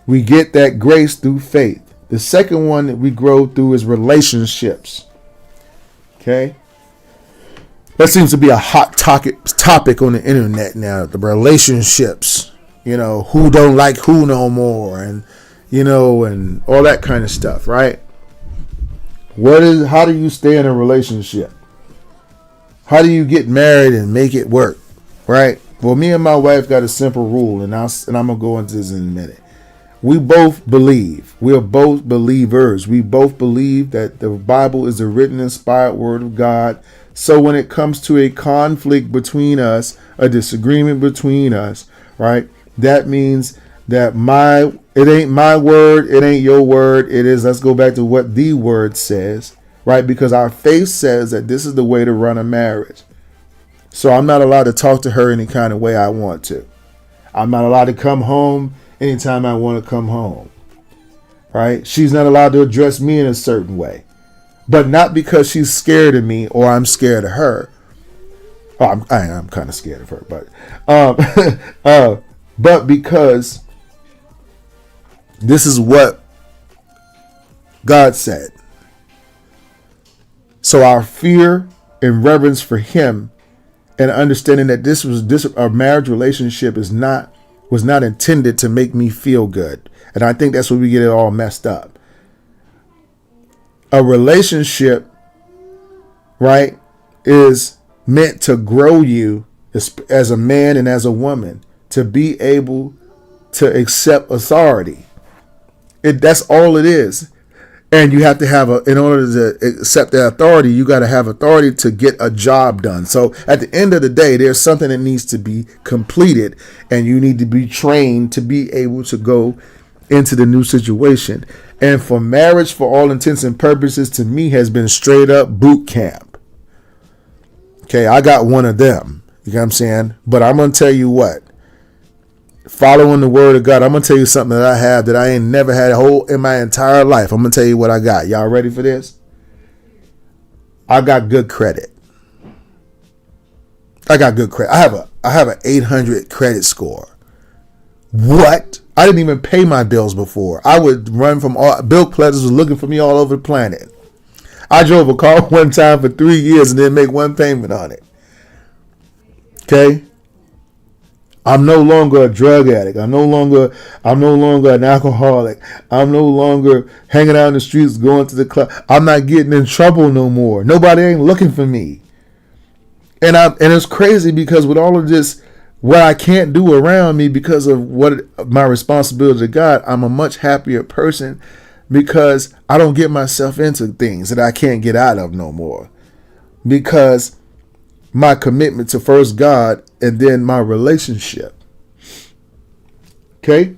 We get that grace through faith. The second one that we grow through is relationships. Okay? That seems to be a hot topic on the internet now. The relationships. Who don't like who no more, and and all that kind of stuff, right? How do you stay in a relationship? How do you get married and make it work, right? Well, me and my wife got a simple rule, and I'm gonna go into this in a minute. We both believe. We are both believers. We both believe that the Bible is the written, inspired word of God. So when it comes to a conflict between us, a disagreement between us, right? That means that it ain't my word, it ain't your word. It is, let's go back to what the word says, right? Because our faith says that this is the way to run a marriage. So I'm not allowed to talk to her any kind of way I want to. I'm not allowed to come home anytime I want to come home, right? She's not allowed to address me in a certain way, but not because she's scared of me or I'm scared of her. Oh, I'm kind of scared of her, but because this is what God said. So our fear and reverence for Him, and understanding that a marriage relationship was not intended to make me feel good. And I think that's where we get it all messed up. A relationship, right, is meant to grow you as a man and as a woman, to be able to accept authority. That's all it is. And you have to have in order to accept that authority, you got to have authority to get a job done. So at the end of the day, there's something that needs to be completed, and you need to be trained to be able to go into the new situation. And for marriage, for all intents and purposes, to me, has been straight up boot camp. Okay, I got one of them. You know what I'm saying? But I'm going to tell you what. Following the word of God, I'm going to tell you something that I have that I ain't never had in my entire life. I'm going to tell you what I got. Y'all ready for this? I got good credit. I have an 800 credit score. What? I didn't even pay my bills before. I would run from bill collectors was looking for me all over the planet. I drove a car one time for 3 years and didn't make one payment on it. Okay? I'm no longer a drug addict. I'm no longer an alcoholic. I'm no longer hanging out in the streets, going to the club. I'm not getting in trouble no more. Nobody ain't looking for me. And it's crazy because with all of this, what I can't do around me because of what my responsibility to God, I'm a much happier person because I don't get myself into things that I can't get out of no more. Because my commitment to first God and then my relationship. Okay?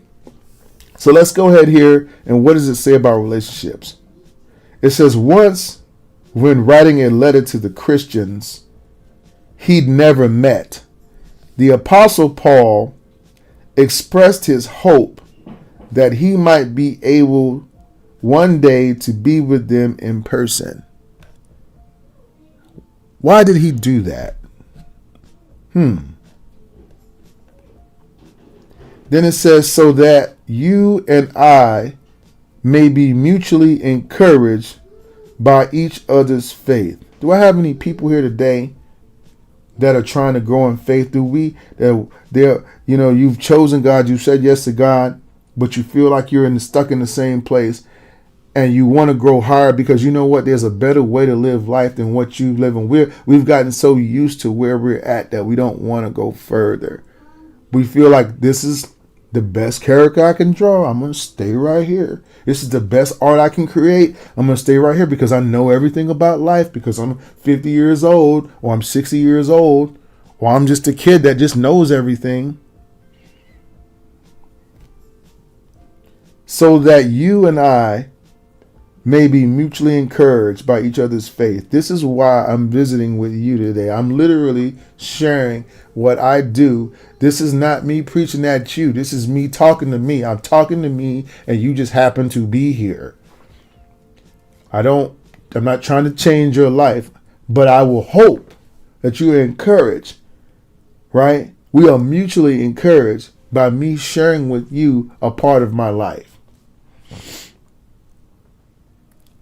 So let's go ahead here. And what does it say about relationships? It says, once when writing a letter to the Christians he'd never met, the Apostle Paul expressed his hope that he might be able one day to be with them in person. Why did he do that? Then it says, so that you and I may be mutually encouraged by each other's faith. Do I have any people here today that are trying to grow in faith? You've chosen God, you said yes to God, but you feel like you're stuck in the same place. and you want to grow higher because you know what? There's a better way to live life than what you live in. We've gotten so used to where we're at that we don't want to go further. We feel like this is the best character I can draw. I'm going to stay right here. This is the best art I can create. I'm going to stay right here because I know everything about life because I'm 50 years old or I'm 60 years old or I'm just a kid that just knows everything. So that you and I may be mutually encouraged by each other's faith. This is why I'm visiting with you today. I'm literally sharing what I do. This is not me preaching at you. This is me talking to me. I'm talking to me and you just happen to be here. I'm not trying to change your life, but I will hope that you are encouraged, right? We are mutually encouraged by me sharing with you a part of my life.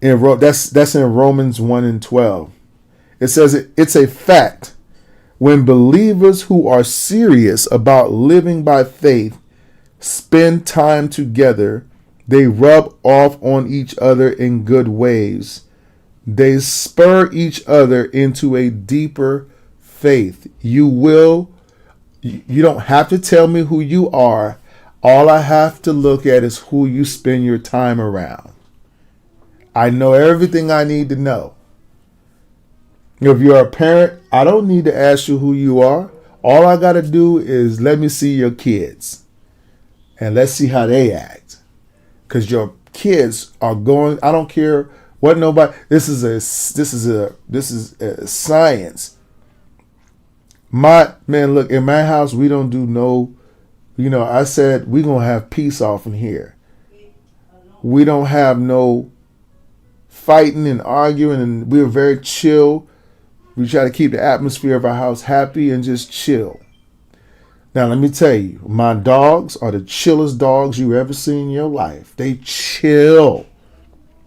That's in Romans 1:12. It says it's a fact when believers who are serious about living by faith spend time together, they rub off on each other in good ways. They spur each other into a deeper faith. You don't have to tell me who you are. All I have to look at is who you spend your time around. I know everything I need to know. If you're a parent, I don't need to ask you who you are. All I got to do is let me see your kids and let's see how they act. Because your kids are going, I don't care what nobody, this is a science. Look, in my house, we don't do no, I said we're going to have peace off in here. We don't have no fighting and arguing, and we're very chill. We try to keep the atmosphere of our house happy and just chill. Now, let me tell you, my dogs are the chillest dogs you ever seen in your life. They chill.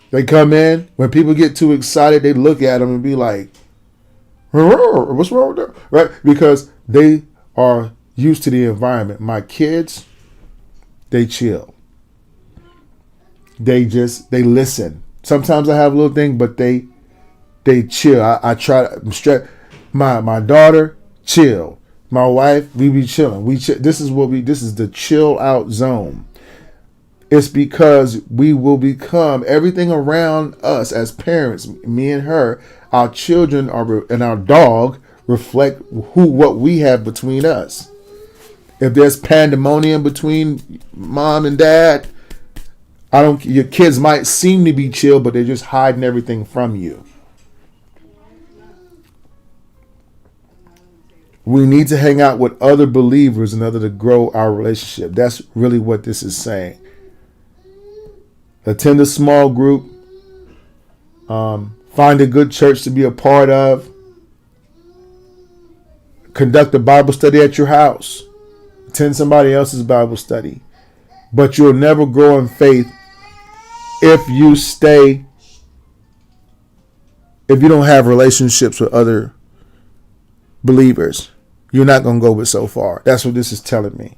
They come in. When people get too excited, they look at them and be like, what's wrong with them? Right? Because they are used to the environment. My kids, they chill. They listen. Sometimes I have a little thing, but they chill. I try to stress. My daughter, chill. My wife, we be chilling. This is the chill out zone. It's because we will become everything around us as parents, me and her, our children and our dog reflect what we have between us. If there's pandemonium between mom and dad, your kids might seem to be chill, but they're just hiding everything from you. We need to hang out with other believers in order to grow our relationship. That's really what this is saying. Attend a small group. Find a good church to be a part of. Conduct a Bible study at your house. Attend somebody else's Bible study. But you'll never grow in faith if you don't have relationships with other believers. You're not going to go but so far. That's what this is telling me.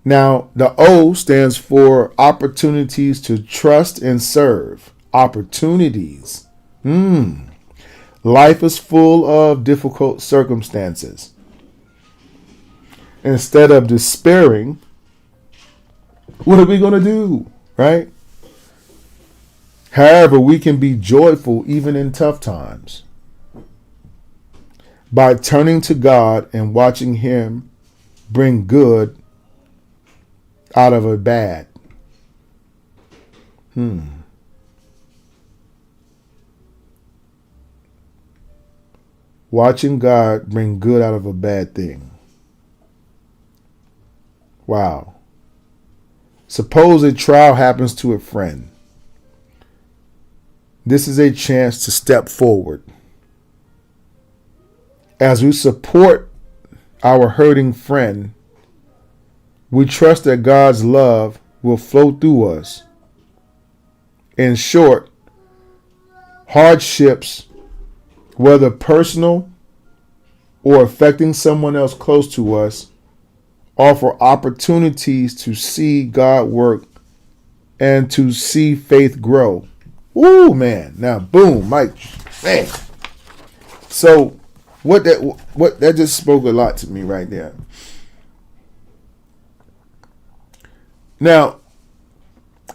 Now, the O stands for opportunities to trust and serve. Opportunities. Life is full of difficult circumstances. Instead of despairing, what are we going to do? Right? However, we can be joyful even in tough times by turning to God and watching Him bring good out of a bad. Watching God bring good out of a bad thing. Wow. Suppose a trial happens to a friend. This is a chance to step forward. As we support our hurting friend, we trust that God's love will flow through us. In short, hardships, whether personal or affecting someone else close to us, offer opportunities to see God work and to see faith grow. Ooh, man. Now, boom, Mike. Man. So what that just spoke a lot to me right there. Now,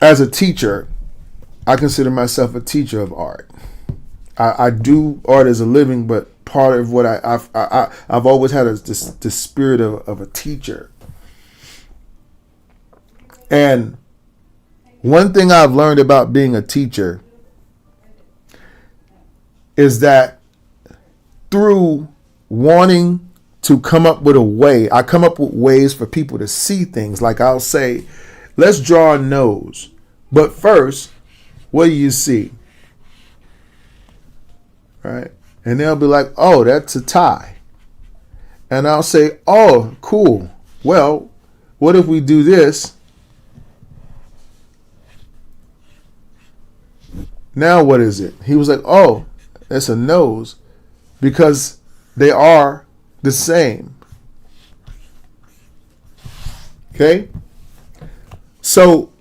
as a teacher, I consider myself a teacher of art. I do art as a living, but part of what I've always had is the spirit of a teacher. And one thing I've learned about being a teacher is that through wanting to come up with a way, I come up with ways for people to see things. Like I'll say, let's draw a nose. But first, what do you see? Right? And they'll be like, oh, that's a tie. And I'll say, oh, cool. Well, what if we do this? Now what is it? He was like, oh, that's a nose. Because they are the same. Okay? So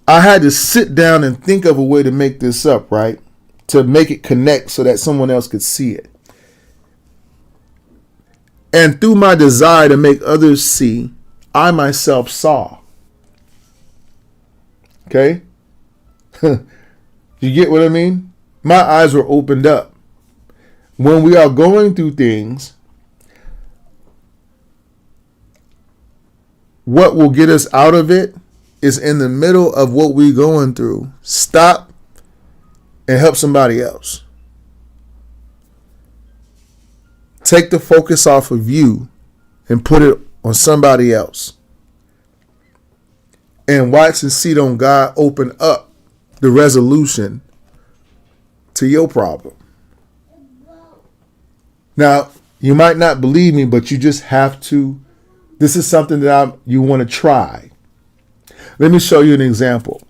I had to sit down and think of a way to make this up, right? To make it connect so that someone else could see it. And through my desire to make others see, I myself saw. Okay? You get what I mean? My eyes were opened up. When we are going through things, what will get us out of it is in the middle of what we're going through. Stop and help somebody else. Take the focus off of you and put it on somebody else. And watch and see on God open up the resolution to your problem. Now, you might not believe me, but you just have to. This is something that you want to try. Let me show you an example.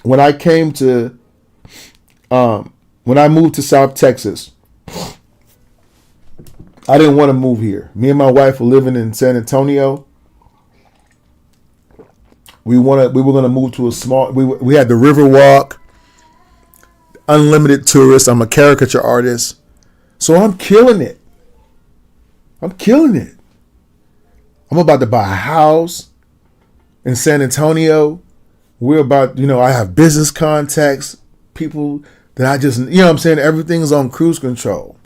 When I came to, when I moved to South Texas, I didn't want to move here. Me and my wife were living in San Antonio. We were going to move to a small. We had the river walk, unlimited tourists. I'm a caricature artist, so I'm killing it. I'm about to buy a house in San Antonio. We're about, I have business contacts, people that I just, what I'm saying? Everything's on cruise control.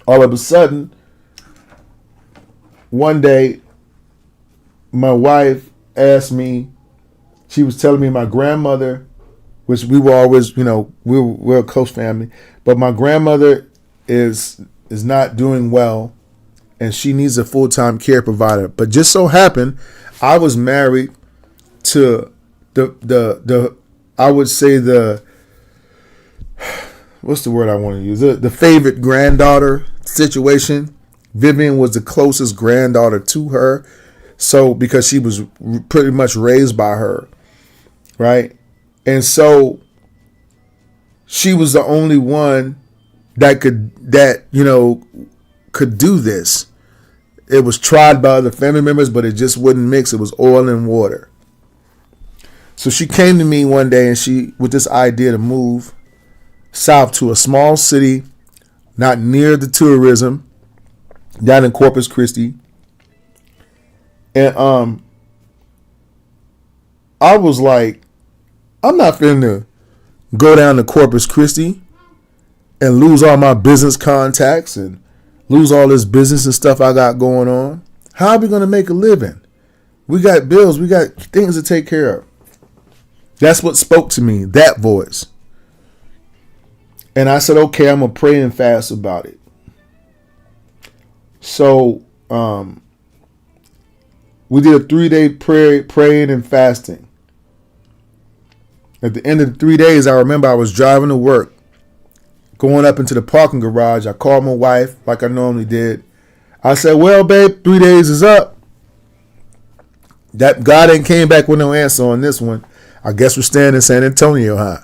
All of a sudden, one day, my wife asked me, she was telling me my grandmother, which we were always, we're a close family, but my grandmother is not doing well and she needs a full-time care provider. But just so happened, I was married to the I would say what's the word I want to use? The favorite granddaughter situation. Vivian was the closest granddaughter to her. So because she was pretty much raised by her, right? And so she was the only one that could do this. It was tried by other family members, but it just wouldn't mix. It was oil and water. So she came to me one day and with this idea to move south to a small city, not near the tourism, down in Corpus Christi. And I was like, I'm not finna go down to Corpus Christi and lose all my business contacts and lose all this business and stuff I got going on. How are we going to make a living? We got bills. We got things to take care of. That's what spoke to me, that voice. And I said, okay, I'm going to pray and fast about it. So we did a 3-day praying and fasting. At the end of the 3 days, I remember I was driving to work, going up into the parking garage. I called my wife like I normally did. I said, well, babe, 3 days is up. That God ain't came back with no answer on this one. I guess we're staying in San Antonio, huh?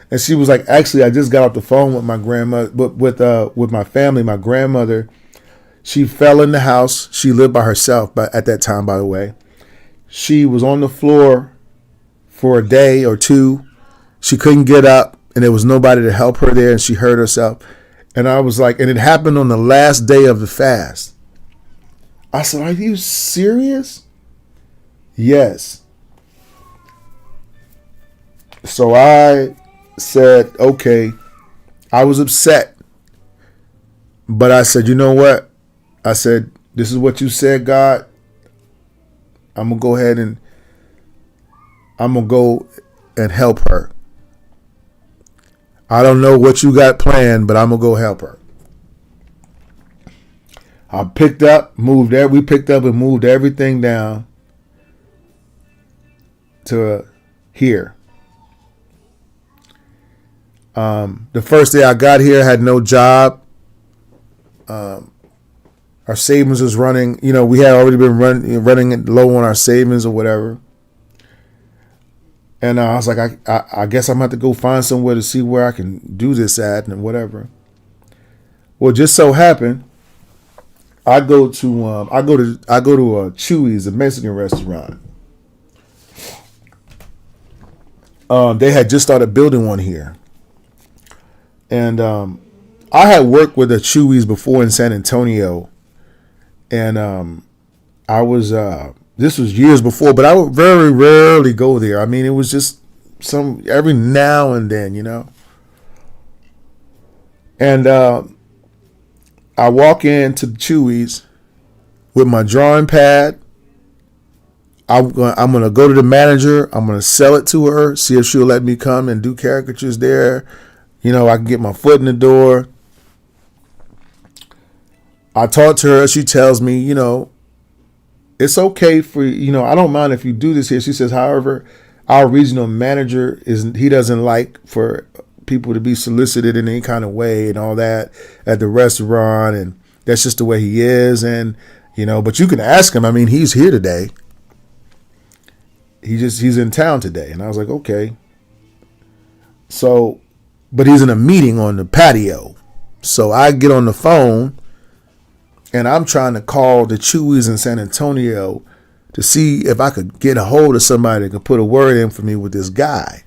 And she was like, actually, I just got off the phone with my grandmother, with my family. My grandmother, she fell in the house. She lived by herself, but at that time, by the way, she was on the floor for a day or two. She couldn't get up, and there was nobody to help her there, and she hurt herself. And I was like, and it happened on the last day of the fast. I said, are you serious? Yes. So I said, okay. I was upset. But I said, you know what? I said, this is what you said, God. I'm going to go ahead and I'm going to go and help her. I don't know what you got planned, but I'm going to go help her. We picked up and moved everything down to here. The first day I got here, I had no job. Our savings was running. We had already been running low on our savings or whatever. And I was like, I guess I'm going to have to go find somewhere to see where I can do this at and whatever. Well, just so happened, I go to a Chewy's, a Mexican restaurant. They had just started building one here. And I had worked with a Chewy's before in San Antonio. And I was, this was years before, but I would very rarely go there. I mean, it was just every now and then, And I walk into the Chewy's with my drawing pad. I'm going to go to the manager. I'm going to sell it to her, see if she'll let me come and do caricatures there. I can get my foot in the door. I talk to her. She tells me, it's okay for, I don't mind if you do this here. She says, however, our regional manager he doesn't like for people to be solicited in any kind of way and all that at the restaurant. And that's just the way he is. And, but you can ask him. I mean, he's here today. He's in town today. And I was like, okay. So, but he's in a meeting on the patio. So I get on the phone and I'm trying to call the Chewy's in San Antonio to see if I could get a hold of somebody that could put a word in for me with this guy.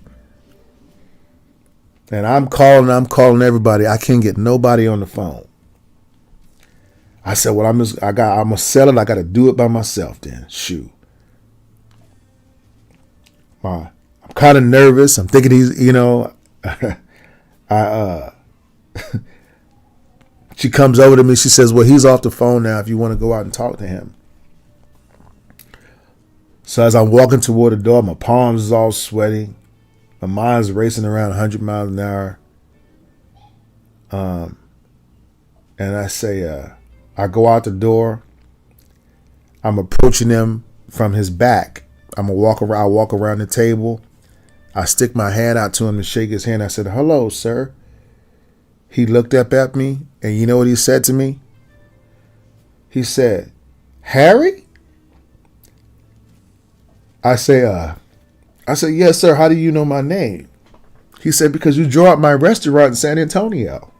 And I'm calling everybody. I can't get nobody on the phone. I said, well, I'm gonna sell it. I got to do it by myself then. Shoot. I'm kind of nervous. I'm thinking he's, she comes over to me. She says, well, he's off the phone now if you want to go out and talk to him. So as I'm walking toward the door, my palms is all sweaty. My mind's racing around 100 miles an hour. And I say, I go out the door. I'm approaching him from his back. I walk around the table. I stick my hand out to him to shake his hand. I said, hello, sir. He looked up at me, and you know what he said to me? He said, Harry? I said, yes, sir. How do you know my name? He said, because you draw up my restaurant in San Antonio.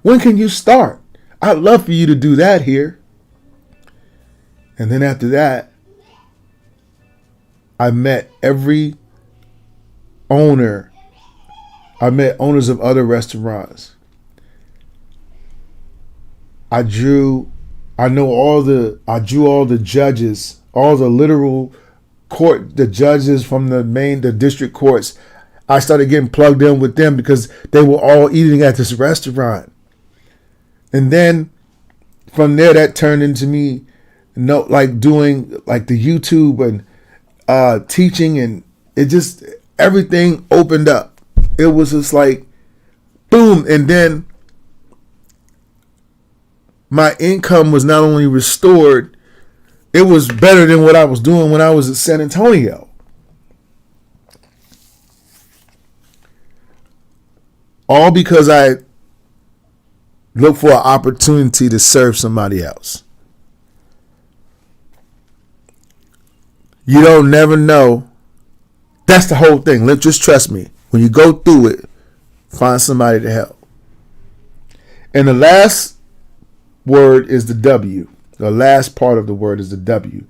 When can you start? I'd love for you to do that here. And then after that, I met every owner. I met owners of other restaurants. I drew all the judges, all the literal court, the judges from the district courts. I started getting plugged in with them because they were all eating at this restaurant. And then from there, that turned into me, doing like the YouTube and teaching, and it just, everything opened up. It was just like, boom. And then my income was not only restored, it was better than what I was doing when I was at San Antonio. All because I looked for an opportunity to serve somebody else. You don't never know. That's the whole thing. Just trust me. When you go through it, find somebody to help. And the last word is the W. The last part of the word is the W.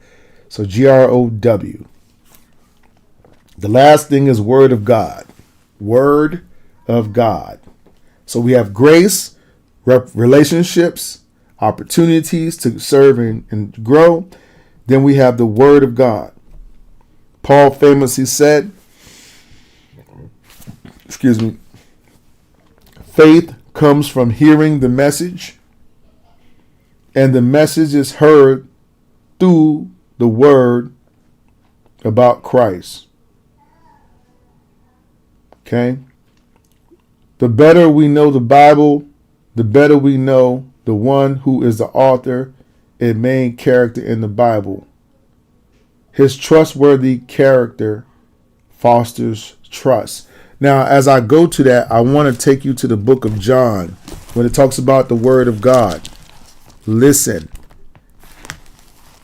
So GROW. The last thing is Word of God. Word of God. So we have grace, relationships, opportunities to serve and grow. Then we have the Word of God. Paul famously said, faith comes from hearing the message, and the message is heard through the word about Christ. Okay? The better we know the Bible, the better we know the one who is the author and main character in the Bible. His trustworthy character fosters trust. Now, as I go to that, I want to take you to the book of John when it talks about the Word of God. Listen,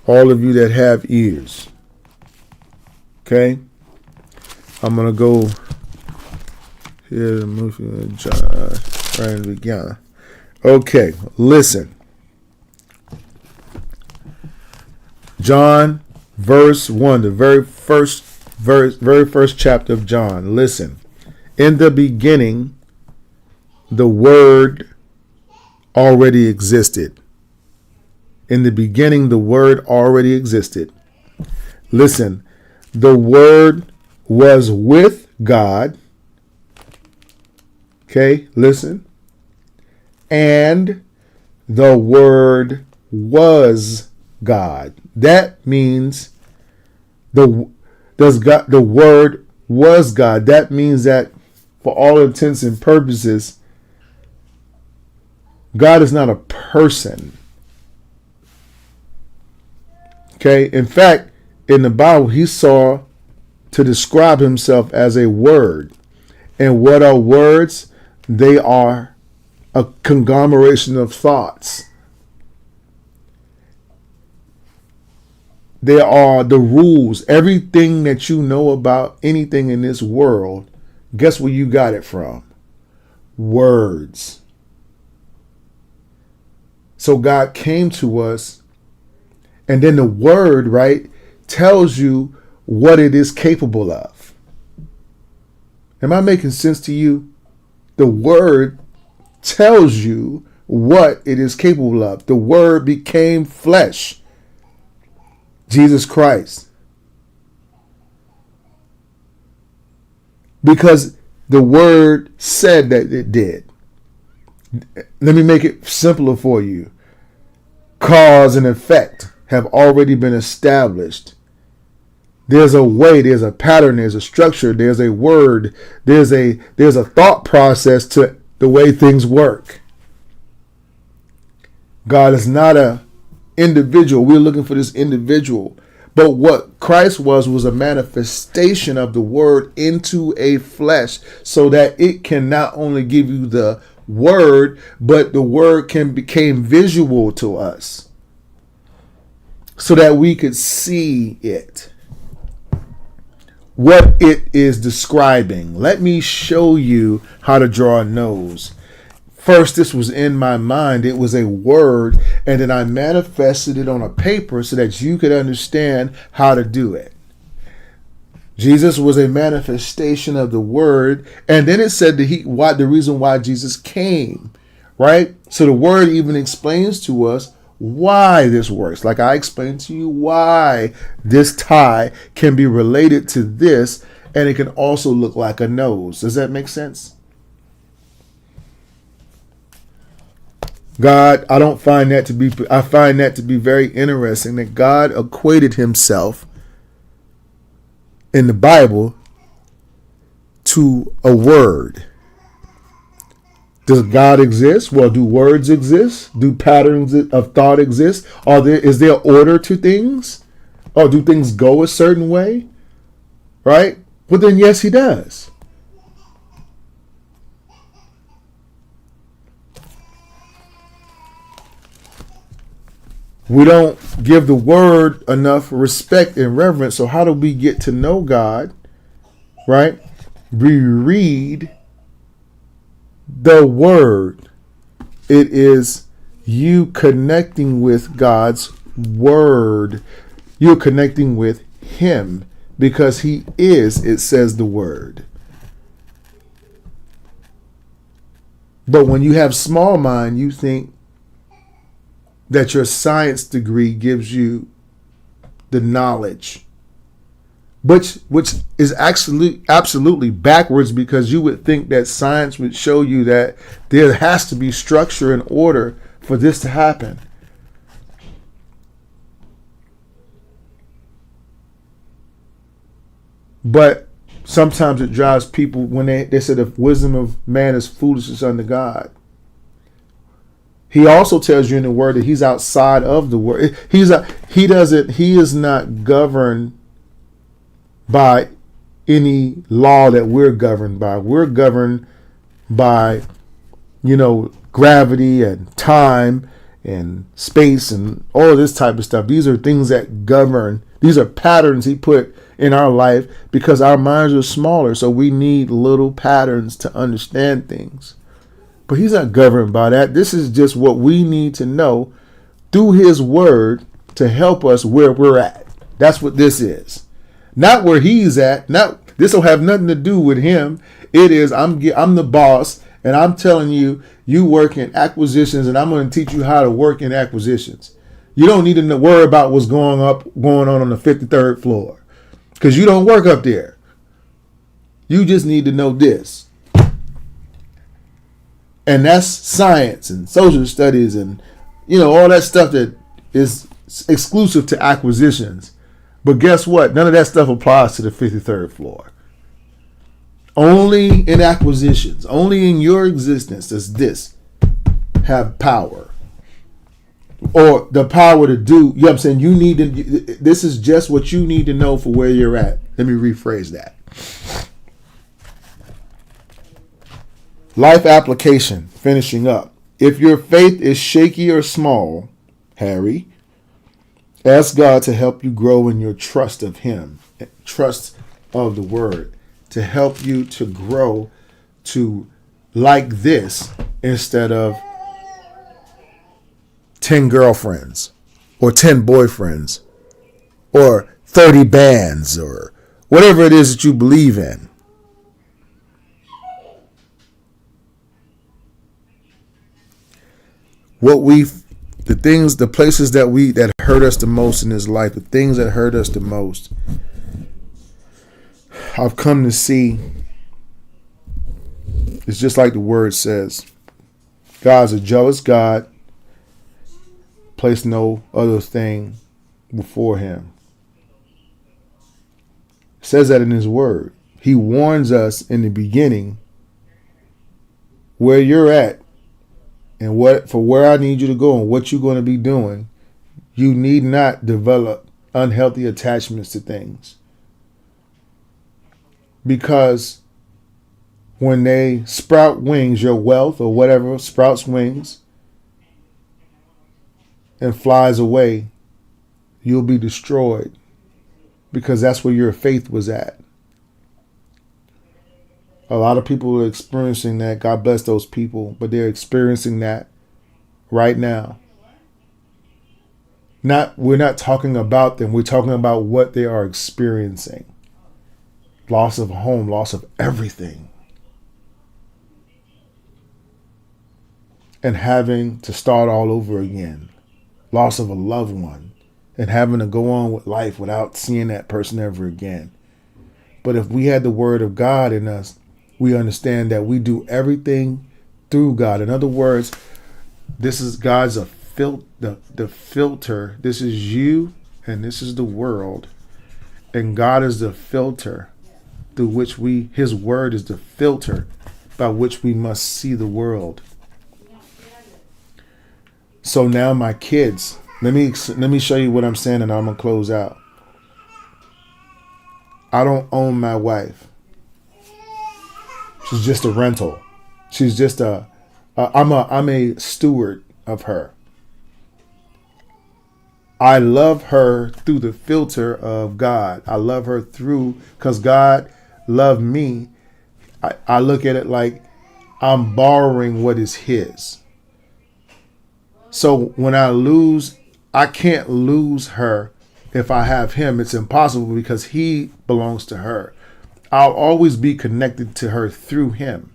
all of you that have ears. Okay? I'm going to go here to move John right in the beginning. Okay, listen. John, verse 1, the very first chapter of John. Listen. In the beginning, the Word already existed. In the beginning, the Word already existed. Listen, the Word was with God. Okay, listen. And the Word was God. That means the Word was God. That means that for all intents and purposes, God is not a person. Okay, in fact, in the Bible, he saw to describe himself as a word. And what are words? They are a conglomeration of thoughts. They are the rules. Everything that you know about anything in this world, guess where you got it from? Words. So God came to us, and then the word, right, tells you what it is capable of. Am I making sense to you? The word tells you what it is capable of. The word became flesh. Jesus Christ. Because the word said that it did. Let me make it simpler for you. Cause and effect have already been established. There's a way, there's a pattern, there's a structure, there's a word, there's a thought process to the way things work. God is not a individual. We're looking for this individual. But what Christ was a manifestation of the word into a flesh, so that it can not only give you the word, but the word became visual to us so that we could see it. What it is describing. Let me show you how to draw a nose. First, this was in my mind. It was a word, and then I manifested it on a paper so that you could understand how to do it. Jesus was a manifestation of the word, and then it said the reason why Jesus came, right? So the word even explains to us why this works. Like I explained to you why this tie can be related to this, and it can also look like a nose. Does that make sense? God, I find that to be very interesting, that God equated himself in the Bible to a word. Does God exist? Well, do words exist? Do patterns of thought exist? Is there order to things? Or do things go a certain way? Right? Well, then yes, he does. We don't give the word enough respect and reverence. So how do we get to know God? Right? We read the word. It is you connecting with God's word. You're connecting with him. because he is, it says the word. But when you have small mind, you think that your science degree gives you the knowledge, which is absolutely backwards, because you would think that science would show you that there has to be structure and order for this to happen. But sometimes it drives people when they say the wisdom of man is foolishness unto God. He also tells you in the word that he's outside of the word. He is not governed by any law that we're governed by. We're governed by, gravity and time and space and all this type of stuff. These are things that govern. These are patterns he put in our life because our minds are smaller. So we need little patterns to understand things. But he's not governed by that. This is just what we need to know through his word to help us where we're at. That's what this is. Not where he's at. This will have nothing to do with him. It is, I'm the boss, and I'm telling you, you work in acquisitions, and I'm going to teach you how to work in acquisitions. You don't need to worry about what's going on the 53rd floor, because you don't work up there. You just need to know this. And that's science and social studies and, all that stuff that is exclusive to acquisitions. But guess what? None of that stuff applies to the 53rd floor. Only in acquisitions, only in your existence does this have power. Or the power to do, you know what I'm saying? This is just what you need to know for where you're at. Let me rephrase that. Life application, finishing up. If your faith is shaky or small, Harry, ask God to help you grow in your trust of him, trust of the word, to help you to grow to like this instead of 10 girlfriends or 10 boyfriends or 30 bands or whatever it is that you believe in. The places that hurt us the most in this life, the things that hurt us the most, I've come to see, it's just like the word says. God's a jealous God. Place no other thing before him. It says that in his word. He warns us in the beginning where you're at and where I need you to go and what you're going to be doing. You need not develop unhealthy attachments to things. Because when they sprout wings, your wealth or whatever sprouts wings and flies away, you'll be destroyed, because that's where your faith was at. A lot of people are experiencing that. God bless those people, but they're experiencing that right now. We're not talking about them. We're talking about what they are experiencing. Loss of home, loss of everything. And having to start all over again. Loss of a loved one. And having to go on with life without seeing that person ever again. But if we had the word of God in us, we understand that we do everything through God. In other words, this is God's the filter. This is you and this is the world. And God is the filter through which his word is the filter by which we must see the world. So now my kids, let me show you what I'm saying, and I'm going to close out. I don't own my wife. She's just a rental. She's just I'm a steward of her. I love her through the filter of God. I love her because God loved me. I look at it like I'm borrowing what is his. So when I can't lose her if I have him, it's impossible because he belongs to her. I'll always be connected to her through him.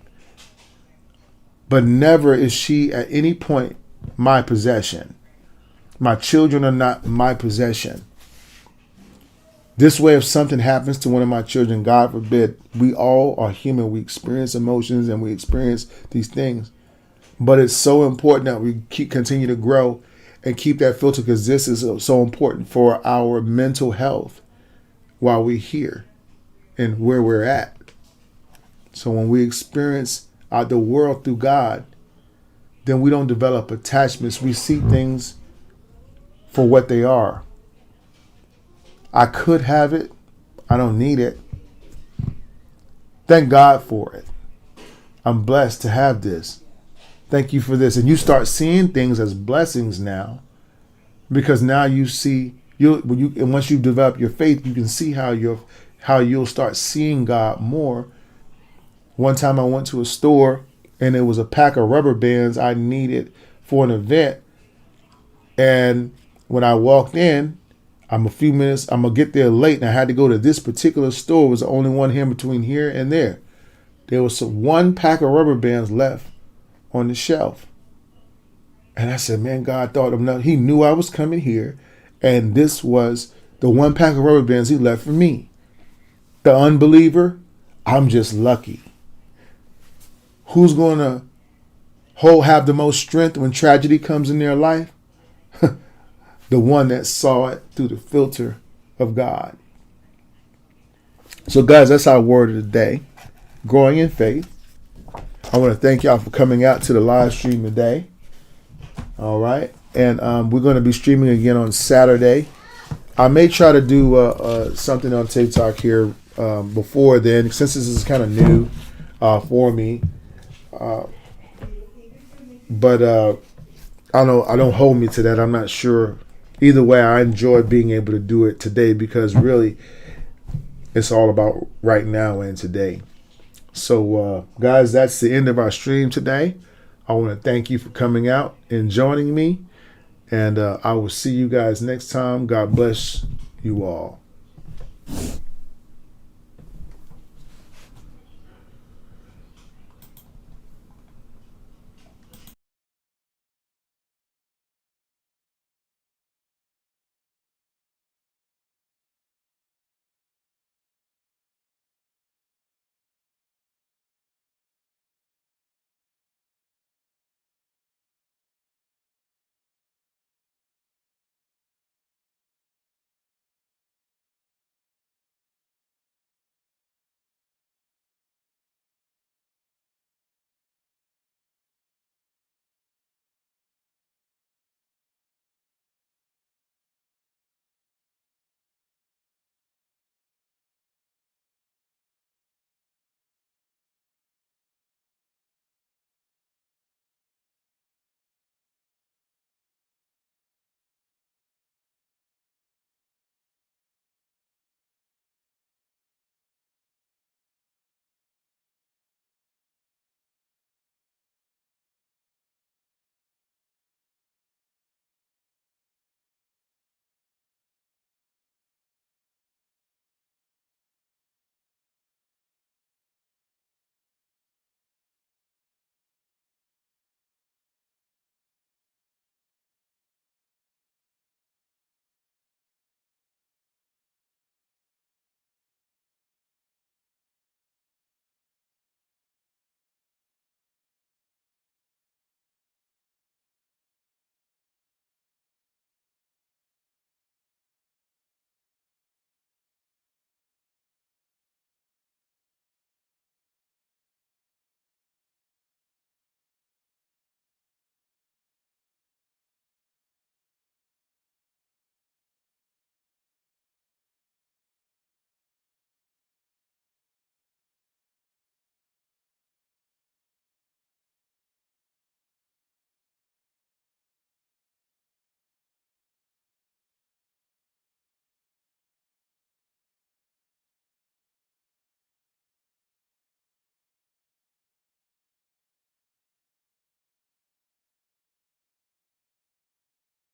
But never is she at any point my possession. My children are not my possession. This way, if something happens to one of my children, God forbid, we all are human. We experience emotions and we experience these things. But it's so important that we continue to grow and keep that filter, because this is so important for our mental health while we're here and where we're at. So when we experience the world through God, then we don't develop attachments. We see things for what they are. I could have it. I don't need it. Thank God for it. I'm blessed to have this. Thank you for this. And you start seeing things as blessings now, because now you see, and once you develop your faith, you can see how you'll start seeing God more. One time I went to a store and it was a pack of rubber bands I needed for an event. And when I walked in, I'm gonna get there late, and I had to go to this particular store. It was the only one here between here and there. There was one pack of rubber bands left on the shelf. And I said, man, God thought of nothing. He knew I was coming here, and this was the one pack of rubber bands he left for me. The unbeliever, I'm just lucky. Who's going to have the most strength when tragedy comes in their life? The one that saw it through the filter of God. So guys, that's our word of the day. Growing in faith. I want to thank y'all for coming out to the live stream today. All right. And we're going to be streaming again on Saturday. I may try to do something on TikTok here before then, since this is kind of new for me. But I don't hold me to that. I'm not sure. Either way, I enjoy being able to do it today, because really it's all about right now and today. So, guys, that's the end of our stream today. I want to thank you for coming out and joining me. And I will see you guys next time. God bless you all.